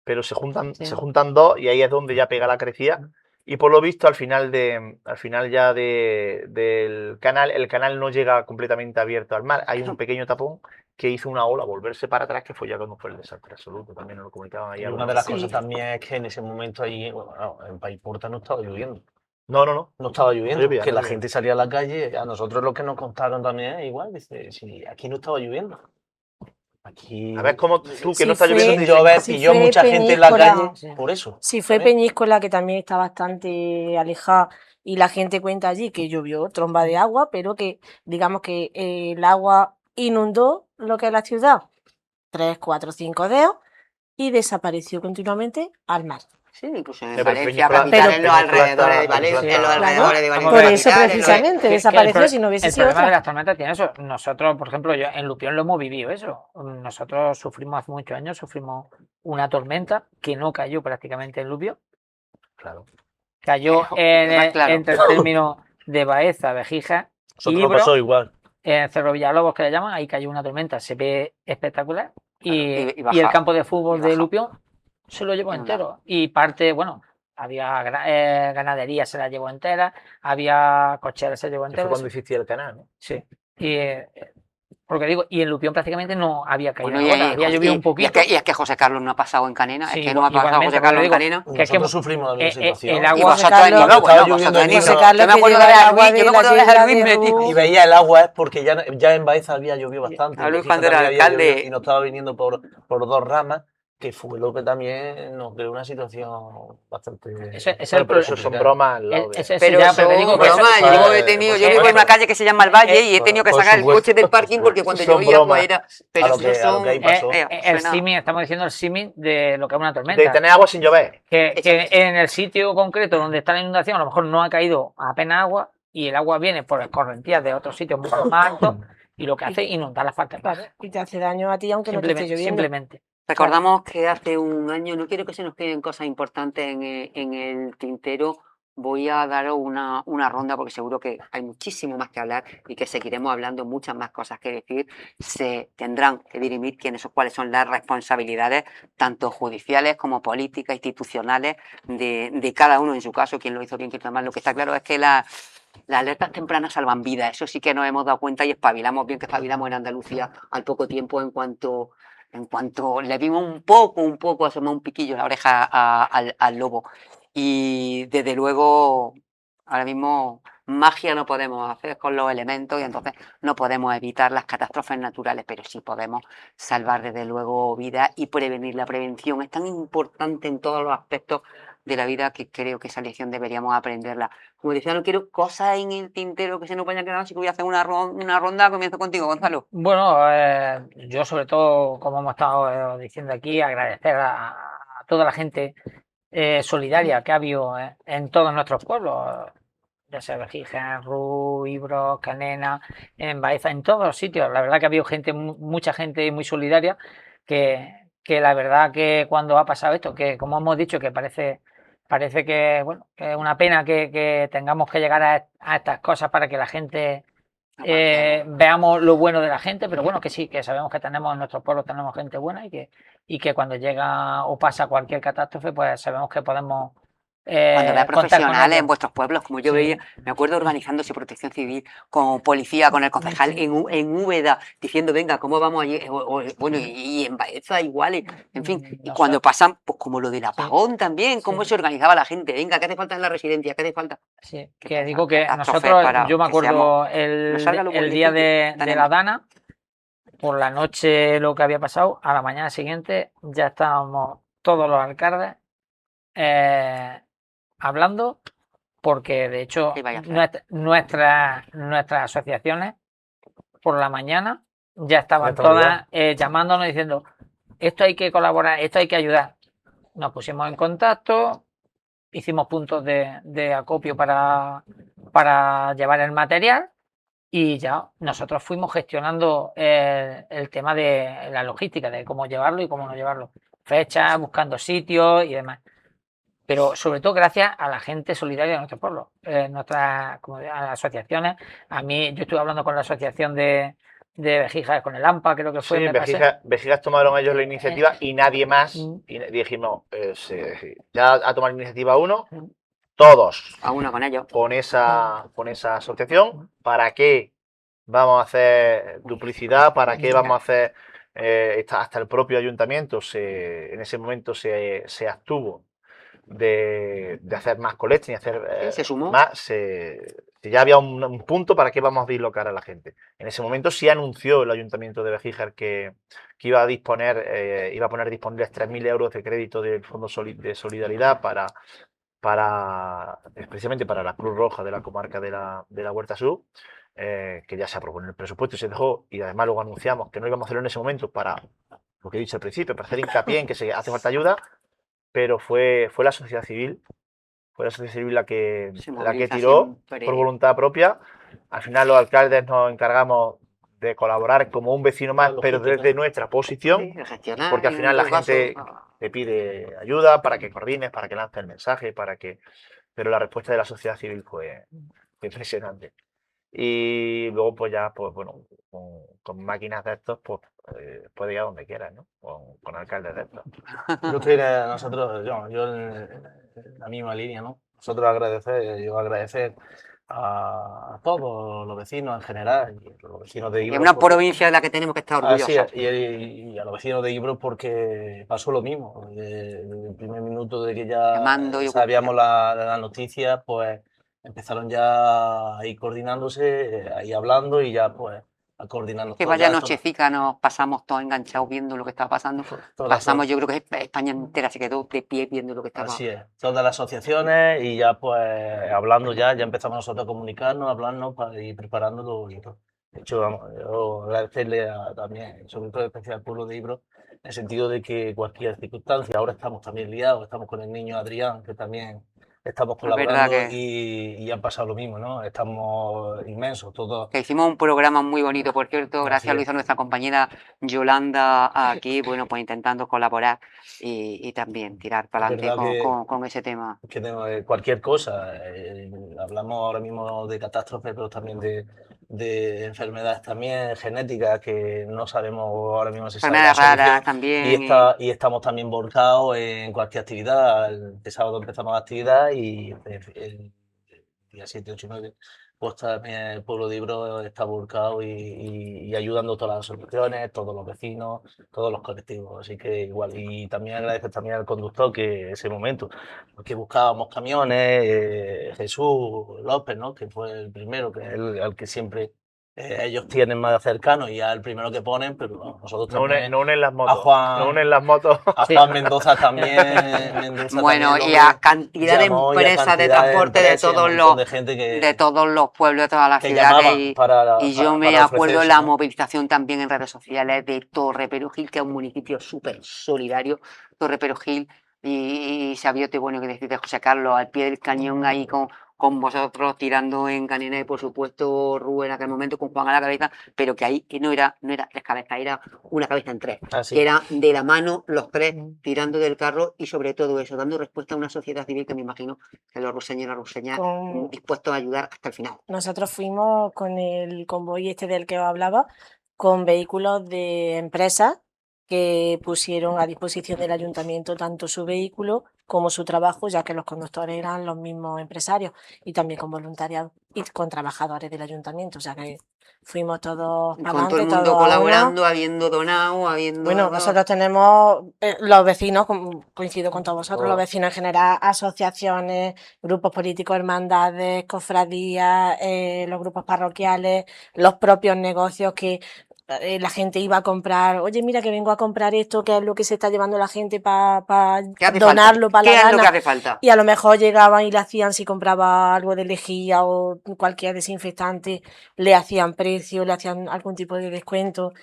pero se Sí. juntan dos y ahí es donde ya pega la crecida. Y por lo visto, al final ya del canal, el canal no llega completamente abierto al mar. Hay un pequeño tapón que hizo una ola volverse para atrás, que fue ya cuando fue el desastre absoluto. También nos lo comunicaban ahí. Y una algunos. de las Sí. cosas también es que en ese momento ahí, bueno, en Paiporta no estaba lloviendo. No. No estaba lloviendo, llovía, que no la llovía. gente salía a la calle, a nosotros lo que nos contaron también es igual, dice, si aquí no estaba lloviendo. Aquí A ver cómo tú, que Sí no estás fue- lloviendo, sin llover, si pilló fue mucha gente en la Peñíscola. calle por eso. Si fue ¿sabes? Peñíscola, que también está bastante alejada, y la gente cuenta allí que llovió tromba de agua, pero que digamos que el agua inundó lo que es la ciudad, 3, 4, 5 dedos, y desapareció continuamente al mar. Sí, incluso en Pero Valencia Peñíscola- capital, Pero- en los alrededores de Valencia, Peñíscola en los está- alrededores de Claro, Valencia. Por eso capital, en los- precisamente desapareció, si no hubiese el sido problema de otra. las tormentas tiene eso. Nosotros, por ejemplo, yo en Lupión lo hemos vivido eso. Nosotros sufrimos hace muchos años, sufrimos una tormenta que no cayó prácticamente en Lupión. Claro. Cayó Claro. entre el término de Baeza, Vejija, Nosotros nos pasó Ibro, igual. en Cerro Villalobos, que le llaman, ahí cayó una tormenta, se ve espectacular. y Y el baja, campo de fútbol y de baja. Lupión se lo llevó Anda. entero. Y parte, bueno, había ganadería, se la llevó entera, había cocheras, se llevó Que fue entera. cuando existía el canal, ¿no? Sí. Y, porque digo, y en Lupión prácticamente no había caído Bueno, una gota, había llovido un poquito. y es que José Carlos no ha pasado en Canena, Sí, es que no ha pasado igualmente, José Carlos en digo, Canena. que es que Nosotros sufrimos la misma situación. el agua- Y vosotros Carlos- en Nieva, Estaba bueno, lloviendo vosotros en en Nieva. José Nieva. Carlos Yo me que acuerdo lleva de el Luis, agua yo de me la acuerdo de yegla Luis de metido. Ruz. Y veía el agua es porque ya en Baeza había llovido bastante. a en Luis Vejija cuando era también había alcalde. llovido y nos estaba viniendo por dos ramas, que fue lo que también nos creó una situación bastante. Ese es Bueno, el pero eso son problema. bromas al lado de... Pero ya, son te digo que bromas, eso- yo eso- he tenido, pues, yo vivo en bueno, una calle que se llama El Valle y he tenido que por sacar el supuesto. coche del parking porque cuando Son llovía bromas pues era, a pero lo esos que son ahí pasó. el suena- símil, estamos diciendo el símil de lo que es una tormenta. De tener agua sin llover. Que en el sitio concreto donde está la inundación a lo mejor no ha caído apenas agua y el agua viene por escorrentías de otros sitios mucho más altos y lo que hace es inundar las partes Claro, bajas. y te hace daño a ti aunque no te esté lloviendo. Simplemente. Recordamos que hace un año, no quiero que se nos queden cosas importantes en el tintero, voy a daros una ronda porque seguro que hay muchísimo más que hablar y que seguiremos hablando, muchas más cosas que decir. Se tendrán que dirimir cuáles son las responsabilidades, tanto judiciales como políticas, institucionales, de cada uno en su caso, quién lo hizo, quién hizo mal. Lo que está claro es que las alertas tempranas salvan vidas, eso sí que nos hemos dado cuenta y espabilamos bien que espabilamos en Andalucía al poco tiempo en cuanto le vimos un poco asomar un piquillo en la oreja al lobo. Y desde luego, ahora mismo magia no podemos hacer con los elementos y entonces no podemos evitar las catástrofes naturales, pero sí podemos salvar desde luego vidas y prevenir. La prevención es tan importante en todos los aspectos de la vida que creo que esa lección deberíamos aprenderla. Como decía, no quiero cosas en el tintero que se nos vayan quedando, así que voy a hacer una ronda. Comienzo contigo, Gonzalo. Bueno, yo sobre todo, como hemos estado diciendo aquí, agradecer a toda la gente solidaria que ha habido en todos nuestros pueblos, ya sea Vejija, Ruz, Ibro, Canena, en Baeza, en todos los sitios. La verdad que ha habido gente, mucha gente muy solidaria, que la verdad que cuando ha pasado esto, que como hemos dicho, que parece que, bueno, que es una pena que tengamos que llegar a estas cosas para que la gente veamos lo bueno de la gente, pero bueno, que sí, que sabemos que tenemos en nuestros pueblos tenemos gente buena y que cuando llega o pasa cualquier catástrofe, pues sabemos que podemos Cuando vea contar con profesionales en ellos. vuestros pueblos, como yo Sí. veía, me acuerdo organizándose Protección Civil con policía, con el concejal Sí. en Úbeda, diciendo, venga, ¿cómo vamos allí? Bueno, y en Baeza igual, en fin. Y No cuando sé. pasan, pues como lo del apagón también, cómo Sí. se organizaba la gente, venga, ¿qué hace falta en la residencia? ¿Qué hace falta? Sí, que que pasa, digo que catástrofe nosotros, para yo me que acuerdo nos salga lo el día buenecito, de la Dana, por la noche lo que había pasado, a la mañana siguiente ya estábamos todos los alcaldes hablando, porque de hecho ¿Qué vais a hacer? nuestras asociaciones por la mañana ya estaban estaban todas llamándonos diciendo, esto hay que colaborar, esto hay que ayudar. Nos pusimos en contacto, hicimos puntos de acopio para llevar el material y ya nosotros fuimos gestionando el tema de la logística, de cómo llevarlo y cómo no llevarlo. Fechas, buscando sitios y demás. Pero sobre todo gracias a la gente solidaria de nuestro pueblo, a las asociaciones. A mí, yo estuve hablando con la asociación de Vejijas, con el AMPA, creo que fue. Sí, me pasé. Vejigas tomaron ellos la iniciativa y nadie más. Mm. Y dijimos, ya ha tomado la iniciativa uno, todos A uno con ellos. con esa asociación. ¿Para qué vamos a hacer duplicidad? ¿Para qué vamos a hacer hasta el propio ayuntamiento? En ese momento se abstuvo de hacer más colectas y hacer Se sumó. más. Ya había un punto para qué vamos a dislocar a la gente. En ese momento sí anunció el ayuntamiento de Vejíjar que iba a poner disponibles 3.000 euros de crédito del Fondo de Solidaridad precisamente para la Cruz Roja de la comarca de la Huerta Sur, que ya se aprobó en el presupuesto y se dejó, y además luego anunciamos que no íbamos a hacerlo en ese momento para lo que he dicho al principio, para hacer hincapié en que se hace falta ayuda, pero fue la sociedad civil. Fue la sociedad civil la que Se moviliza tiró siempre. por voluntad propia. Al final los alcaldes nos encargamos de colaborar como un vecino más, pero desde nuestra posición, Sí, de gestionar, porque al en final la todo caso, gente te pide ayuda para que coordines, para que lances el mensaje, pero la respuesta de la sociedad civil fue impresionante. Y luego, pues ya, pues bueno, con máquinas de estos, pues puedes ir a donde quieras, ¿no? Con alcaldes de estos. Yo estoy nosotros, yo en la misma línea, ¿no? Nosotros agradecer a todos los vecinos en general, y los vecinos de es Ibros. una provincia de la que tenemos que estar Así orgullosos. es, y a los vecinos de Ibros porque pasó lo mismo. Desde el primer minuto de que ya Llamando y sabíamos la noticia, pues empezaron ya a ir coordinándose, a ir hablando y ya pues a coordinarnos Que todos. vaya Ya nochecica, nos pasamos todos enganchados viendo lo que estaba pasando. Pasamos, yo creo que España entera se quedó de pie viendo lo que estaba. Así es, todas las asociaciones y ya pues hablando ya empezamos nosotros a comunicarnos, a hablarnos para ir preparándolo y todo. De hecho, vamos, yo agradecerle también, sobre todo en especial al pueblo de Ibro, en el sentido de que cualquier circunstancia, ahora estamos también liados, estamos con el niño Adrián, que también estamos Es verdad colaborando que, y han pasado lo mismo, ¿no? Estamos inmensos, todos. que hicimos un programa muy bonito, por cierto, Así gracias lo es. hizo nuestra compañera Yolanda aquí, bueno, pues intentando colaborar y también tirar para Es adelante verdad que con ese tema. cualquier cosa. Hablamos ahora mismo de catástrofes, pero también de enfermedades también genéticas que no sabemos ahora mismo si sabe la Enfermedades raras solución. también. Y estamos también volcados en cualquier actividad. El sábado empezamos la actividad y el día 7, 8 y 9, pues también el pueblo de Ibro está volcado y ayudando todas las asociaciones, todos los vecinos, todos los colectivos. Así que igual. Y también agradecer también al conductor que ese momento, porque buscábamos camiones, Jesús López, ¿no? Que fue el primero, que es al que siempre ellos tienen más cercano y al primero que ponen, pero bueno, nosotros también No unen las a motos. Juan, No unen las motos. a Sí. Juan Mendoza también. Bueno, y a cantidad de llamó y a empresas de cantidad de transporte empresas y a un montón de gente de todos los pueblos, de todas las que ciudades. llamaban Y yo me para acuerdo ofrecerse, la ¿no? movilización también en redes sociales de Torre Perugil, que es un municipio súper solidario, Torre Perugil, y Sabiote, bueno, que decís de José Carlos, al pie del cañón ahí con vosotros, tirando en canina y por supuesto Rubén en aquel momento con Juan a la cabeza, pero que ahí que no era tres cabezas, era una cabeza en tres, Así. que era de la mano los tres tirando del carro y sobre todo eso, dando respuesta a una sociedad civil que me imagino que los ruseños y las ruseñas dispuestos a ayudar hasta el final. Nosotros fuimos con el convoy este del que os hablaba, con vehículos de empresas que pusieron a disposición del ayuntamiento tanto su vehículo como su trabajo, ya que los conductores eran los mismos empresarios, y también con voluntariado y con trabajadores del ayuntamiento, o sea que fuimos todos Con todo el adelante, mundo todos a una. colaborando, habiendo donado, habiendo... Bueno, nosotros tenemos los vecinos, coincido con todos vosotros, los Todos. vecinos en general, asociaciones, grupos políticos, hermandades, cofradías, los grupos parroquiales, los propios negocios que la gente iba a comprar. Oye, mira que vengo a comprar esto, que es lo que se está llevando la gente para ¿Qué hace donarlo falta? para ¿Qué la es lo que gana. hace falta? Y a lo mejor llegaban y le hacían, si compraba algo de lejía o cualquier desinfectante, le hacían precio, le hacían algún tipo de descuento.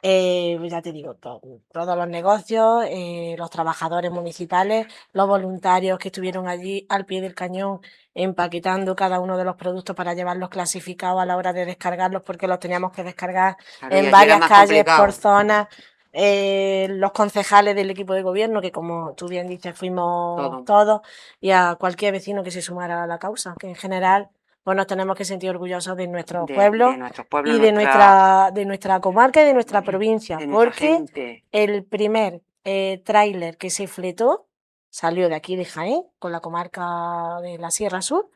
Ya te digo, todos los negocios, los trabajadores municipales, los voluntarios que estuvieron allí al pie del cañón empaquetando cada uno de los productos para llevarlos clasificados a la hora de descargarlos, porque los teníamos que descargar Claro, y en allí era varias más calles, complicado. por zonas. Los concejales del equipo de gobierno, que como tú bien dices, fuimos todos, y a cualquier vecino que se sumara a la causa, que en general pues nos tenemos que sentir orgullosos de nuestros pueblos de nuestros pueblos, y de nuestra comarca y de nuestra provincia, de nuestra porque gente. el primer tráiler que se fletó salió de aquí de Jaén, con la comarca de la Sierra Sur,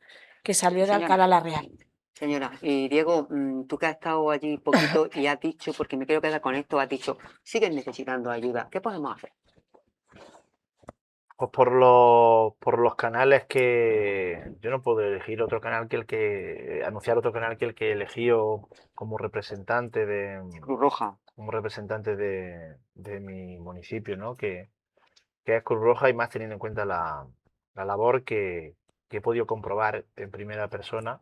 que salió de Señora. Alcalá la Real. Señora, y Diego, tú que has estado allí poquito y has dicho, porque me quiero quedar con esto, has dicho, siguen necesitando ayuda, ¿qué podemos hacer? Pues por los canales que yo no puedo elegir otro canal que anunciar otro canal que el que elegí como representante Cruz Roja. de mi municipio, ¿no? Que es Cruz Roja, y más teniendo en cuenta la labor que he podido comprobar en primera persona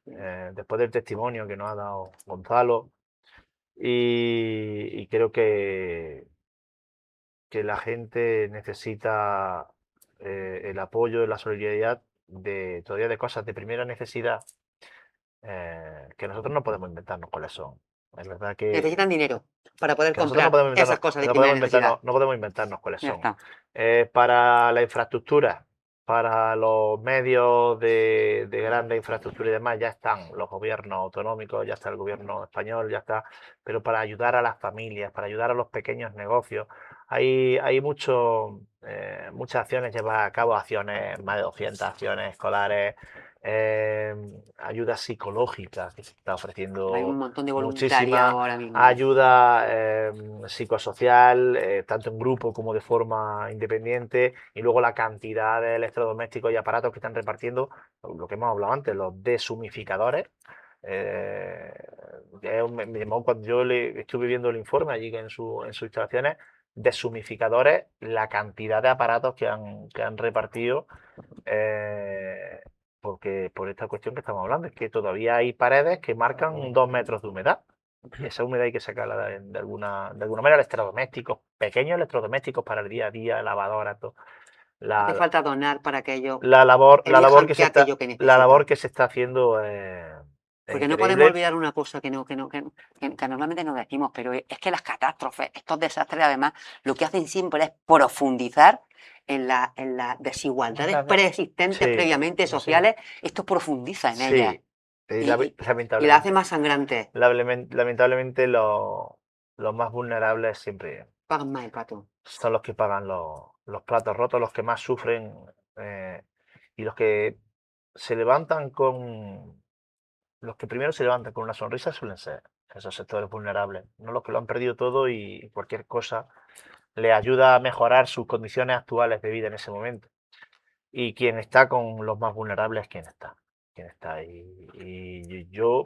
después del testimonio que nos ha dado Gonzalo, y creo que que la gente necesita el apoyo y la solidaridad todavía de cosas de primera necesidad que nosotros no podemos inventarnos cuáles son. Es verdad Necesitan dinero para poder que nosotros no comprar podemos esas inventarnos, cosas de no primera podemos necesidad. no podemos inventarnos cuáles Ya son. está. Para la infraestructura, para los medios de grandes infraestructuras y demás, ya están los gobiernos autonómicos, ya está el gobierno español, ya está. Pero para ayudar a las familias, para ayudar a los pequeños negocios, hay muchas acciones, lleva a cabo acciones, más de 200 acciones escolares, ayuda psicológica que se está Hay un ofreciendo montón de muchísima, voluntariado ahora mismo. ayuda psicosocial, tanto en grupo como de forma independiente, y luego la cantidad de electrodomésticos y aparatos que están repartiendo, lo que hemos hablado antes, los deshumificadores. Me llamó cuando yo estuve viendo el informe allí en sus instalaciones, deshumificadores, la cantidad de aparatos que han repartido. Porque por esta cuestión que estamos hablando, es que todavía hay paredes que marcan 2 metros de humedad. Y esa humedad hay que sacarla de alguna manera. Electrodomésticos, pequeños electrodomésticos para el día a día, lavadoras, todo. Hace La, falta donar para que ellos la labor elijan que qué aquello que la necesitan. labor que se está haciendo es Porque no increíble. podemos olvidar una cosa que normalmente nos decimos, pero es que las catástrofes, estos desastres, además, lo que hacen siempre es profundizar en las desigualdades Claro. preexistentes Sí, previamente sí. sociales. Esto profundiza en ellas Sí, y la hace lamentablemente. más sangrante. Lamentablemente los más vulnerables siempre Pagan más el pato. son los que pagan los platos rotos, los que más sufren y los que se levantan los que primero se levantan con una sonrisa suelen ser esos sectores vulnerables, no los que lo han perdido todo y cualquier cosa le ayuda a mejorar sus condiciones actuales de vida en ese momento. Y quien está con los más vulnerables es quien está. Y yo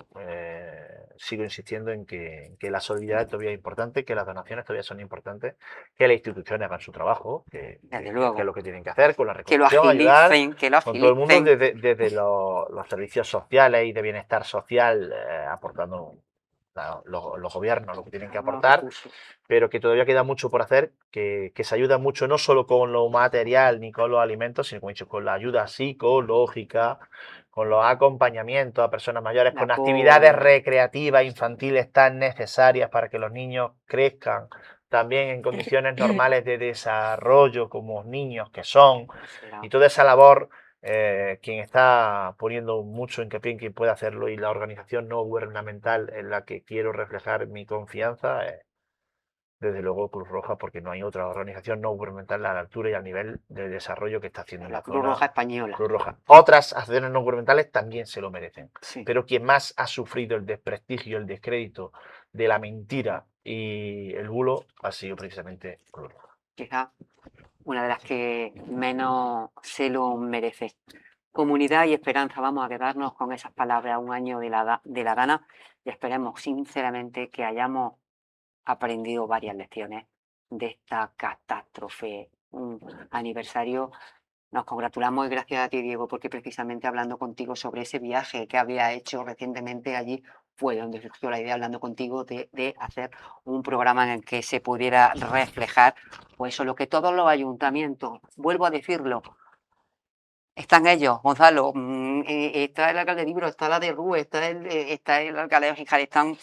sigo insistiendo en que la solidaridad todavía es importante, que las donaciones todavía son importantes, que las instituciones hagan su trabajo, que luego. es lo que tienen que hacer, con la Que lo recolección, ayudar, agilicen, que lo con todo el mundo, agilicen. desde los servicios sociales y de bienestar social, aportando los gobiernos lo que tienen que aportar, pero que todavía queda mucho por hacer, que se ayuda mucho no solo con lo material ni con los alimentos, sino como he dicho, con la ayuda psicológica, con los acompañamientos a personas mayores, con actividades recreativas infantiles tan necesarias para que los niños crezcan también en condiciones normales de desarrollo como niños que son, y toda esa labor. Quien está poniendo mucho hincapié en quien puede hacerlo y la organización no gubernamental en la que quiero reflejar mi confianza desde luego Cruz Roja, porque no hay otra organización no gubernamental a la altura y al nivel de desarrollo que está haciendo en La la Cruz zona. Roja Española. Cruz Roja. Otras asociaciones no gubernamentales también se lo merecen, Sí. pero quien más ha sufrido el desprestigio, el descrédito de la mentira y el bulo ha sido precisamente Cruz Roja. Quizá una de las que menos se lo merece. Comunidad y esperanza, vamos a quedarnos con esas palabras, un año de la gana, y esperemos sinceramente que hayamos aprendido varias lecciones de esta catástrofe. Un aniversario. Nos congratulamos y gracias a ti, Diego, porque precisamente hablando contigo sobre ese viaje que había hecho recientemente allí, fue donde surgió la idea, hablando contigo, de hacer un programa en el que se pudiera reflejar, pues eso, lo que todos los ayuntamientos, vuelvo a decirlo, están ellos, Gonzalo, está el alcalde de Libro, está la de Rue, está el alcalde de Gijar, están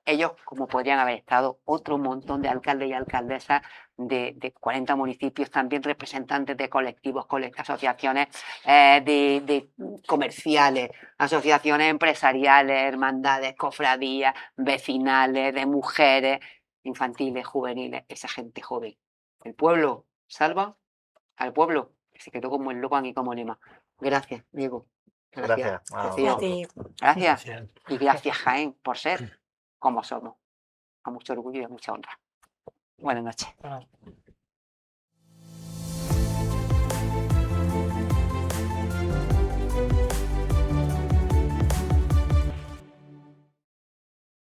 ellos, como podrían haber estado otro montón de alcaldes y alcaldesas de 40 municipios, también representantes de colectivos, asociaciones de comerciales, asociaciones empresariales, hermandades, cofradías, vecinales, de mujeres, infantiles, juveniles, esa gente joven. El pueblo salva al pueblo, que se quedó como el loco aquí como lema. Gracias, Diego. Gracias. Gracias a ti. Gracias. Y gracias, Jaén, por ser como somos. A mucho orgullo y a mucha honra. Buenas noches.